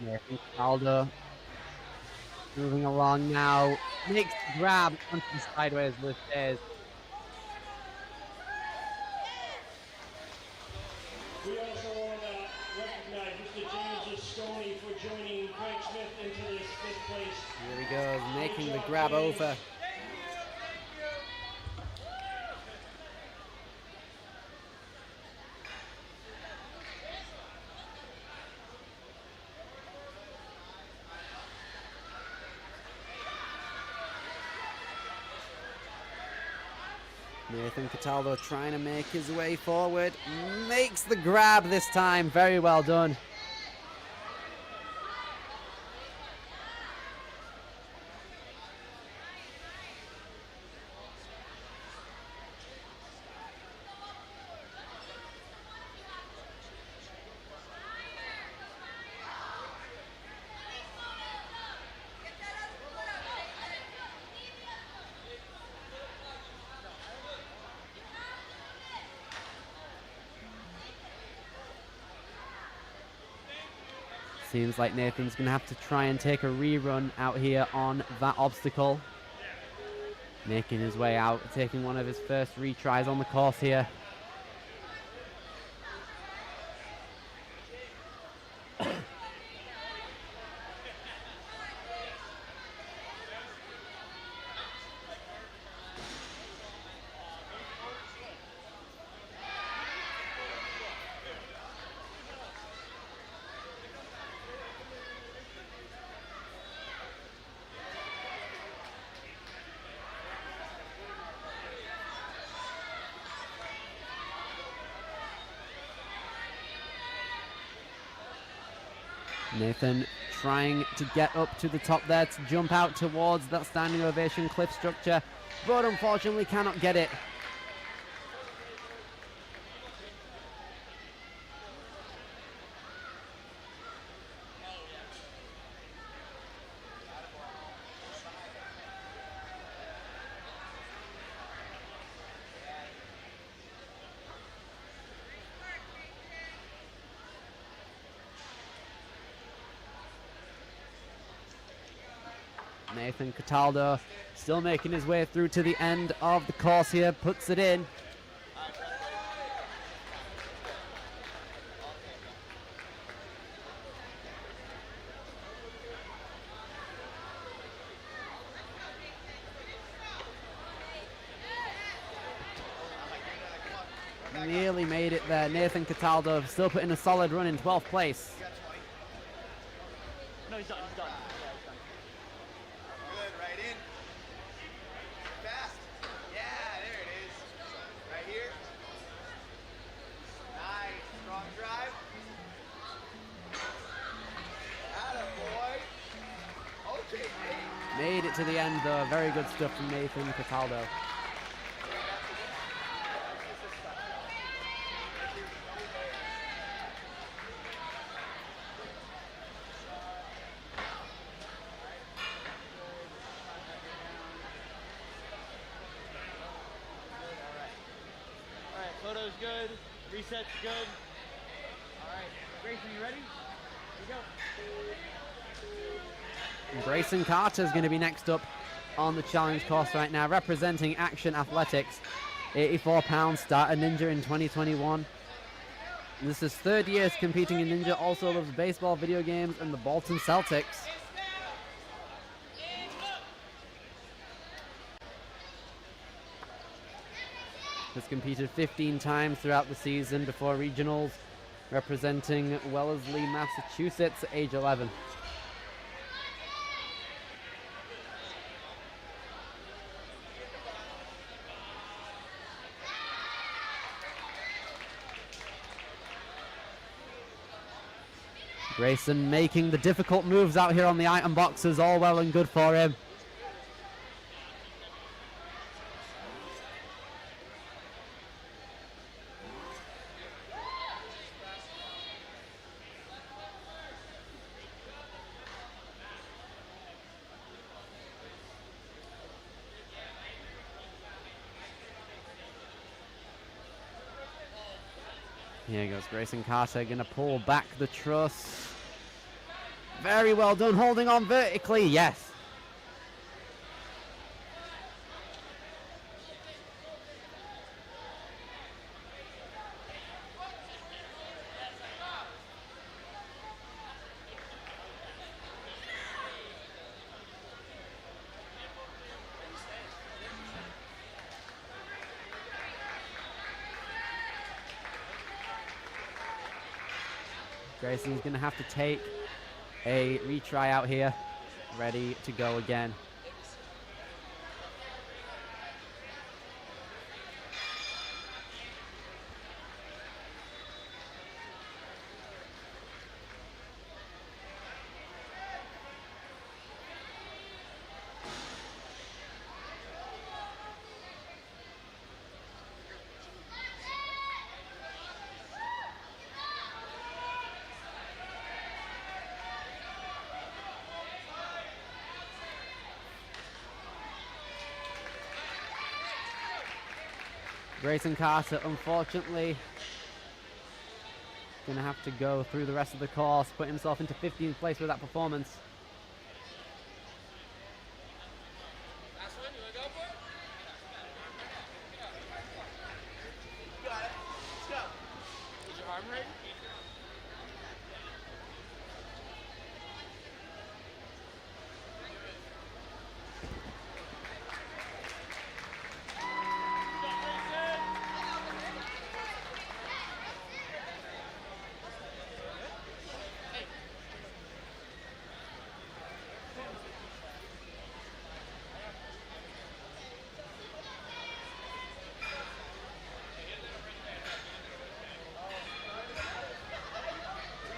Yeah, Aldo Moving along now. Makes the grab onto the sideways lift stairs. We also want to recognize Mr. James Sconey for joining Craig Smith into this fifth place. Here he goes, making the grab over. Nathan Cataldo trying to make his way forward. Makes the grab this time. Very well done. Seems like Nathan's going to have to try and take a rerun out here on that obstacle. Making his way out, taking one of his first retries on the course here. Nathan trying to get up to the top there to jump out towards that standing ovation cliff structure, but unfortunately cannot get it. Nathan Cataldo still making his way through to the end of the course here, puts it in. Nearly made it there. Nathan Cataldo still putting a solid run in 12th place. No, he's done. He's done. Good, right in. Fast. Yeah, there it is. Right here. Nice, strong drive. Attaboy. Okay, Nate. Made it to the end though. Very good stuff from Nathan Cataldo. Photo's good. Reset's good. All right. Grayson, you ready? Here we go. Grayson Carter is going to be next up on the challenge course right now, representing Action Athletics. 84 pounds, started Ninja in 2021. This is third year competing in Ninja, also loves baseball, video games, and the Bolton Celtics. Has competed 15 times throughout the season before regionals, representing Wellesley, Massachusetts, at age 11. Grayson making the difficult moves out here on the item boxes, all well and good for him. Here goes Grayson Carter, going to pull back the truss. Very well done, holding on vertically, yes. Grayson's going to have to take a retry out here. Ready to go again. Grayson Carter, unfortunately, going to have to go through the rest of the course, put himself into 15th place with that performance. Last one, you want to go for it? You got it. Let's go. Is your arm right?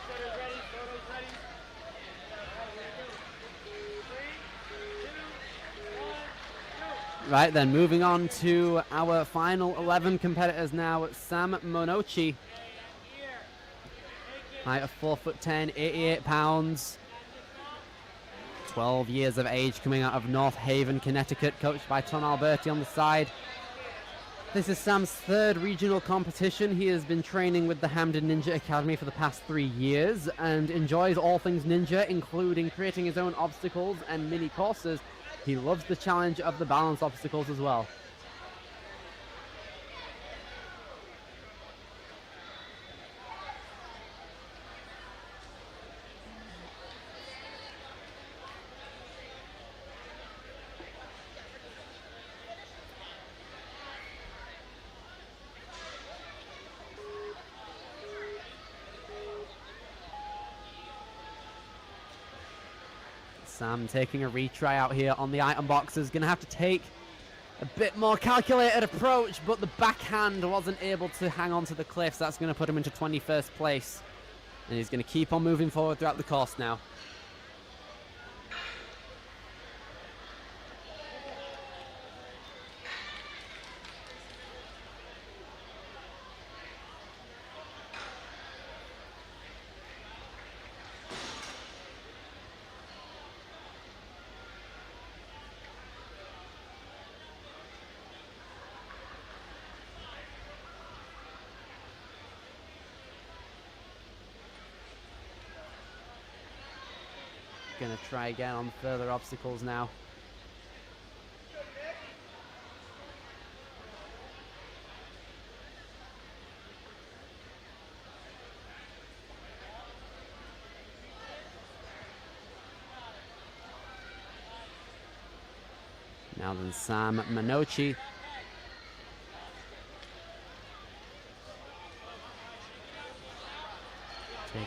Photos ready, photos ready. 3, 2, 1, go. Right then, moving on to our final 11 competitors now. Sam Monochi, height of 4'10", 88 pounds, 12 years of age, coming out of North Haven, Connecticut, coached by Ton Alberti on the side. This is Sam's third regional competition. He has been training with the Hamden Ninja Academy for the past 3 years and enjoys all things ninja, including creating his own obstacles and mini courses. He loves the challenge of the balance obstacles as well. Sam taking a retry out here on the item boxes. Going to have to take a bit more calculated approach, but the backhand wasn't able to hang on to the cliffs. That's going to put him into 21st place. And he's going to keep on moving forward throughout the course now. Going to try again on further obstacles now. Now then, Sam Minochi.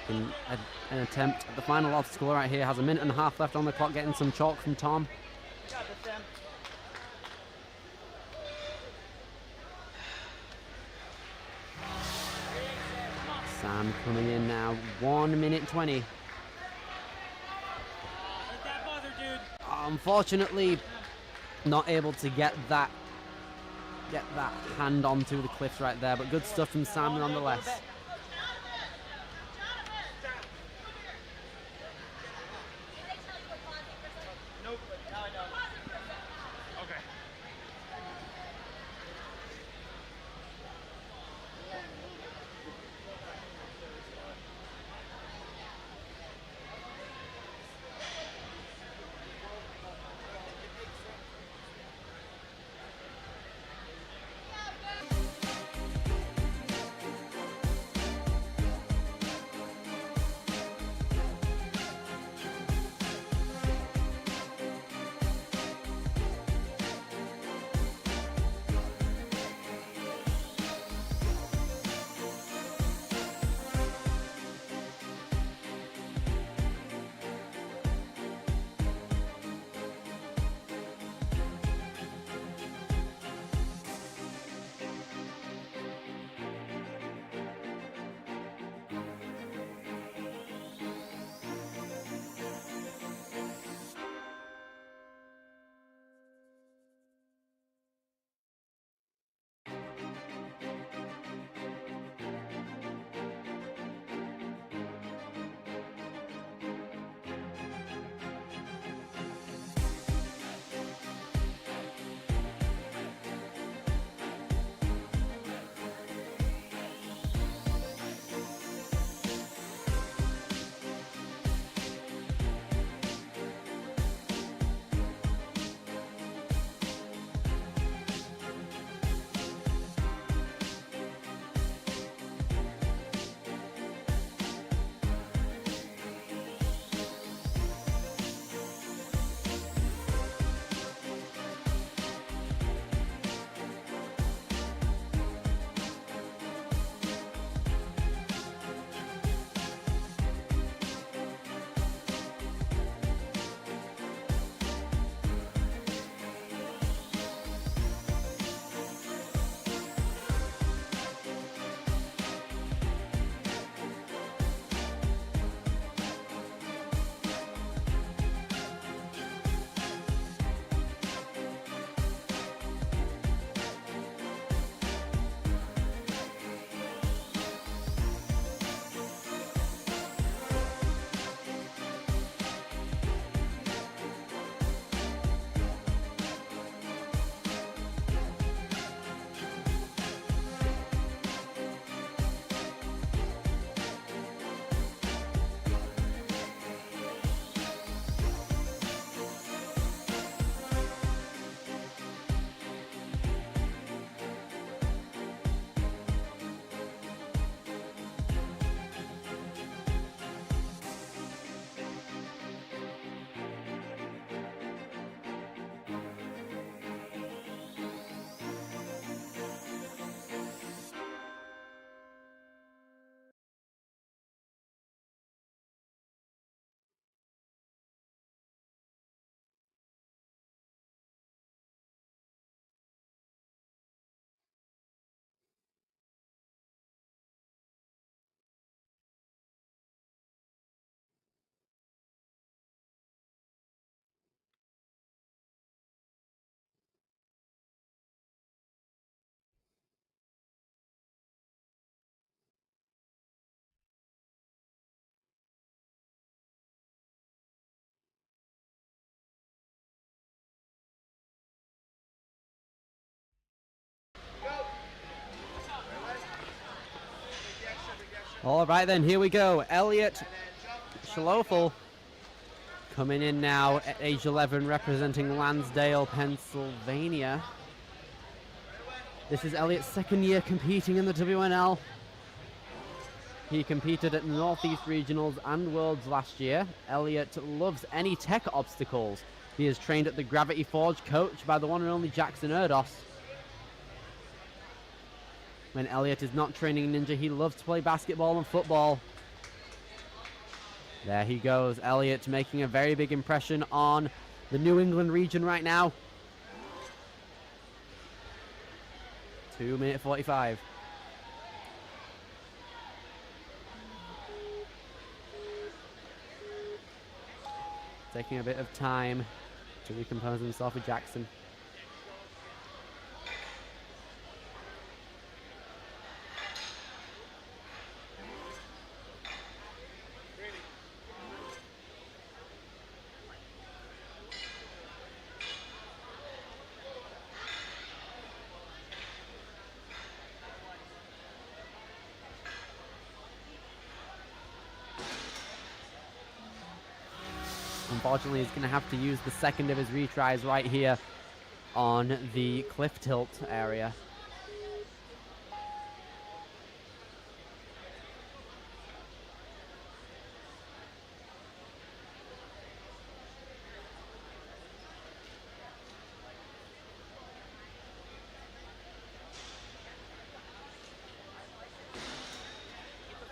Taking an attempt at the final obstacle right here. Has a minute and a half left on the clock, getting some chalk from Tom. Got this, Sam. Sam coming in now, 1 minute 20. Let that buzzer, dude. Unfortunately, not able to get that hand onto the cliffs right there, but good stuff from Sam nonetheless. Nope, now I know. Okay. All right then, here we go. Elliot Schlofel coming in now at age 11, representing Lansdale, Pennsylvania. This is Elliot's second year competing in the WNL. He competed at Northeast Regionals and Worlds last year. Elliot loves any tech obstacles. He is trained at the Gravity Forge, coached by the one and only Jackson Erdos. When Elliot is not training ninja, he loves to play basketball and football. There he goes, Elliot making a very big impression on the New England region right now. 2:45. Taking a bit of time to recompose himself with Jackson. Unfortunately, he's going to have to use the second of his retries right here on the cliff tilt area.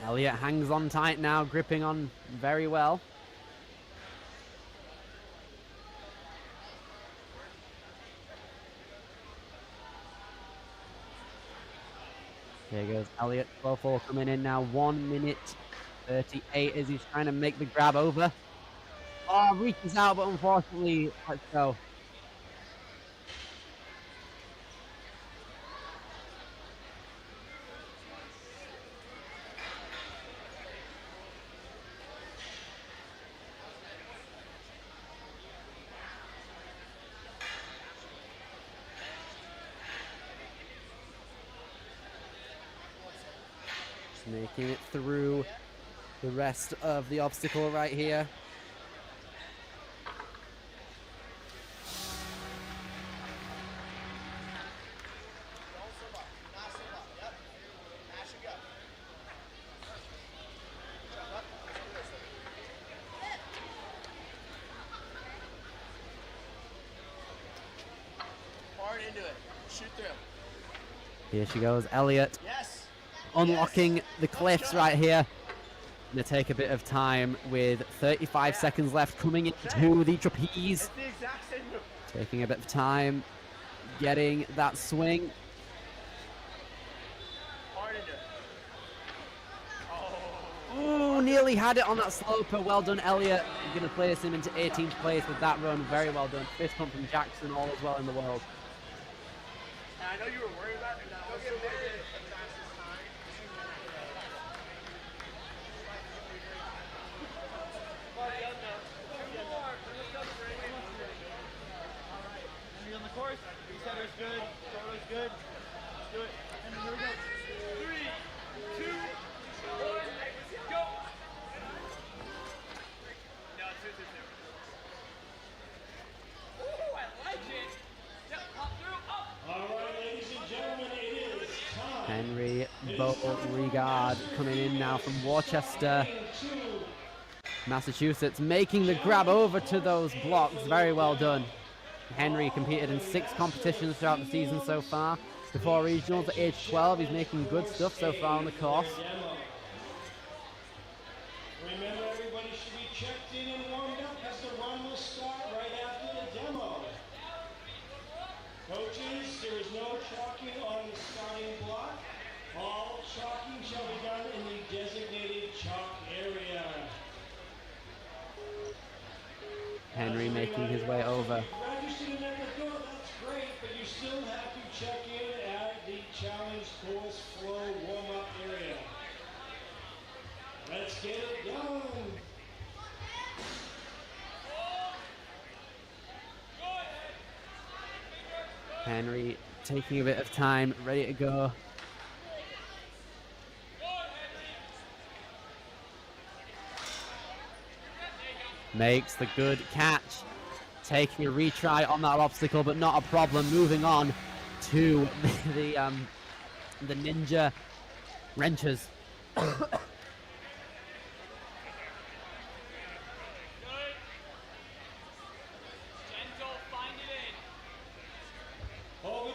Elliot hangs on tight now, gripping on very well. There goes Elliot Schlofel coming in now. 1:38 as he's trying to make the grab over. Oh, reaches out, but unfortunately, let's go. Making it through the rest of the obstacle right here. Hard into it. Shoot through. Here she goes, Elliot. Yes. Unlocking the cliffs right here. Gonna take a bit of time with 35 seconds left, coming into the trapeze. Taking a bit of time, getting that swing. Oh, nearly had it on that sloper. Well done, Elliot. You're gonna place him into 18th place with that run. Very well done. Fist pump from Jackson, all as well in the world. I know you were worried about it. On the course, center's good, shoulder's good. Let's do it. And here we go. 3, 2, 1, go. No, 2, 2, 2. Ooh, I like it. Yep, pop through, up. All right, ladies and gentlemen, it is time. Henry Beauregard coming in now from Worcester, Massachusetts, making the grab over to those blocks. Very well done. Henry competed in 6 competitions throughout the season so far. Before regionals at age 12, he's making good stuff so far on the course. Remember, everybody should be checked in and warmed up as the run will start right after the demo. Coaches, there is no chalking on the starting block. All chalking shall be done in the designated chalk area. Henry making his way over. Registered at the door, that's great, but you still have to check in at the challenge course flow warm-up area. Let's get it done. Henry taking a bit of time, ready to go. Makes the good catch. Taking a retry on that obstacle, but not a problem. Moving on to the ninja wrenches. Over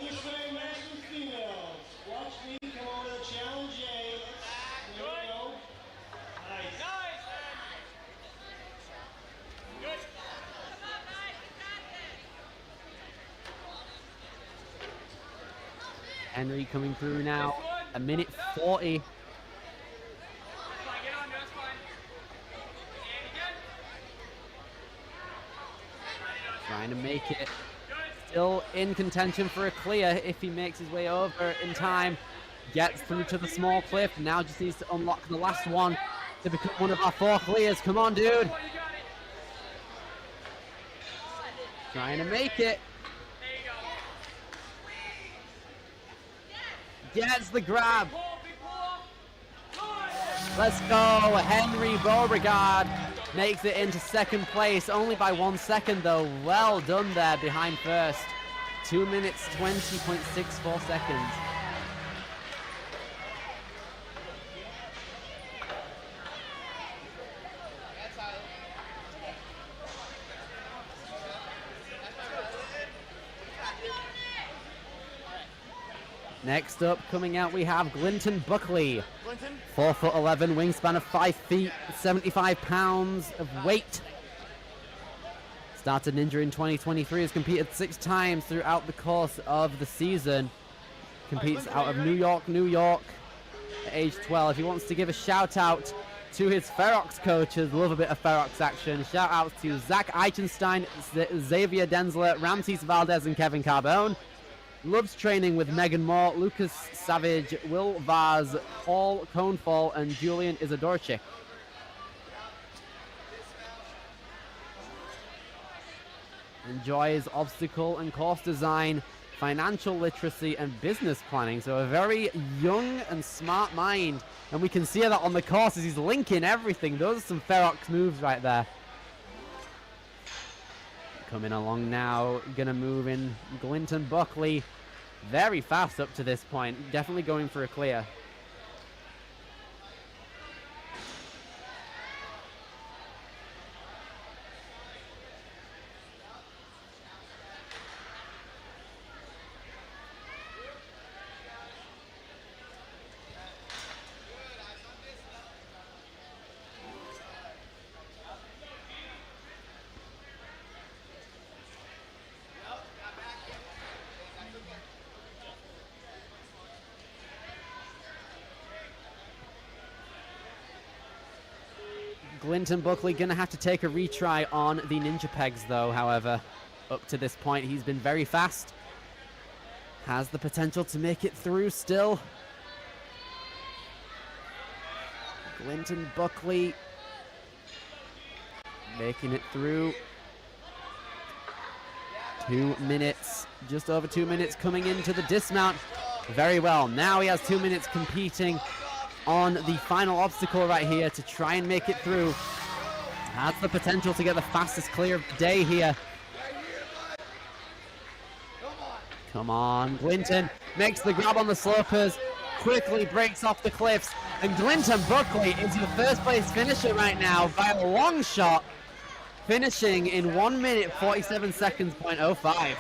this way, males and females. Watch me come over to challenge A. There we go. Nice. Good. Henry coming through now. A minute 40. That's fine. Get on. That's fine. And again. Trying to make it. Still in contention for a clear if he makes his way over in time. Gets through to the small cliff. Now just needs to unlock the last one to become one of our 4 clears. Come on, dude. Trying to make it. Gets the grab. Let's go. Henry Beauregard makes it into second place, only by 1 second though. Well done there behind first. 2 minutes 20.64 seconds. Next up, coming out, we have Glinton Buckley. 4'11", wingspan of 5 feet, 75 pounds of weight. Started Ninja in 2023, has competed 6 times throughout the course of the season. Competes out of New York, at age 12. He wants to give a shout out to his Ferox coaches. Love a bit of Ferox action. Shout out to Zach Eichenstein, Xavier Denzler, Ramses Valdez, and Kevin Carbone. Loves training with Megan Moore, Lucas Savage, Will Vaz, Paul Conefall, and Julian Isadorchik. Enjoys obstacle and course design, financial literacy, and business planning. So a very young and smart mind. And we can see that on the course as he's linking everything. Those are some Ferox moves right there. Coming along now, gonna move in Glinton Buckley. Very fast up to this point. Definitely going for a clear. Glinton Buckley gonna have to take a retry on the ninja pegs though, however. Up to this point, he's been very fast. Has the potential to make it through still. Glinton Buckley making it through. 2 minutes, just over 2 minutes coming into the dismount. Very well, now he has 2 minutes competing on the final obstacle right here to try and make it through. Has the potential to get the fastest clear of the day here. Come on, Glinton makes the grab on the slopers, quickly breaks off the cliffs, and Glinton Buckley is your first place finisher right now by a long shot, finishing in 1 minute 47 seconds, .05.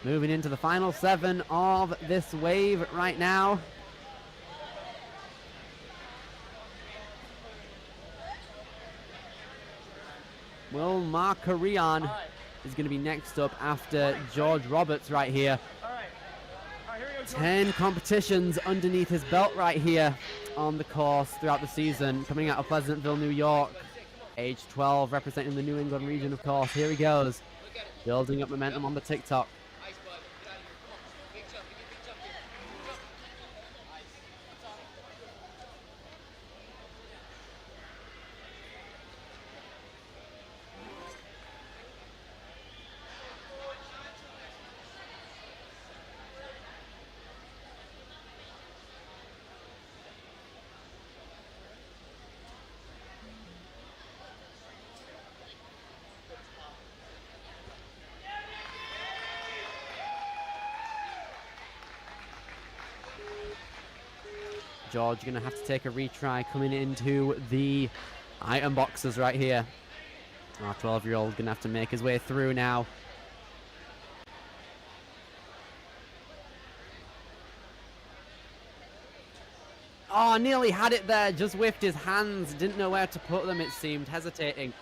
Moving into the final 7 of this wave right now. Will Markarian is going to be next up after George Roberts right here. 10 competitions underneath his belt right here on the course throughout the season, coming out of Pleasantville, New York. Age 12, representing the New England region, of course. Here he goes, building up momentum on the TikTok. Nice, bud. Get out of here. Come on. Big jump. Big jump here. Jump. Nice. That's on. George going to have to take a retry coming into the item boxes right here. Our 12-year-old going to have to make his way through now. Oh, nearly had it there. Just whiffed his hands. Didn't know where to put them, it seemed. Hesitating.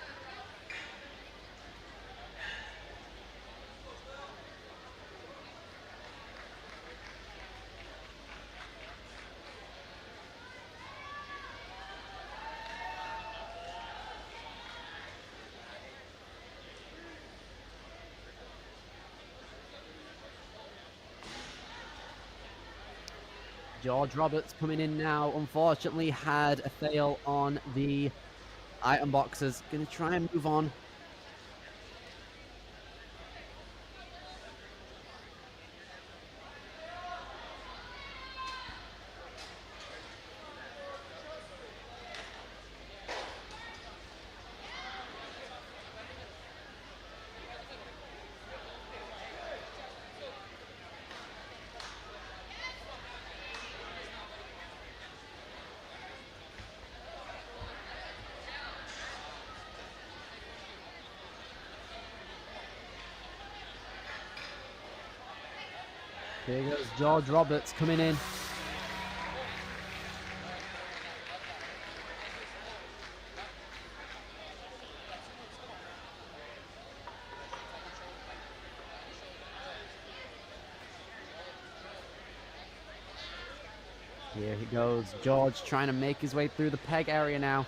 George Roberts coming in now, unfortunately had a fail on the item boxes. Going to try and move on. Here goes George Roberts coming in. Here he goes, George trying to make his way through the peg area now.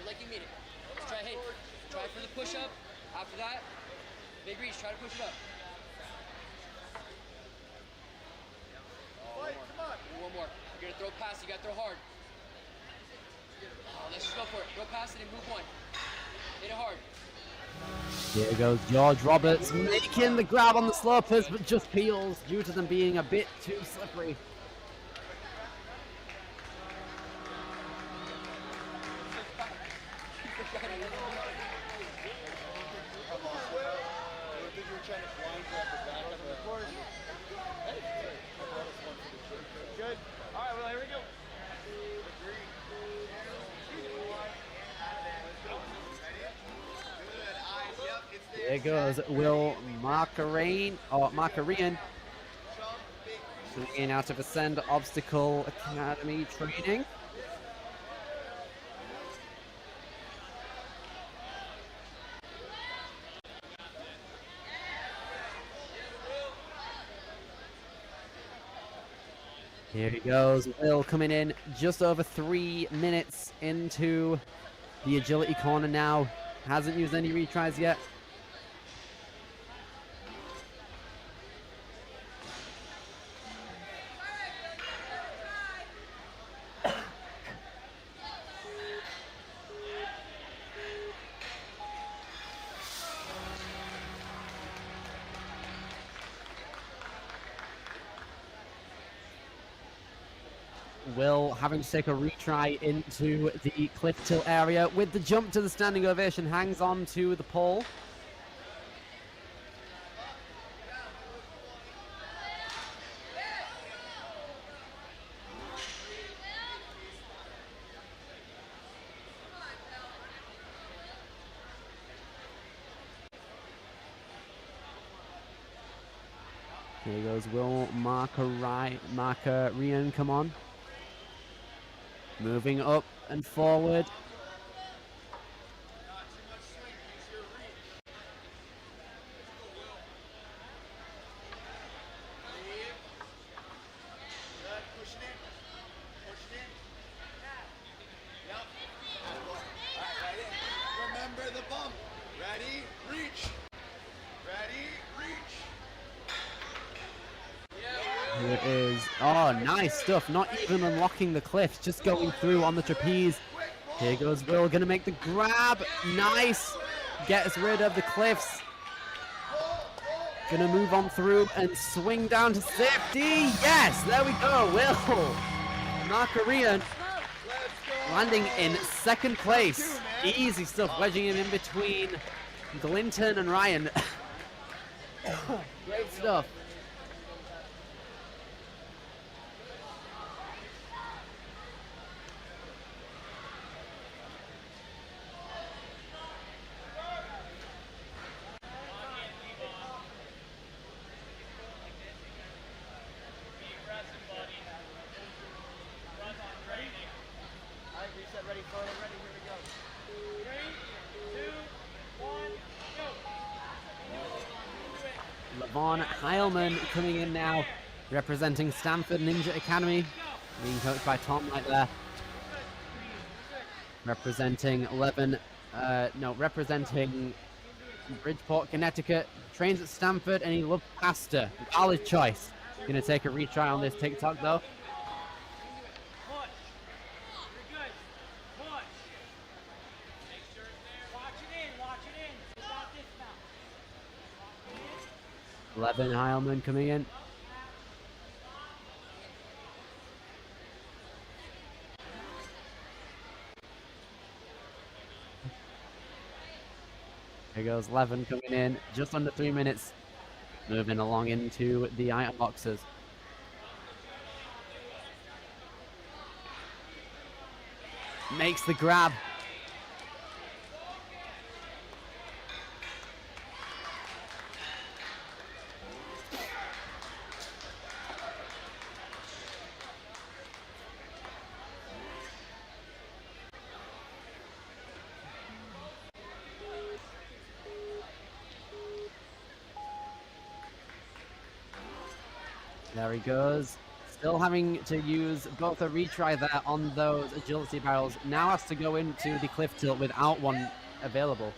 Like you mean it. Let's try, hey, try for the push-up. After that, big reach, try to push it up. Fight, come on. One more. You're gonna throw past, you gotta throw hard. Let's just go for it. Throw past it and move one. Hit it hard. Here goes George Roberts making the grab on the slopers, but just peels due to them being a bit too slippery. Good. All right, well, here we go. There goes Will Markarian, swinging out of Ascend Obstacle Academy training. Here he goes, Will coming in just over 3 minutes into the agility corner now. Hasn't used any retries yet. Will having to take a retry into the cliff tilt area with the jump to the standing ovation, hangs on to the pole. Here goes Will Markarian, come on. Moving up and forward. Not too much swing. Use your reach. Leave. Good. Pushing in. Pushing in. Yep. Alright, right in. Remember the bump. Ready? Reach. Ready? Reach. Here it is. Oh, nice stuff. Not even unlocking the cliffs, just going through on the trapeze. Here goes Will, gonna make the grab. Nice. Gets rid of the cliffs. Gonna move on through and swing down to safety. Yes, there we go. Will Markarian landing in second place. Easy stuff, wedging him in between Glinton and Ryan. Great stuff. Alright, reset, ready, photo, ready, here we go. 3, 2, 1, go! Levon Heilman coming in now, representing Stanford Ninja Academy, being coached by Tom right there. Representing representing Bridgeport, Connecticut, trains at Stanford, and he loves pasta. Valid choice. Gonna take a retry on this TikTok though. Push. You're good. Push. Make sure it's there. Watch it in, watch it in. We got this now. Levin Heilman coming in. Here goes Levin coming in, just under 3 minutes. Moving along into the iron boxes. Makes the grab. There he goes. Still having to use both a retry there on those agility barrels. Now has to go into the cliff tilt without one available.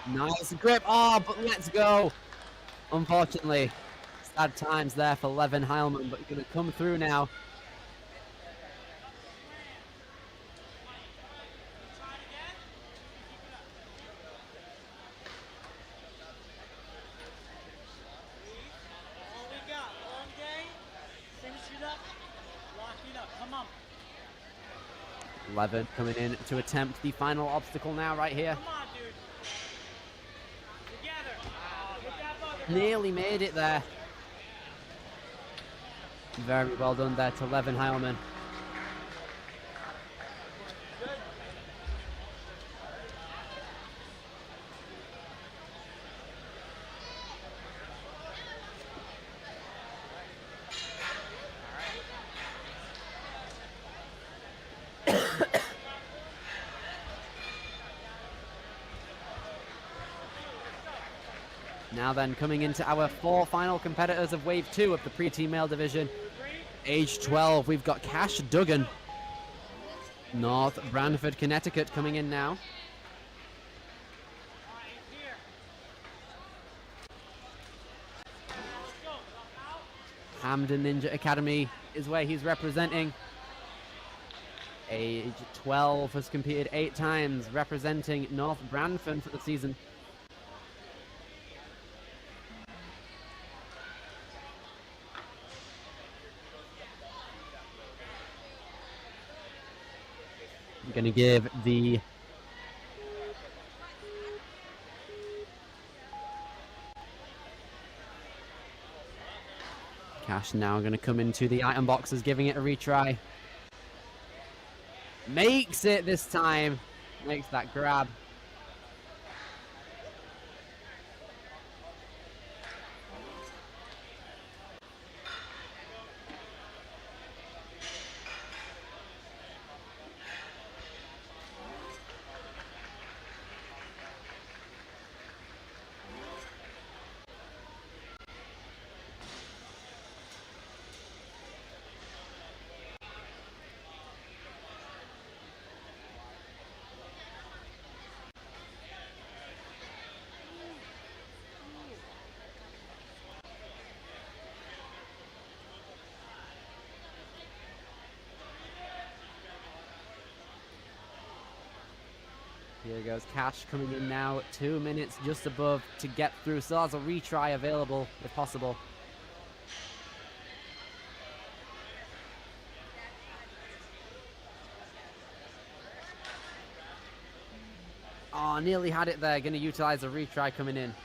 Nice grip. Oh, but let's go. Unfortunately, sad times there for Levin Heilman, but going to come through now. All we got, long day. Finish it up. Lock it up. Come on. Levin coming in to attempt the final obstacle now right here. Come on, dude. Together. Hit that button. Nearly made it there. Very well done there to Levin Heilman. Now then, coming into our 4 final competitors of Wave 2 of the Preteen Male Division. Age 12, we've got Cash Duggan. North Branford, Connecticut coming in now. Hamden Ninja Academy is where he's representing. Age 12, has competed 8 times, representing North Branford for the season. I'm going to give the Cash now going to come into the item boxes, giving it a retry. Makes it this time. Makes that grab. Here goes Cash coming in now. 2 minutes just above to get through. Still has a retry available if possible. Oh, nearly had it there. Going to utilize a retry coming in.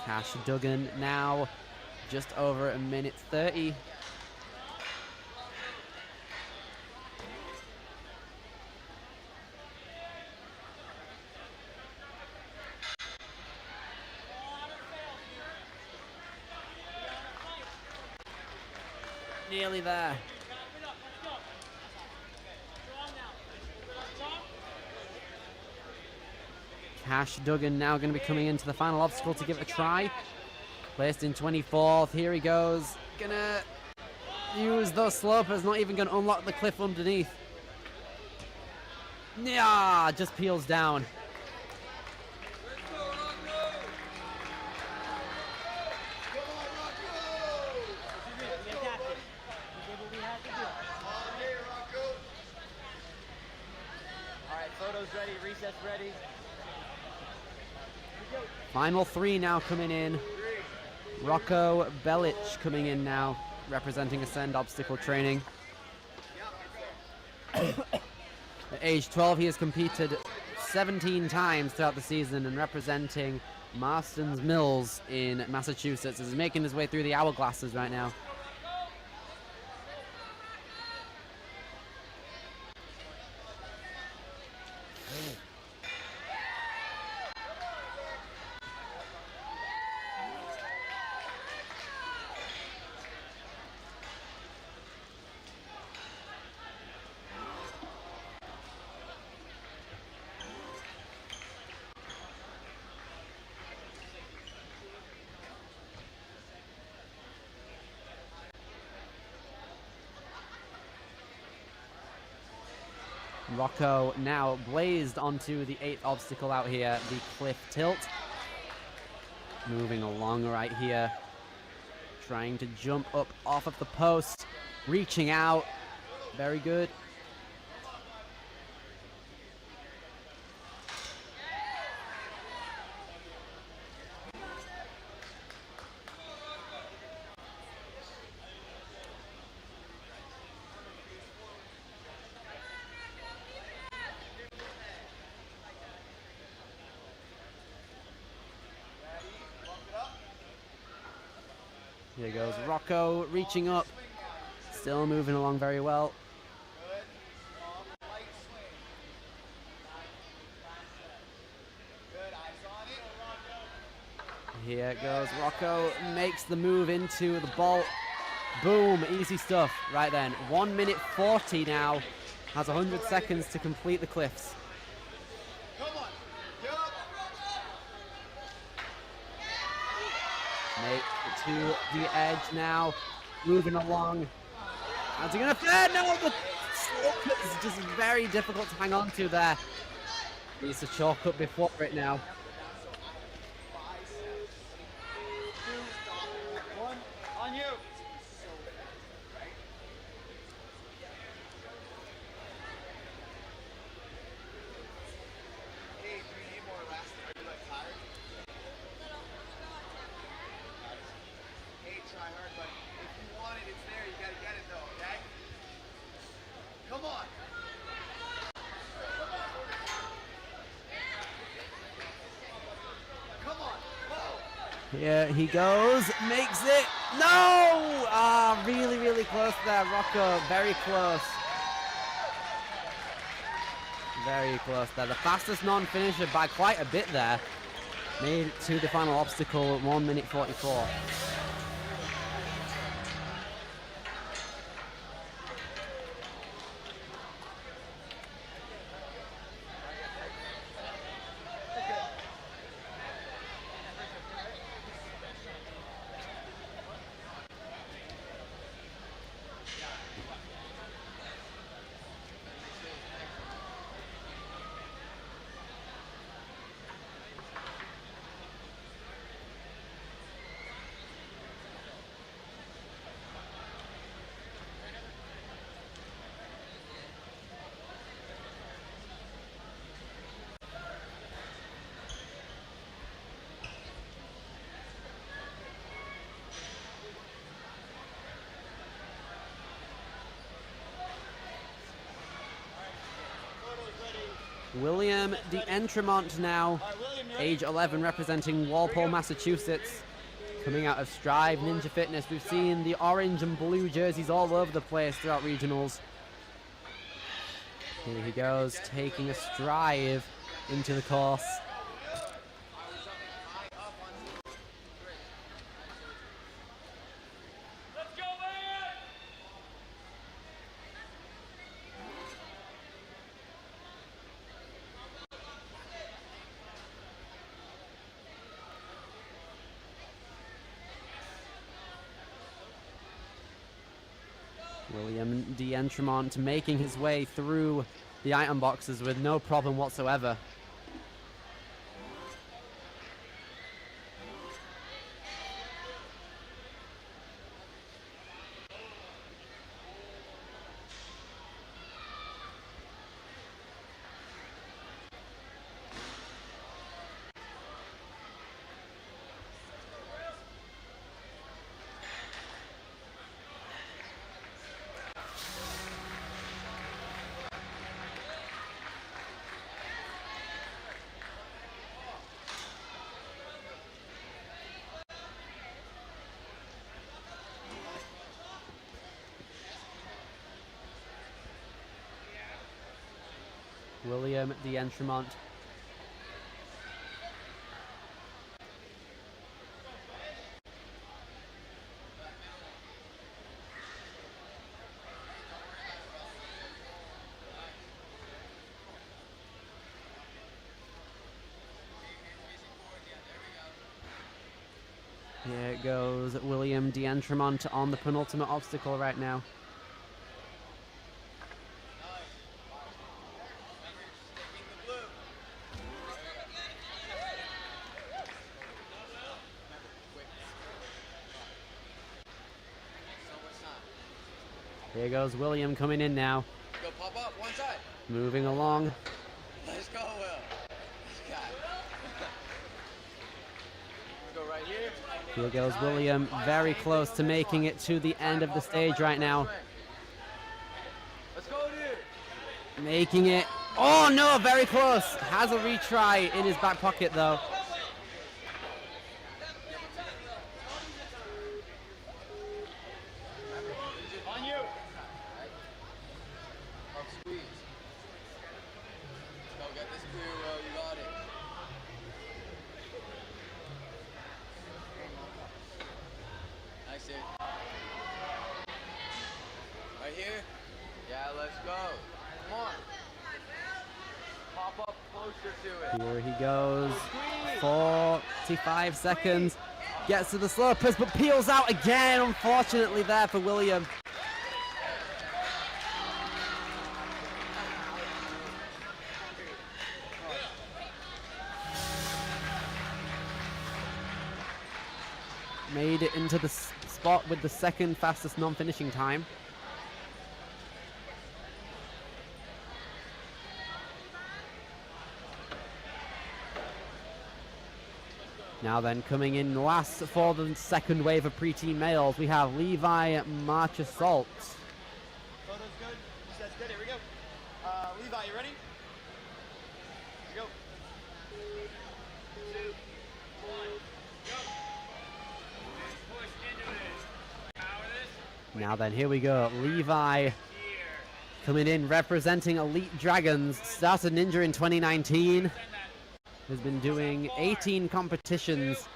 Cash Duggan now just over 1:30. Nearly there. Cash Duggan now going to be coming into the final obstacle to give it a try. Placed in 24th. Here he goes. Gonna use those slopers. Not even going to unlock the cliff underneath. Yeah, just peels down. Photos ready, recess ready. Final 3 now coming in. Rocco Belich coming in now, representing Ascend Obstacle Training. At age 12, he has competed 17 times throughout the season and representing Marston's Mills in Massachusetts. He's making his way through the hourglasses right now. Rocco now blazed onto the 8th obstacle out here, the cliff tilt. Moving along right here. Trying to jump up off of the post. Reaching out. Very good. Here goes Rocco, reaching up. Still moving along very well. Good. Light swing. Good. Eyes on it. Here goes Rocco, makes the move into the bolt. Boom, easy stuff right then. 1:40 now. Has 100 seconds to complete the cliffs. Come on. Yup. Make it to the edge now. Moving along. How's he gonna fit? No, the slope is just very difficult to hang on to there. Needs to chalk up before it now. 2, 1, on you. Here he goes, makes it. No! Ah, really, really close there, Rocco. Very close. Very close there. The fastest non-finisher by quite a bit there. Made it to the final obstacle at 1 minute 44. William D'Entremont now, age 11, representing Walpole, Massachusetts, coming out of Strive Ninja Fitness. We've seen the orange and blue jerseys all over the place throughout regionals. Here he goes, taking a Strive into the course. William D'Entremont making his way through the item boxes with no problem whatsoever. William D'Entremont. Here it goes, William D'Entremont on the penultimate obstacle right now. Here goes William coming in now. Go pop up one side. Moving along. Let's go, Will. Go right here. Here goes William, very close to making it to the end of the stage right now. Let's go, dude. Making it. Oh no, very close. Has a retry in his back pocket though. On you. Up squeeze. Go get this clear, Will. You got it. Nice hit. Right here? Yeah, let's go. Come on. Pop up closer to it. Here he goes. 45 seconds. Gets to the slopers, but peels out again, unfortunately, there for William. Made it into the spot with the second fastest non-finishing time. Now then, coming in last for the second wave of preteen males, we have Levi Marchesalt. Photo's good. That's good. Here we go. Levi, you ready? Here we go. 3, 2, 1, go. Now then, here we go. Levi coming in, representing Elite Dragons. Started Ninja in 2019. Has been doing 18 competitions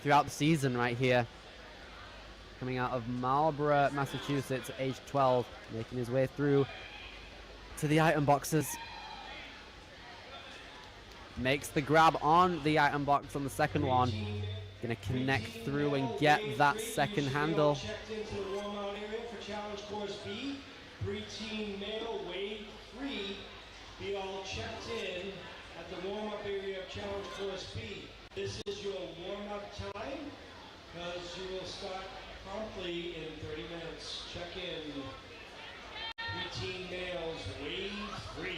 throughout the season right here. Coming out of Marlborough, Massachusetts, age 12. Making his way through to the item boxes. Makes the grab on the item box on the second one. Gonna connect through and get that second handle. Checked into the warm-out area for challenge course B. Preteen male, wave 3. Be all checked in at the warm-up area of challenge course B. This is your warm-up time, because you will start promptly in 30 minutes. Check in. Preteen males, wave 3.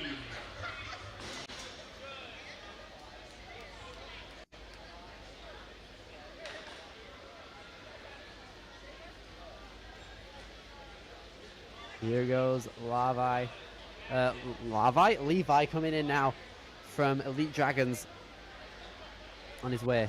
Here goes Levi coming in now from Elite Dragons on his way.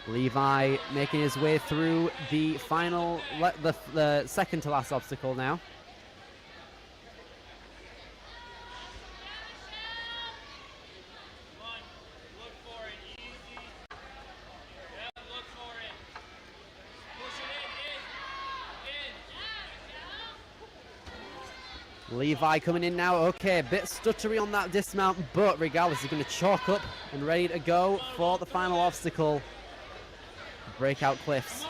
Levi making his way through the final, the second to last obstacle now. Levi coming in now. Okay, a bit stuttery on that dismount, but regardless, he's going to chalk up and ready to go for the final obstacle. Breakout cliffs.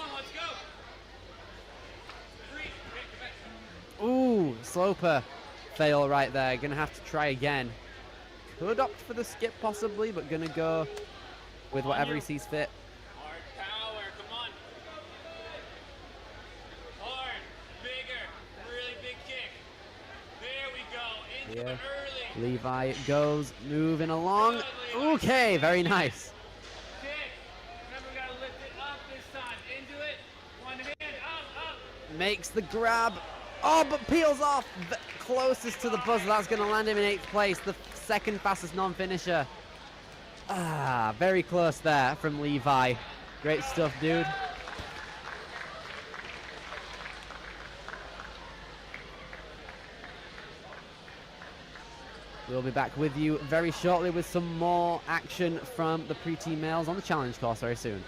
Ooh, sloper fail right there. Gonna have to try again. Could opt for the skip possibly, but gonna go with whatever he sees fit. Hard power, come on. Hard, bigger, really big kick. There we go, into it early. Levi goes, moving along. Okay, very nice. Kick. Remember, we gotta lift it up this time. Into it. One hand, up. Makes the grab. Oh, but peels off. Closest to the buzzer. That's going to land him in 8th place. The second fastest non-finisher. Ah, very close there from Levi. Great stuff, dude. We'll be back with you very shortly with some more action from the preteen males on the challenge course very soon.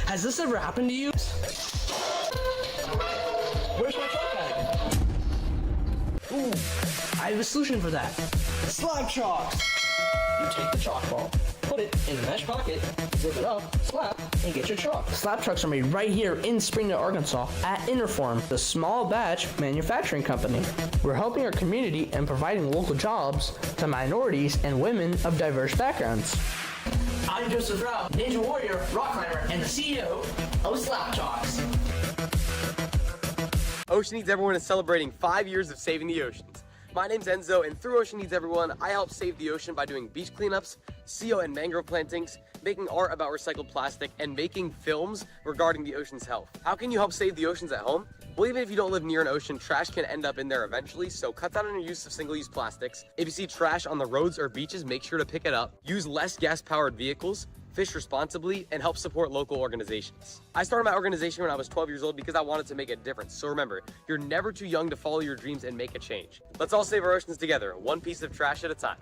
Has this ever happened to you? Where's my chalk bag? Ooh, I have a solution for that. Slab chalks! You take the chalk ball, put it in the mesh pocket, zip it up, slap, and get your chalk. Slab chalks are made right here in Springdale, Arkansas at Interform, the small batch manufacturing company. We're helping our community and providing local jobs to minorities and women of diverse backgrounds. I'm Joseph Rao, Ninja Warrior, rock climber, and the CEO of Slab Chalks. Ocean Needs Everyone is celebrating 5 years of saving the oceans. My name's Enzo, and through Ocean Needs Everyone, I help save the ocean by doing beach cleanups, seal and mangrove plantings, making art about recycled plastic, and making films regarding the ocean's health. How can you help save the oceans at home? Well, even if you don't live near an ocean, trash can end up in there eventually, so cut down on your use of single-use plastics. If you see trash on the roads or beaches, make sure to pick it up. Use less gas-powered vehicles, fish responsibly, and help support local organizations. I started my organization when I was 12 years old because I wanted to make a difference. So remember, you're never too young to follow your dreams and make a change. Let's all save our oceans together, one piece of trash at a time.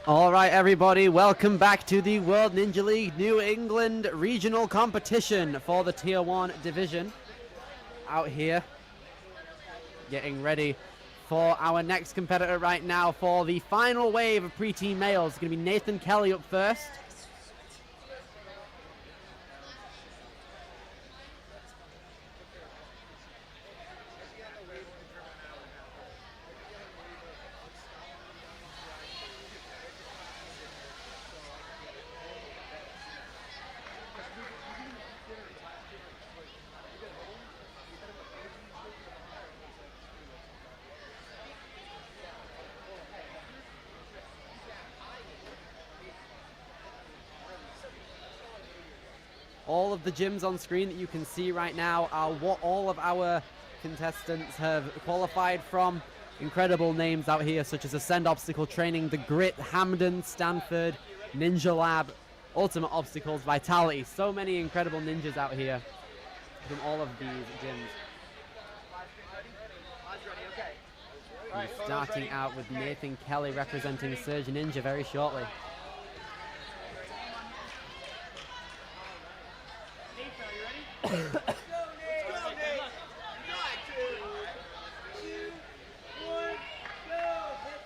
All right, everybody, welcome back to the World Ninja League New England regional competition for the Tier 1 division. Out here, getting ready for our next competitor right now for the final wave of preteen males. It's going to be Nathan Kelly up first. All of the gyms on screen that you can see right now are what all of our contestants have qualified from. Incredible names out here such as Ascend Obstacle Training, The Grit, Hamden, Stanford, Ninja Lab, Ultimate Obstacles, Vitality. So many incredible ninjas out here from all of these gyms. And starting out with Nathan Kelly representing Surge Ninja very shortly.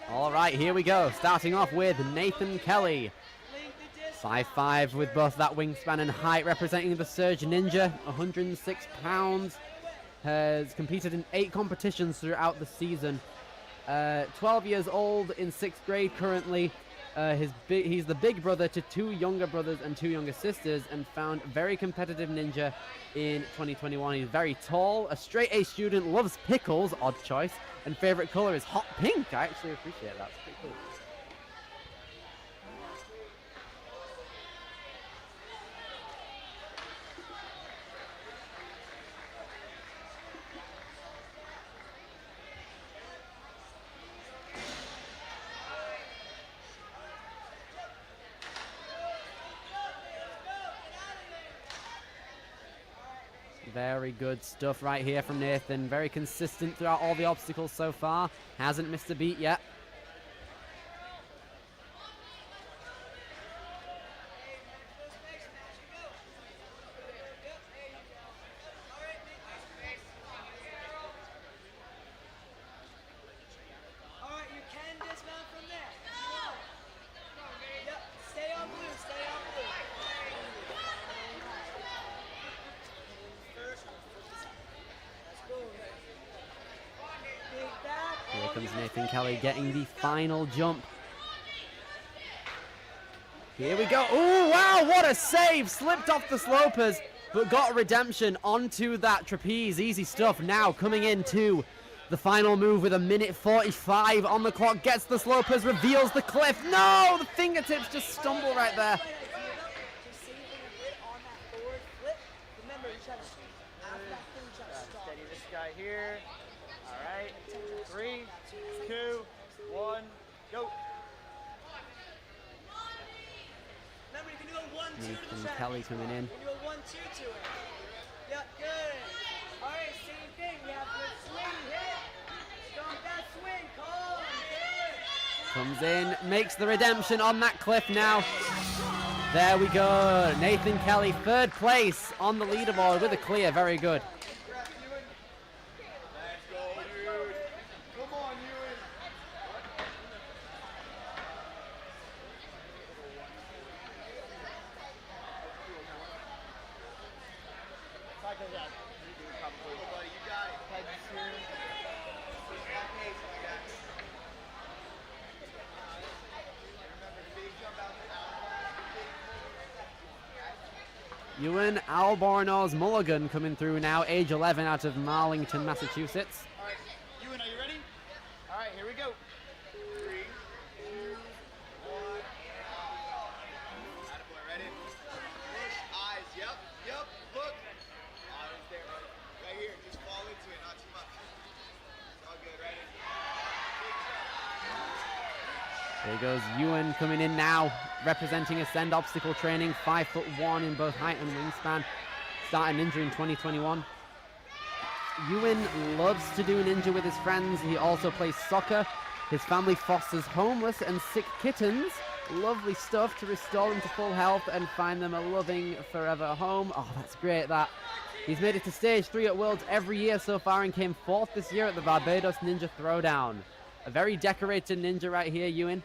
All right, here we go. Starting off with Nathan Kelly. 5'5" with both that wingspan and height, representing the Surge Ninja. 106 pounds. Has competed in 8 competitions throughout the season. 12 years old, in 6th grade currently. He's the big brother to 2 younger brothers and 2 younger sisters, and found very competitive ninja in 2021. He's very tall, a straight A student, loves pickles, odd choice, and favorite color is hot pink. I actually appreciate that. It's pretty cool. Very good stuff right here from Nathan. Very consistent throughout all the obstacles so far. Hasn't missed a beat yet. comes Nathan Kelly getting the final jump. Here we go. Oh, wow, what a save. Slipped off the slopers, but got redemption onto that trapeze. Easy stuff. Now coming into the final move with 1:45 on the clock. Gets the slopers, reveals the cliff. No, the fingertips just stumble right there. Steady this guy here. All right. 3, 2, 1, go. Remember, you can do a 1-2 to the Nathan track. Kelly coming in. You can do a 1-2 to it. Yeah, good. All right, same thing. We have good swing hit. Stomp that swing. Calm. Good. Comes in, makes the redemption on that cliff now. There we go. Nathan Kelly, 3rd place on the leaderboard with a clear. Very good. Ewan Albornoz Mulligan coming through now, age 11 out of Marlington, Massachusetts. All right, Ewan, are you ready? All right, here we go. 3, 2, 1. Attaboy, ready? Push, eyes, yep, look. Eyes there, right here, just fall into it, not too much. It's all good, ready? There goes Ewan coming in now, representing Ascend Obstacle Training, 5'1" in both height and wingspan. Started ninja in 2021. Ewan loves to do ninja with his friends. He also plays soccer. His family fosters homeless and sick kittens. Lovely stuff to restore them to full health and find them a loving forever home. Oh, that's great, that. He's made it to stage 3 at Worlds every year so far and came 4th this year at the Barbados Ninja Throwdown. A very decorated ninja right here, Ewan.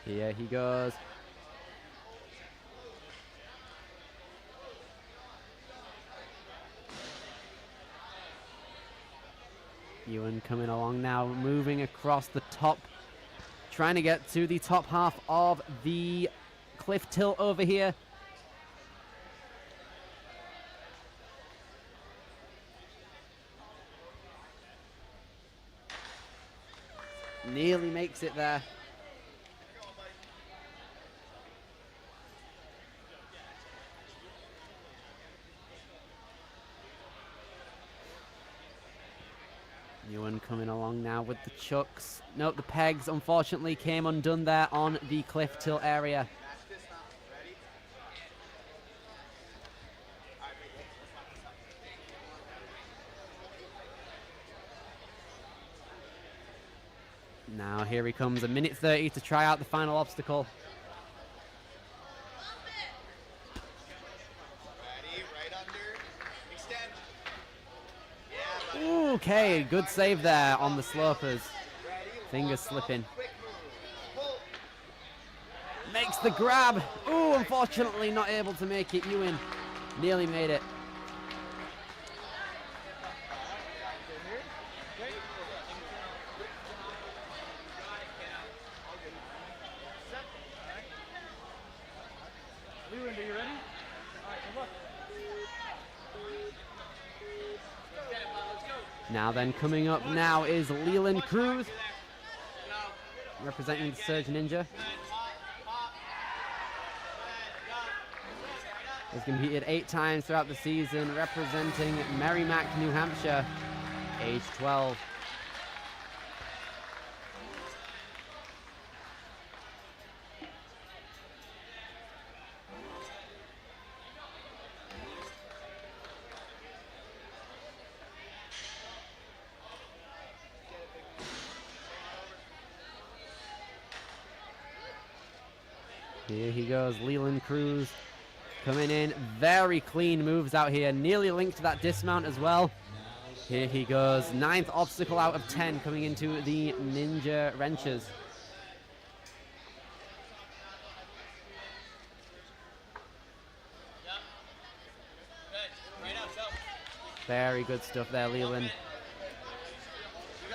Here he goes. Ewan coming along now, moving across the top, trying to get to the top half of the cliff tilt over here. Nearly makes it there. Ewan coming along now with the chucks. Nope, the pegs unfortunately came undone there on the cliff tilt area. Now here he comes, 1:30 to try out the final obstacle. Okay, good save there on the slopers. Fingers slipping. Makes the grab. Ooh, unfortunately not able to make it. Ewan nearly made it. Leland, are you ready? All right, good luck. Now then, coming up now is Leland Cruz, representing the Surge Ninja. He's competed 8 times throughout the season, representing Merrimack, New Hampshire, age 12. Here he goes, Leland Cruz coming in. Very clean moves out here. Nearly linked to that dismount as well. Here he goes. 9th obstacle out of 10 coming into the Ninja Wrenches. Very good stuff there, Leland.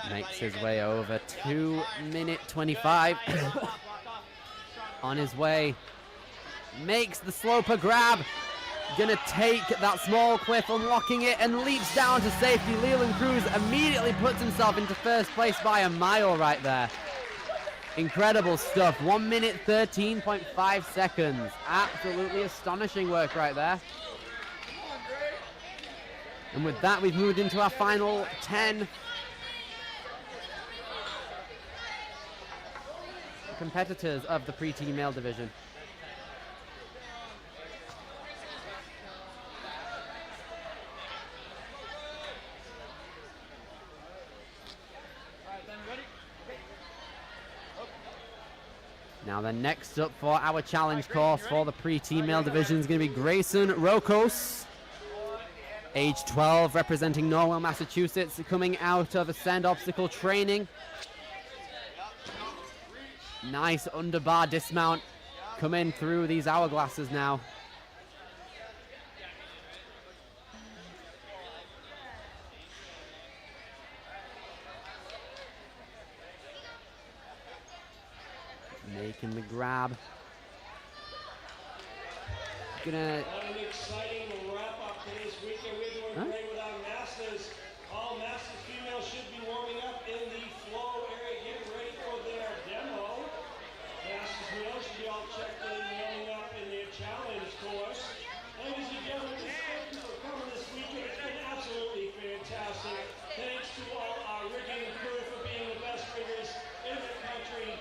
Makes his way over. 2:25 on his way. Makes the sloper grab. Gonna take that small cliff, unlocking it, and leaps down to safety. Leland Cruz immediately puts himself into first place by a mile right there. Incredible stuff. 1 minute 13.5 seconds. Absolutely astonishing work right there. And with that, we've moved into our final 10 competitors of the preteen male division. Now the next up for our challenge course for the preteen male division is going to be Grayson Rokos, age 12, representing Norwell, Massachusetts, coming out of Ascend Obstacle Training. Nice underbar dismount coming through these hourglasses now. Making the grab. Gonna. What an exciting wrap up to this weekend. We're doing great with our masters. All masters females should be warming up in the flow area, getting ready for their demo. Masters males should be all checked in, warming up in their challenge course. Ladies and gentlemen, thank you for coming this weekend. It's been absolutely fantastic. Thanks to all our rigging crew for being the best riggers in the country.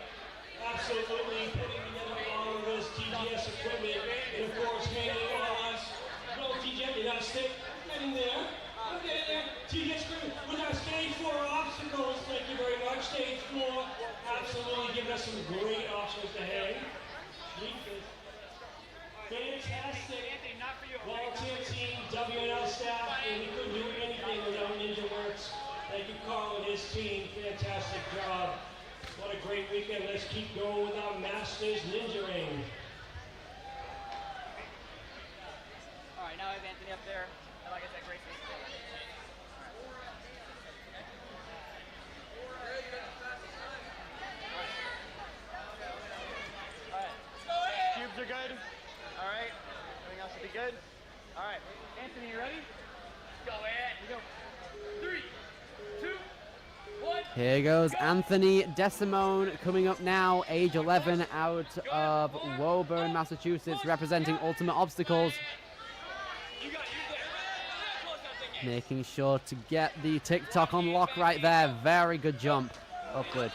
Absolutely putting together all of this TGS equipment, and of course hanging on. Go TGS, you gotta stay getting there. Okay, TGS equipment with our stage 4 obstacles. Thank you very much, stage 4. Absolutely giving us some great obstacles to hang. Fantastic. Volunteer team, WNL staff, and we couldn't do anything without Ninja Works. Thank you, Carl and his team. Fantastic job. What a great weekend. Let's keep going with our Masters Ninja Ring. All right, now I have Anthony up there. And like I said, Grayson. All right. Cubes are good. All right. Everything else should be good. All right. Anthony, you ready? Go ahead. Here we go. 3, 2, 1. Here goes Anthony Desimone coming up now, age 11, out of Woburn, Massachusetts, representing Ultimate Obstacles. Making sure to get the TikTok on lock right there. Very good jump upward.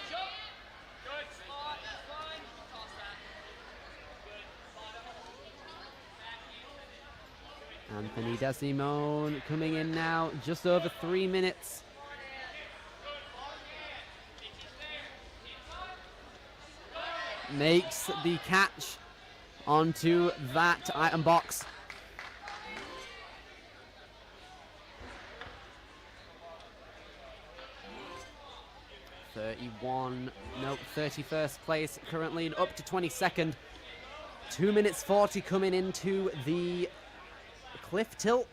Anthony Desimone coming in now, just over 3 minutes. Makes the catch onto that item box. Nope, 31st place currently, and up to 22nd. 2 minutes 40 coming into the cliff tilt.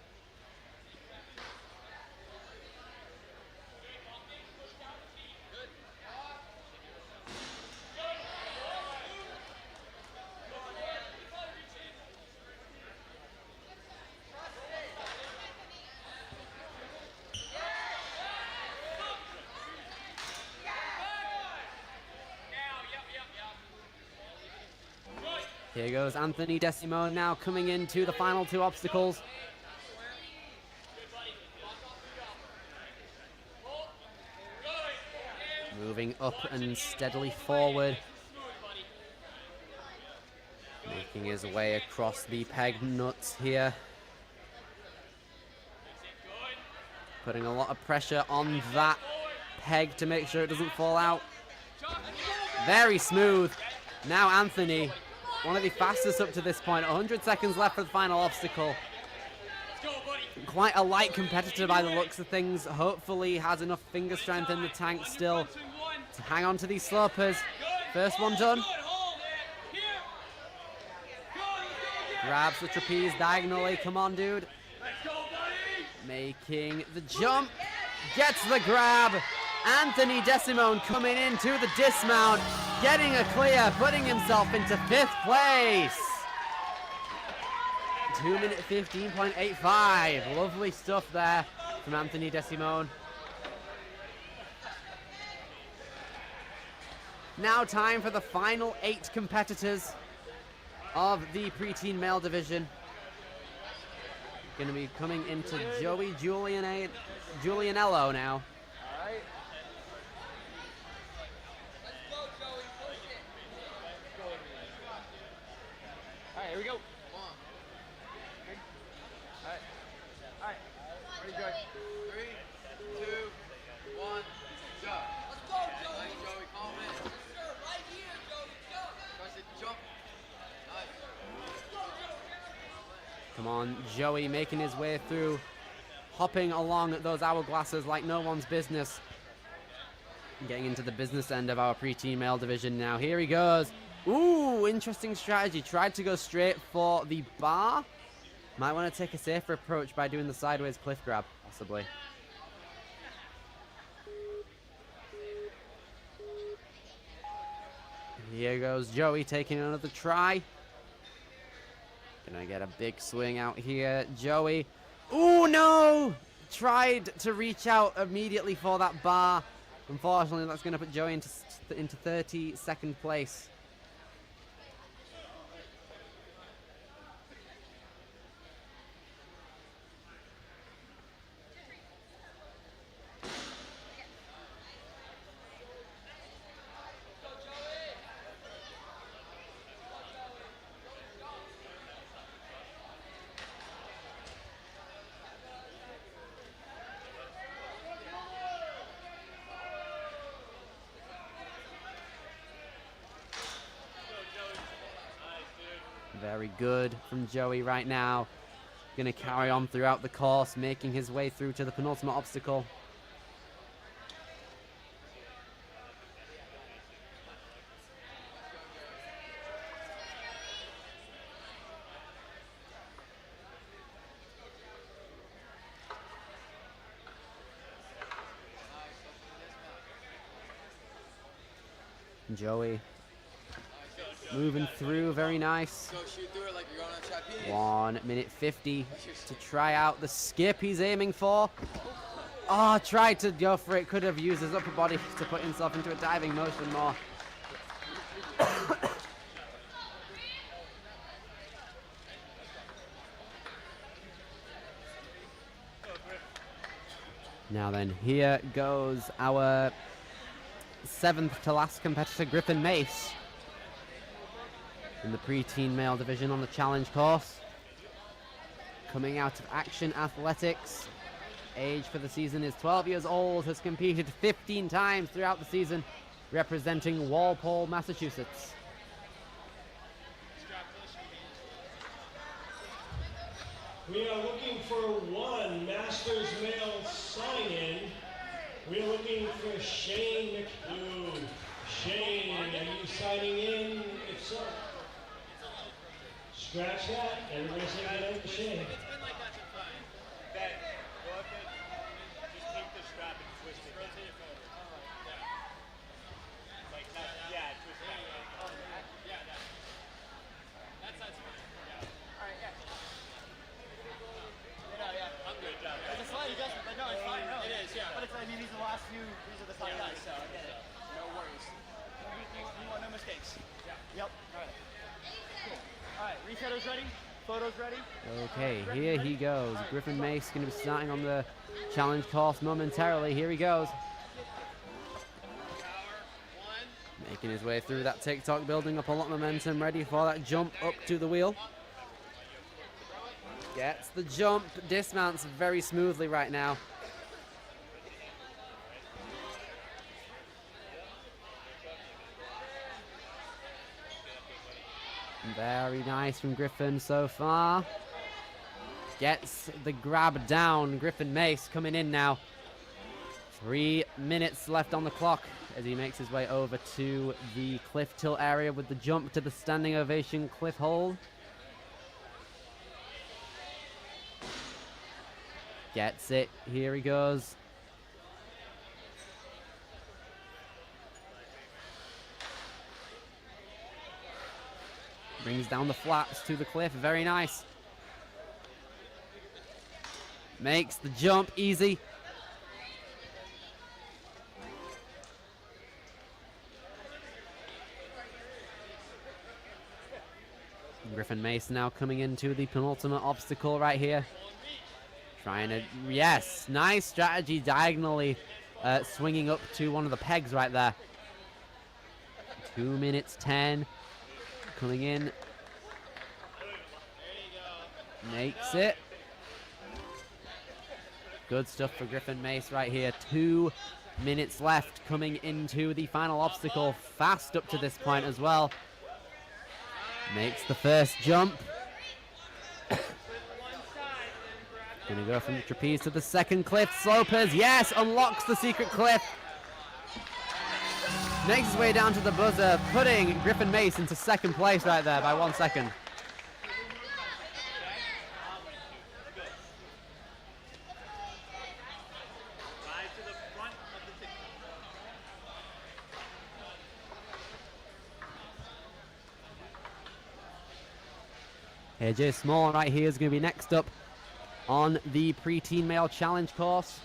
Here goes Anthony Desimone now coming into the final 2 obstacles. Moving up and steadily forward. Making his way across the peg nuts here. Putting a lot of pressure on that peg to make sure it doesn't fall out. Very smooth. Now Anthony one of the fastest up to this point. 100 seconds left for the final obstacle. Quite a light competitor by the looks of things. Hopefully has enough finger strength in the tank still to hang on to these slopers. First one done. Grabs the trapeze diagonally. Come on, dude. Making the jump. Gets the grab. Anthony Desimone coming into the dismount. Getting a clear. Putting himself into 5th place. 2 minute 15.85. Lovely stuff there from Anthony Desimone. Now time for the final 8 competitors of the preteen male division. Going to be coming into Joey Julianello now. All right, here we go. All right. Ready, Joey? 3, 2, 1, go. Let's go, Joey. Nice, Joey. Calm in. Yes, sir. Right here, Joey. Jump. Press it. Jump. Nice. Come on, Joey making his way through, hopping along those hourglasses like no one's business. Getting into the business end of our preteen male division now. Here he goes. Ooh, interesting strategy. Tried to go straight for the bar. Might want to take a safer approach by doing the sideways cliff grab, possibly. Here goes Joey taking another try. Gonna get a big swing out here. Joey. Ooh, no! Tried to reach out immediately for that bar. Unfortunately, that's going to put Joey into 32nd place. Very good from Joey right now. Going to carry on throughout the course, making his way through to the penultimate obstacle. Joey moving through, very nice. Go shoot through it like you're going on trapeze. 1 minute 50 to try out the skip he's aiming for. Oh, tried to go for it. Could have used his upper body to put himself into a diving motion more. Now then, here goes our 7th to last competitor, Griffin Mace, in the preteen male division on the challenge course. Coming out of Action Athletics. Age for the season is 12 years old, has competed 15 times throughout the season, representing Walpole, Massachusetts. We are looking for one Masters male sign-in. We are looking for Shane McHugh. Shane, are you signing in? If so, scratch that. Everybody say good night to Shane. It's been like that for fun. Ben, go up and just take the strap and twist it. Rotate it forward. Like that, yeah, twist it. Yeah, that side's fine. Yeah. All right, yeah. I'm good. It's a slight adjustment, but no, it's fine. No. It is, yeah. But it's, I mean, these are the last few, these are the top guys, so I get it. No worries. You want no mistakes. Yeah. Yep. All right. Cool. All right, resetters ready? Photos ready? Okay, here he goes. Griffin Mace going to be starting on the challenge course momentarily. Here he goes. Making his way through that TikTok, building up a lot of momentum, ready for that jump up to the wheel. Gets the jump, dismounts very smoothly right now. Very nice from Griffin so far. Gets the grab down. Griffin Mace coming in now. 3 minutes left on the clock as he makes his way over to the cliff tilt area with the jump to the standing ovation cliff hold. Gets it. Here he goes. Brings down the flaps to the cliff. Very nice. Makes the jump easy. Griffin Mace now coming into the penultimate obstacle right here. Trying to, yes, nice strategy diagonally swinging up to one of the pegs right there. 2 minutes 10. Coming in. Makes it. Good stuff for Griffin Mace right here. 2 minutes left coming into the final obstacle. Fast up to this point as well. Makes the first jump. Gonna go from the trapeze to the second cliff. Slopers, yes, unlocks the secret cliff. Makes his way down to the buzzer, putting Griffin Mace into second place right there by 1 second. AJ Small right here is going to be next up on the Preteen Male Challenge course.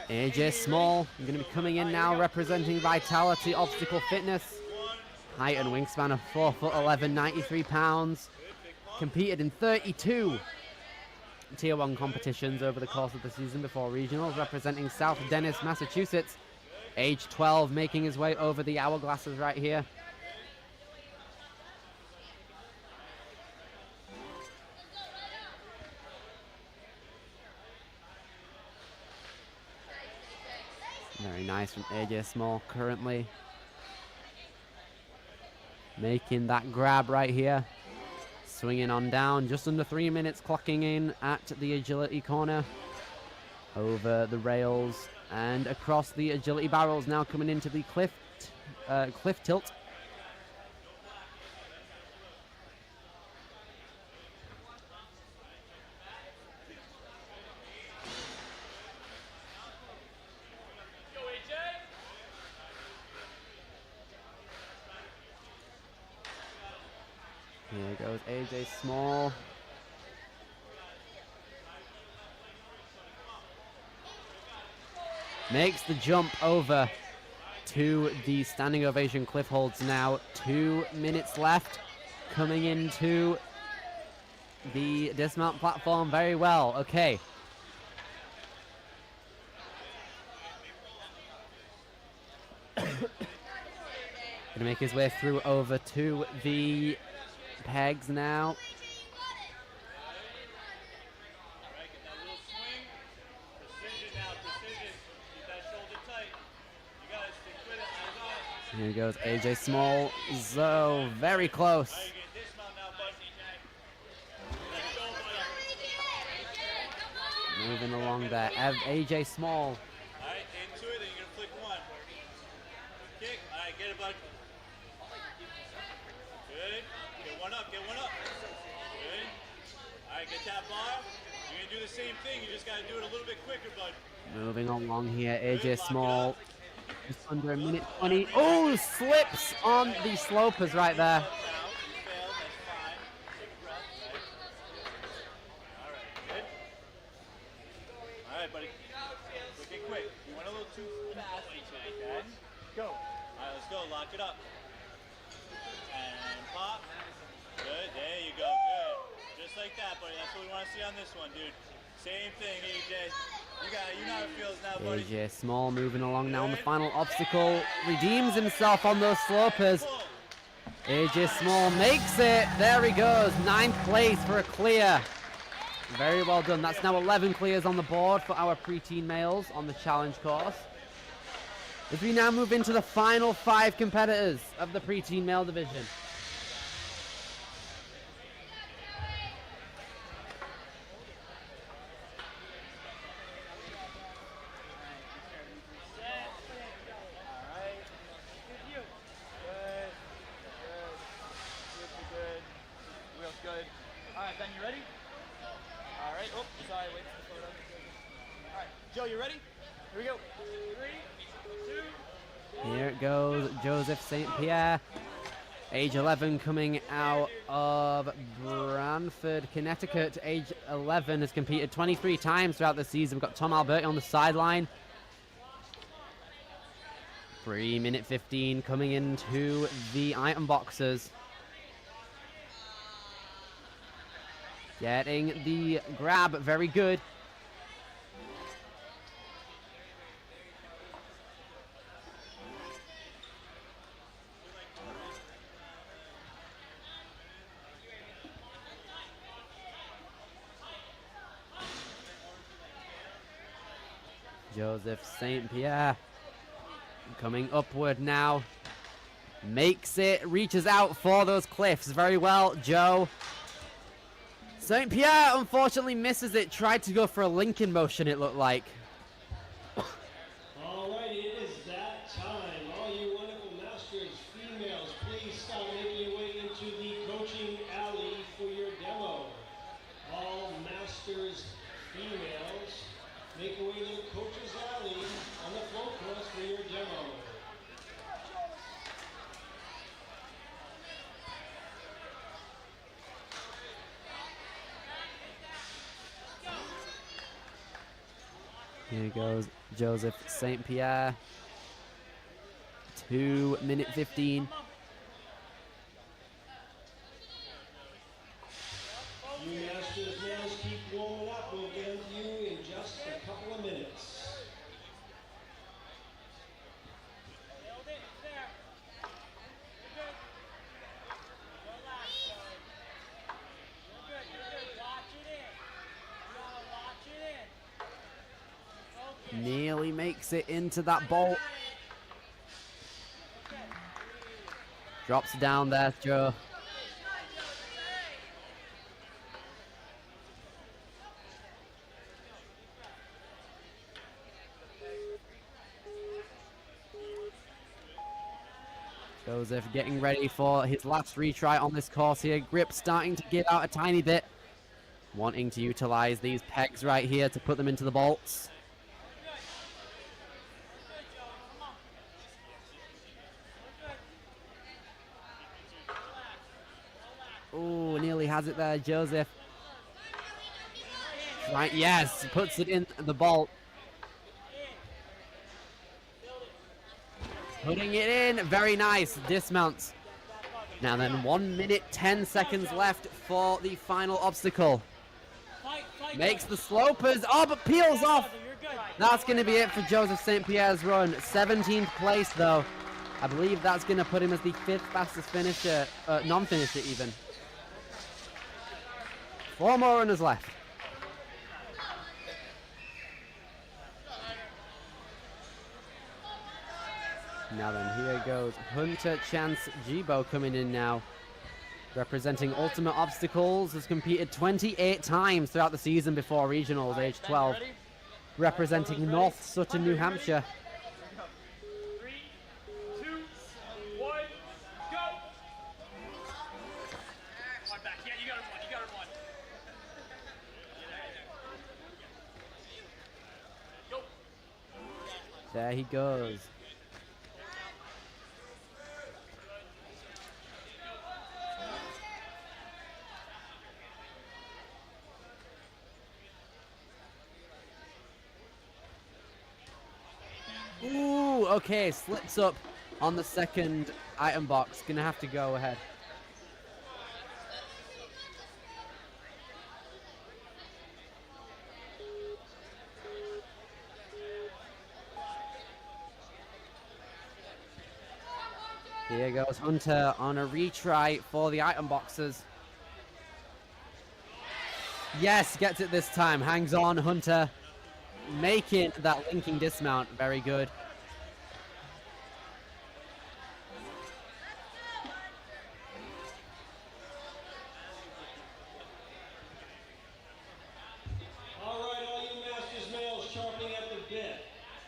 AJ Small going to be coming in now representing Vitality Obstacle Fitness. Height and wingspan of 4'11", 93 pounds. Competed in 32 Tier 1 competitions over the course of the season before regionals, representing South Dennis, Massachusetts. Age 12, making his way over the hourglasses right here. Very nice from AJ Small currently. Making that grab right here. Swinging on down, just under 3 minutes clocking in at the agility corner. Over the rails and across the agility barrels, now coming into the cliff tilt. Here goes AJ Small. Makes the jump over to the standing ovation cliff holds now. 2 minutes left. Coming into the dismount platform very well. Okay. Gonna make his way through over to the pegs now. Here goes AJ Small. So very close. Moving along there. AJ Small. Alright, into it, then you're gonna flick one. Kick. Alright, get it, bud. Good. Get one up, get one up. Good. Alright, get that bar. You're gonna do the same thing, you just gotta do it a little bit quicker, bud. Moving along here, AJ Small. Just under 1:20. Oh, slips on the slopers right there. Alright, buddy. Quick, quick. You went a little too fast. Okay? Go. Alright, let's go. Lock it up. And pop. Good. There you go. Good. Just like that, buddy. That's what we want to see on this one, dude. Same thing, AJ. You know how it feels now, buddy. AJ Small moving along now on the final obstacle. Redeems himself on those slopers. AJ Small makes it. There he goes. 9th place for a clear Very well done. That's now 11 clears on the board for our preteen males on the challenge course. As we now move into the final 5 competitors of the preteen male division. Good. All right, Ben, you ready? All right. Oh, sorry. Wait for the photo. All right, Joe, you ready? Here we go. 3, 2. Here it goes, Joseph St. Pierre, age 11, coming out of Branford, Connecticut. Age 11, has competed 23 times throughout the season. We've got Tom Alberti on the sideline. 3 minute 15 coming into the item boxes. Getting the grab, very good. Joseph St. Pierre coming upward now. Makes it, reaches out for those cliffs. Very well, Joe. St. Pierre unfortunately misses it. Tried to go for a Lincoln motion, it looked like. All right, it is that time. All you wonderful masters, females, please stop making your way into the coaching alley for your demo. All masters, females, make your way to the coach's alley on the flow course for your demo. Here goes Joseph St. Pierre. 2 minute 15. You masters males keep warming up. We'll get into you in just a couple of minutes. Nearly makes it into that bolt. Drops down there, Joe. Joseph getting ready for his last retry on this course here. Grip starting to give out a tiny bit. Wanting to utilize these pegs right here to put them into the bolts. Oh, nearly has it there, Joseph. Right, yes, puts it in the bolt. Putting it in, very nice, dismounts. Now then, 1 minute 10 seconds left for the final obstacle. Makes the slopers, oh, but peels off. That's going to be it for Joseph St. Pierre's run. 17th place, though. I believe that's going to put him as the 5th fastest finisher, non-finisher even. 4 more runners left. Now then, here goes Hunter Chance Jibo coming in now. Representing Ultimate Obstacles, has competed 28 times throughout the season before regionals, age 12. Representing North Sutton, New Hampshire. 3, 2, 1, go! Come on back. Yeah, you gotta run. You gotta run. Go. There he goes. Ooh, okay, slips up on the second item box. Gonna have to go ahead. Here goes Hunter on a retry for the item boxes. Yes, gets it this time. Hangs on, Hunter. Making that linking dismount. Very good. All right, all you Masters males chomping at the bit.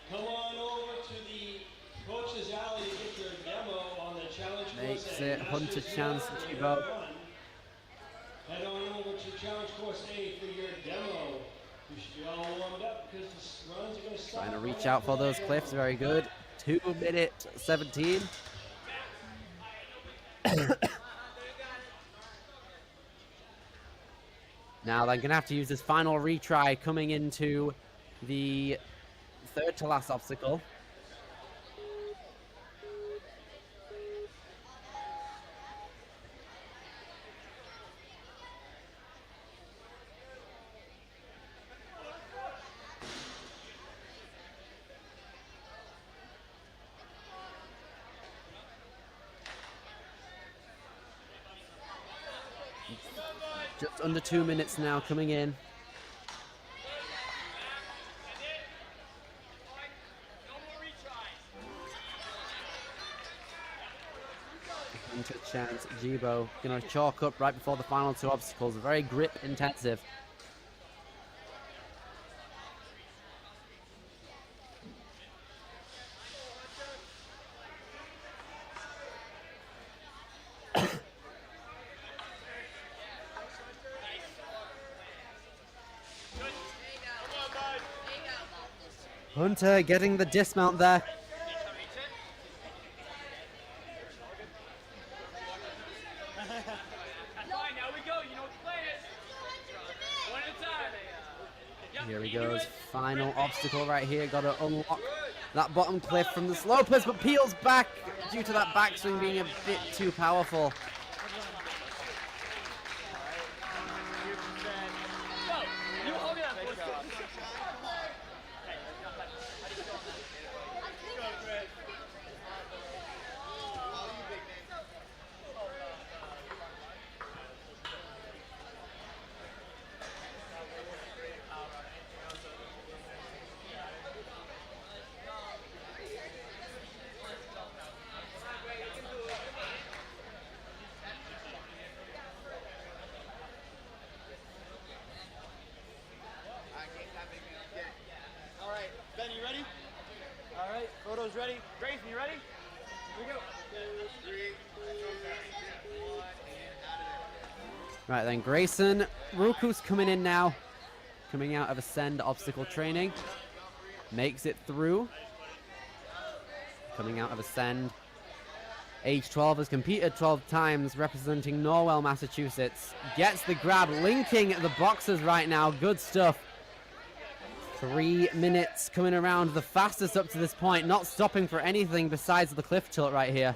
Come on over to the coach's alley to get your demo on the challenge course. Makes A. it Hunter Masters chance male to for go. round one. Head on over to challenge course A for your demo. You should be all warmed up because the runs are going to start. Trying to reach out for those cliffs. Very good. 2:17. Now they're going to have to use this final retry coming into the third to last obstacle. Just under 2 minutes now coming in. Into chance, Jibo gonna chalk up right before the final two obstacles. Very grip intensive. Hunter getting the dismount there. Here he goes. Final obstacle right here. Got to unlock that bottom cliff from the slopers, but peels back due to that backswing being a bit too powerful. Ben, you ready? All right, photos ready. Grayson, you ready? Here we go. 2, 3, Right then, Grayson Ruku's coming in now. Coming out of Ascend obstacle training. Makes it through. Coming out of Ascend. Age 12, has competed 12 times, representing Norwell, Massachusetts. Gets the grab, linking the boxes right now. Good stuff. 3 minutes coming around, the fastest up to this point. Not stopping for anything besides the cliff tilt right here.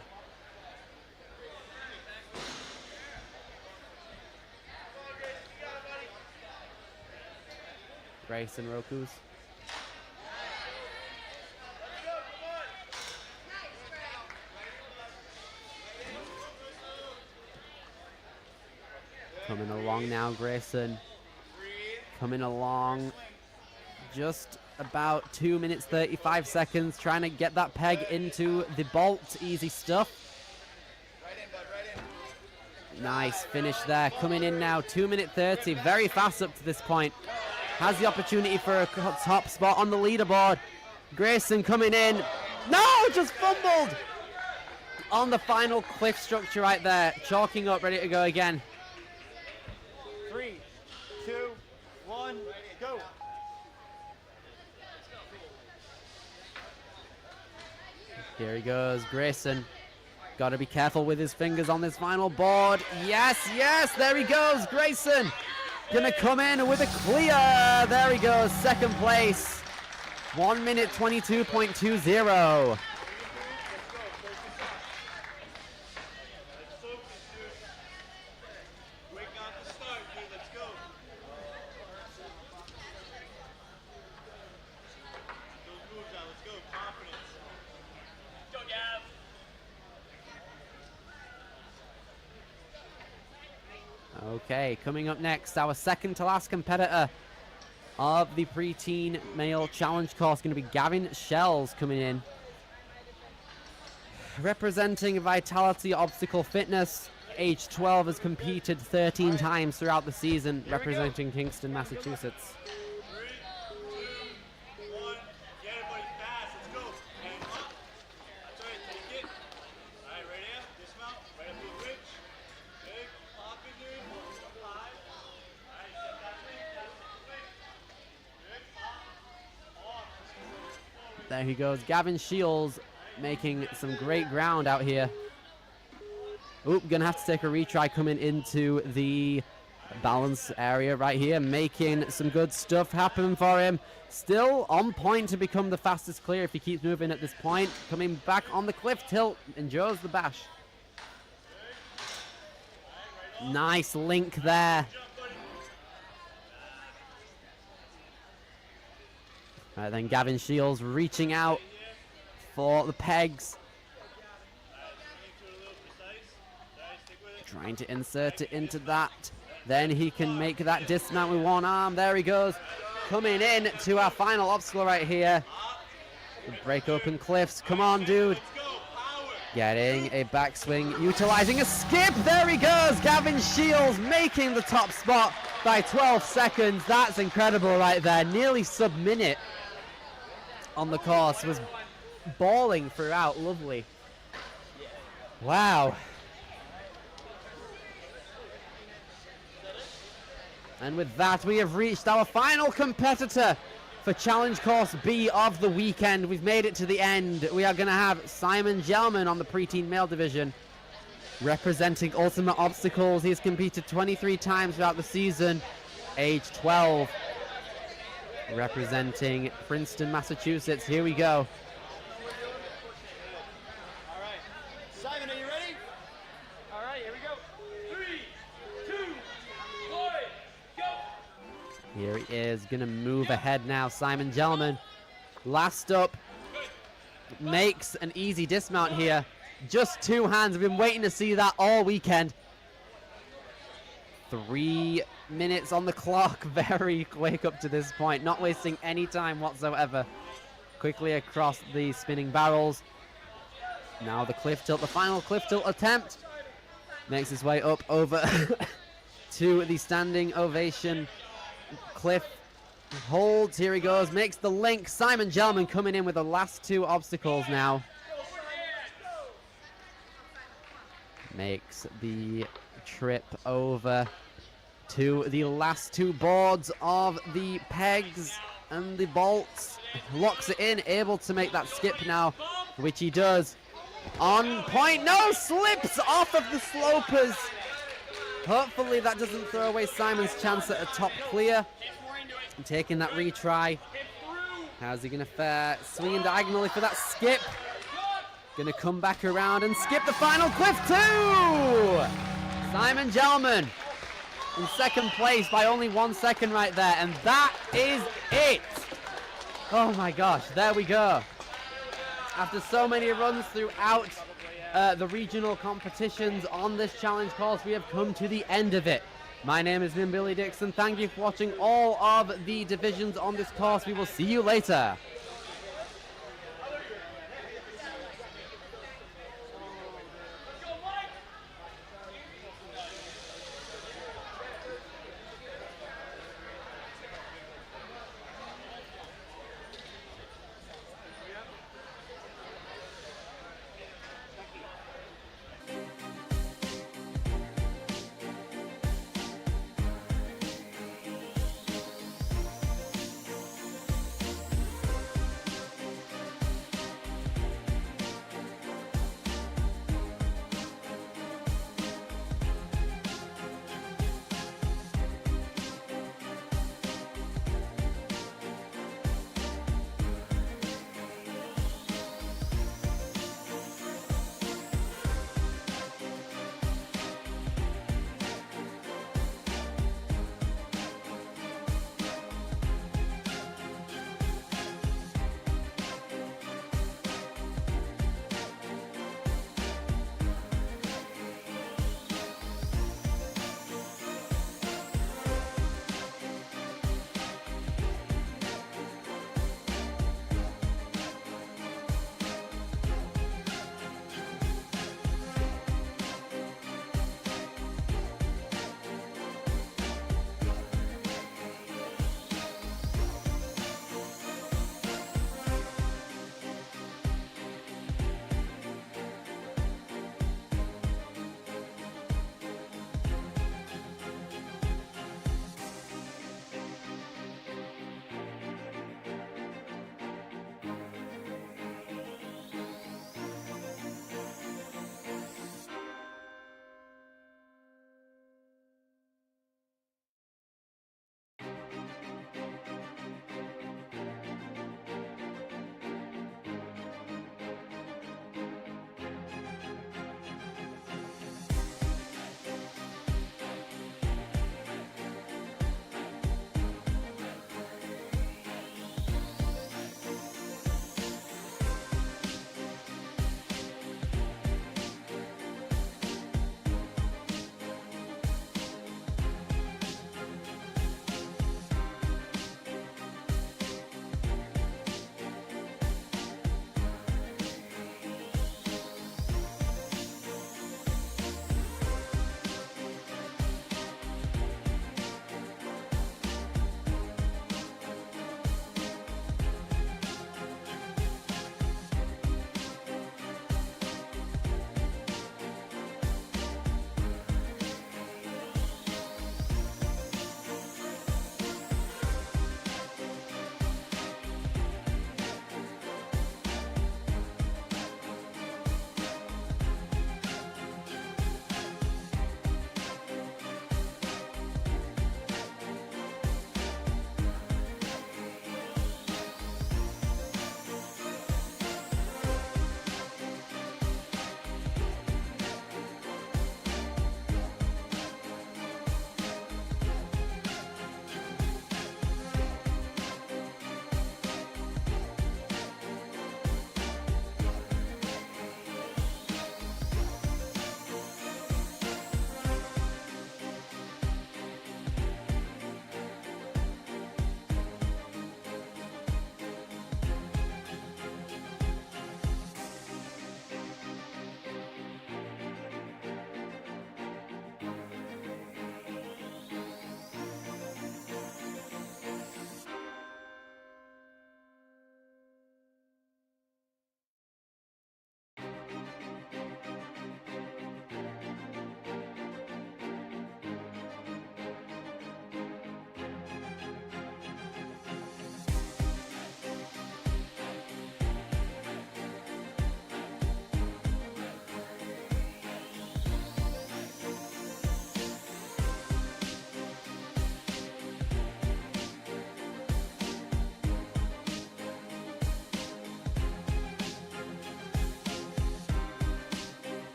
Grayson Roku's. Coming along now, Grayson. Coming along. Just about 2 minutes, 35 seconds. Trying to get that peg into the bolt. Easy stuff. Nice finish there. Coming in now, 2 minute 30. Very fast up to this point. Has the opportunity for a top spot on the leaderboard. Grayson coming in. No, just fumbled on the final cliff structure right there. Chalking up, ready to go again. 3, 2, 1, go. Here he goes, Grayson. Got to be careful with his fingers on this final board. Yes, yes, there he goes, Grayson. Gonna come in with a clear. There he goes, second place. 1 minute 22.20. Okay, coming up next, our second to last competitor of the preteen male challenge course, going to be Gavin Shells coming in. Representing Vitality Obstacle Fitness, age 12, has competed 13 times throughout the season, representing Kingston, Massachusetts. 3, 2, 1. Get it, buddy. Fast. Let's go. And up. That's right. Take it. All right, right here. Dismount. Right up to the ridge. Big. Pop it, dude. Up high. All right, step that way. That's the way. Good. Pop. Off. There he goes, Gavin Shields, making some great ground out here. Oop, gonna have to take a retry coming into the balance area right here, making some good stuff happen for him. Still on point to become the fastest clear if he keeps moving at this point. Coming back on the cliff tilt, enjoys the bash. Nice link there. Right then, Gavin Shields reaching out for the pegs. Trying to insert it into that. Then he can make that dismount with one arm. There he goes. Coming in to our final obstacle right here. Break open cliffs. Come on, dude. Getting a backswing, utilizing a skip. There he goes. Gavin Shields making the top spot by 12 seconds. That's incredible right there. Nearly sub-minute on the course. Was balling throughout. Lovely. Wow. And with that, we have reached our final competitor for Challenge Course B of the weekend. We've made it to the end. We are going to have Simon Gelman on the preteen male division, representing Ultimate Obstacles. He has competed 23 times throughout the season, age 12, representing Princeton, Massachusetts. Here we go. All right. Simon, are you ready? All right, here we go. 3, 2, 1, go! Here he is, going to move ahead now. Simon Gelman, last up, makes an easy dismount here. Just two hands. I've been waiting to see that all weekend. 3 minutes on the clock. Very quick up to this point. Not wasting any time whatsoever. Quickly across the spinning barrels. Now the cliff tilt, the final cliff tilt attempt. Makes his way up over to the standing ovation cliff. Holds, here he goes, makes the link. Simon Gelman coming in with the last two obstacles now. Makes the trip over to the last two boards of the pegs and the bolts. Locks it in, able to make that skip now, which he does. On point, no, slips off of the slopers. Hopefully that doesn't throw away Simon's chance at a top clear. And taking that retry. How's he gonna fare? Swinging diagonally for that skip. Gonna come back around and skip the final cliff too! Simon Gelman in second place by only 1 second right there, and that is it! Oh my gosh, there we go. After so many runs throughout the regional competitions on this challenge course, we have come to the end of it. My name is Billy Dixon. Thank you for watching all of the divisions on this course. We will see you later.